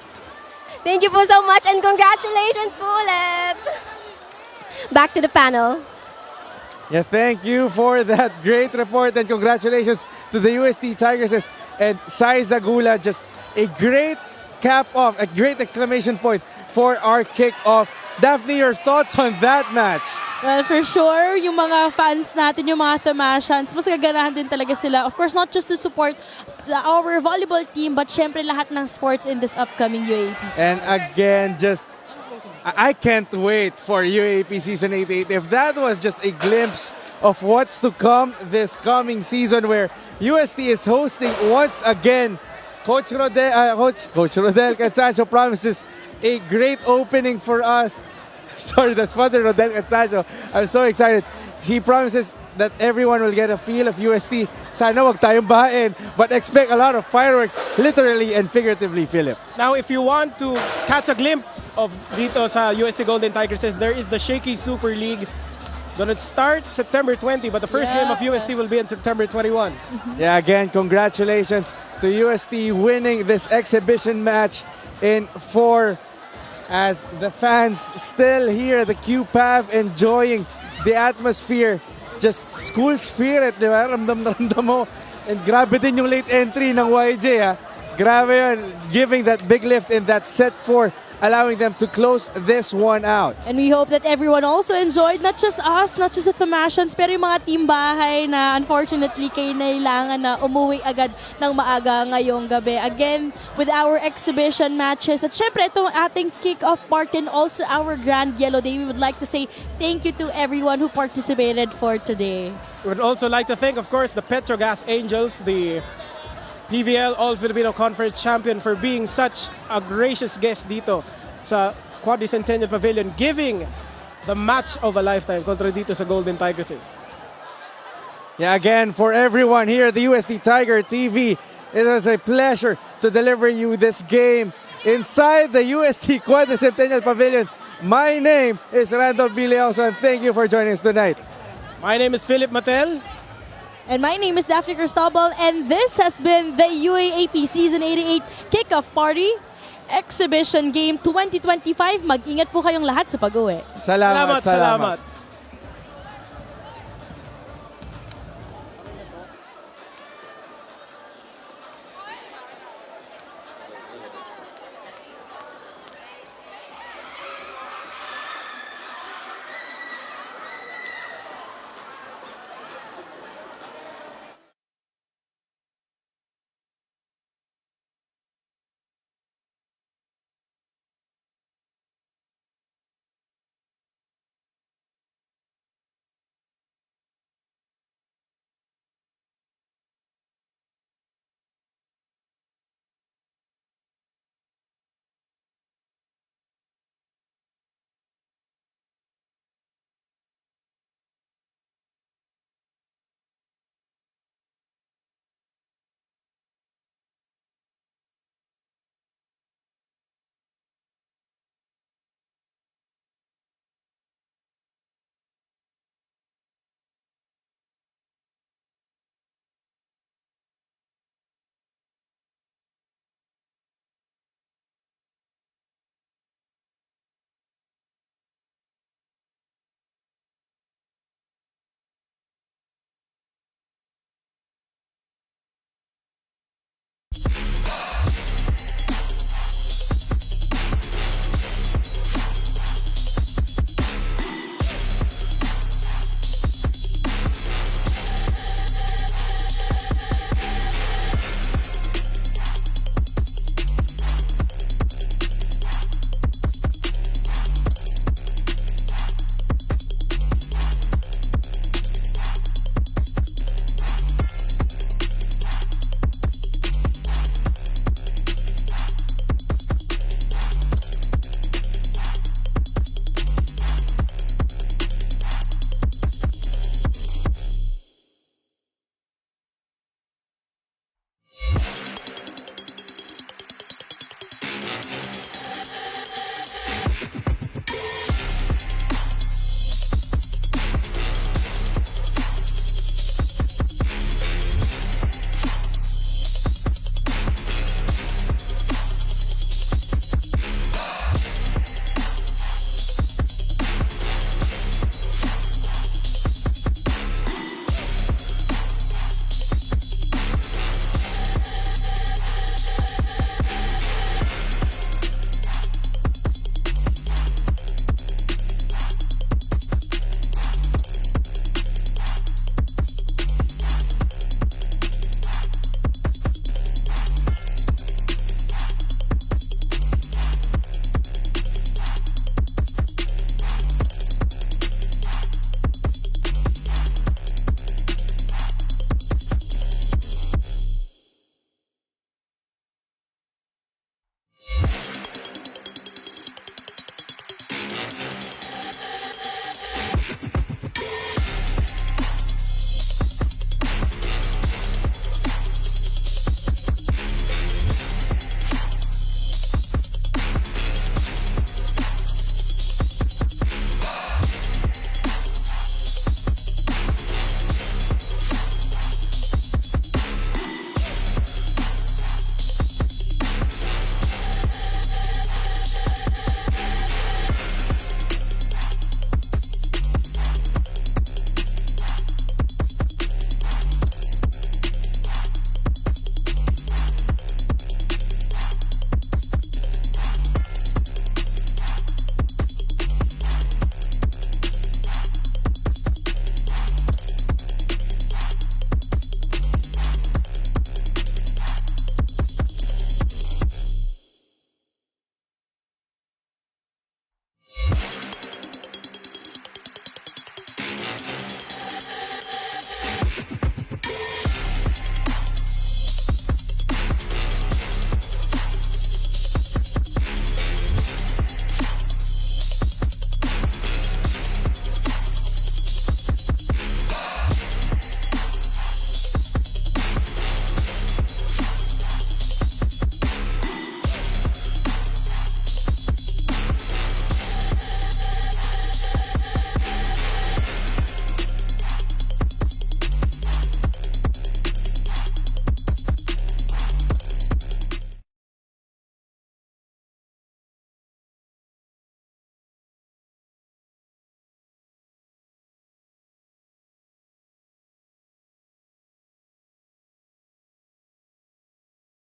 [SPEAKER 5] Thank you po so much and congratulations po ulit. Back to the panel.
[SPEAKER 2] Yeah, thank you for that great report and congratulations to the UST Tigresses and Sai Zagula. Just a great cap off, a great exclamation point for our kick-off. Daphne, your thoughts on that match?
[SPEAKER 4] Well, for sure, yung mga fans natin, yung mga Thomasians, mas gaganahan din talaga sila. Of course, not just to support our volleyball team, but syempre lahat ng sports in this upcoming UAP season.
[SPEAKER 2] And again, I can't wait for UAP Season 88. If that was just a glimpse of what's to come this coming season where UST is hosting once again, Coach Rodel Cansancio promises a great opening for us. Sorry, that's Father Rodel Cansancio. I'm so excited. She promises that everyone will get a feel of UST. Sana wag tayong bahain, but expect a lot of fireworks, literally and figuratively, Philip.
[SPEAKER 3] Now, if you want to catch a glimpse of dito sa UST Golden Tigresses, there is the Shaky Super League. Gonna start September 20, but the first game of UST will be on September 21.
[SPEAKER 2] Yeah, again, congratulations to UST winning this exhibition match in 4 as the fans still here at the QPAV enjoying the atmosphere. Just school spirit, di ba? Ramdam mo. And grabe din yung late entry ng YJ, ha? Grabe yun, giving that big lift in that set 4, allowing them to close this one out.
[SPEAKER 4] And we hope that everyone also enjoyed, not just us, not just the Thomasians, pero yung mga team bahay na unfortunately kailangan na umuwi agad ng maaga ngayong gabi. Again, with our exhibition matches. At syempre, itong ating kick-off part and also our Grand Yellow Day, we would like to say thank you to everyone who participated for today.
[SPEAKER 3] We would also like to thank, of course, the Petrogazz Angels, the PVL All-Filipino Conference champion, for being such a gracious guest dito sa Quadricentennial Pavilion, giving the match of a lifetime kontra dito sa Golden Tigresses.
[SPEAKER 2] Yeah, again, for everyone here at the UST Tiger TV, it was a pleasure to deliver you this game inside the UST Quadricentennial Pavilion. My name is Randolph Bileoso, and thank you for joining us tonight.
[SPEAKER 3] My name is Philip Mattel.
[SPEAKER 4] And my name is Daphne Cristobal, and this has been the UAAP Season 88 Kickoff Party Exhibition Game 2025. Mag-ingat po kayong lahat sa pag-uwi.
[SPEAKER 2] Salamat.
[SPEAKER 3] Salamat.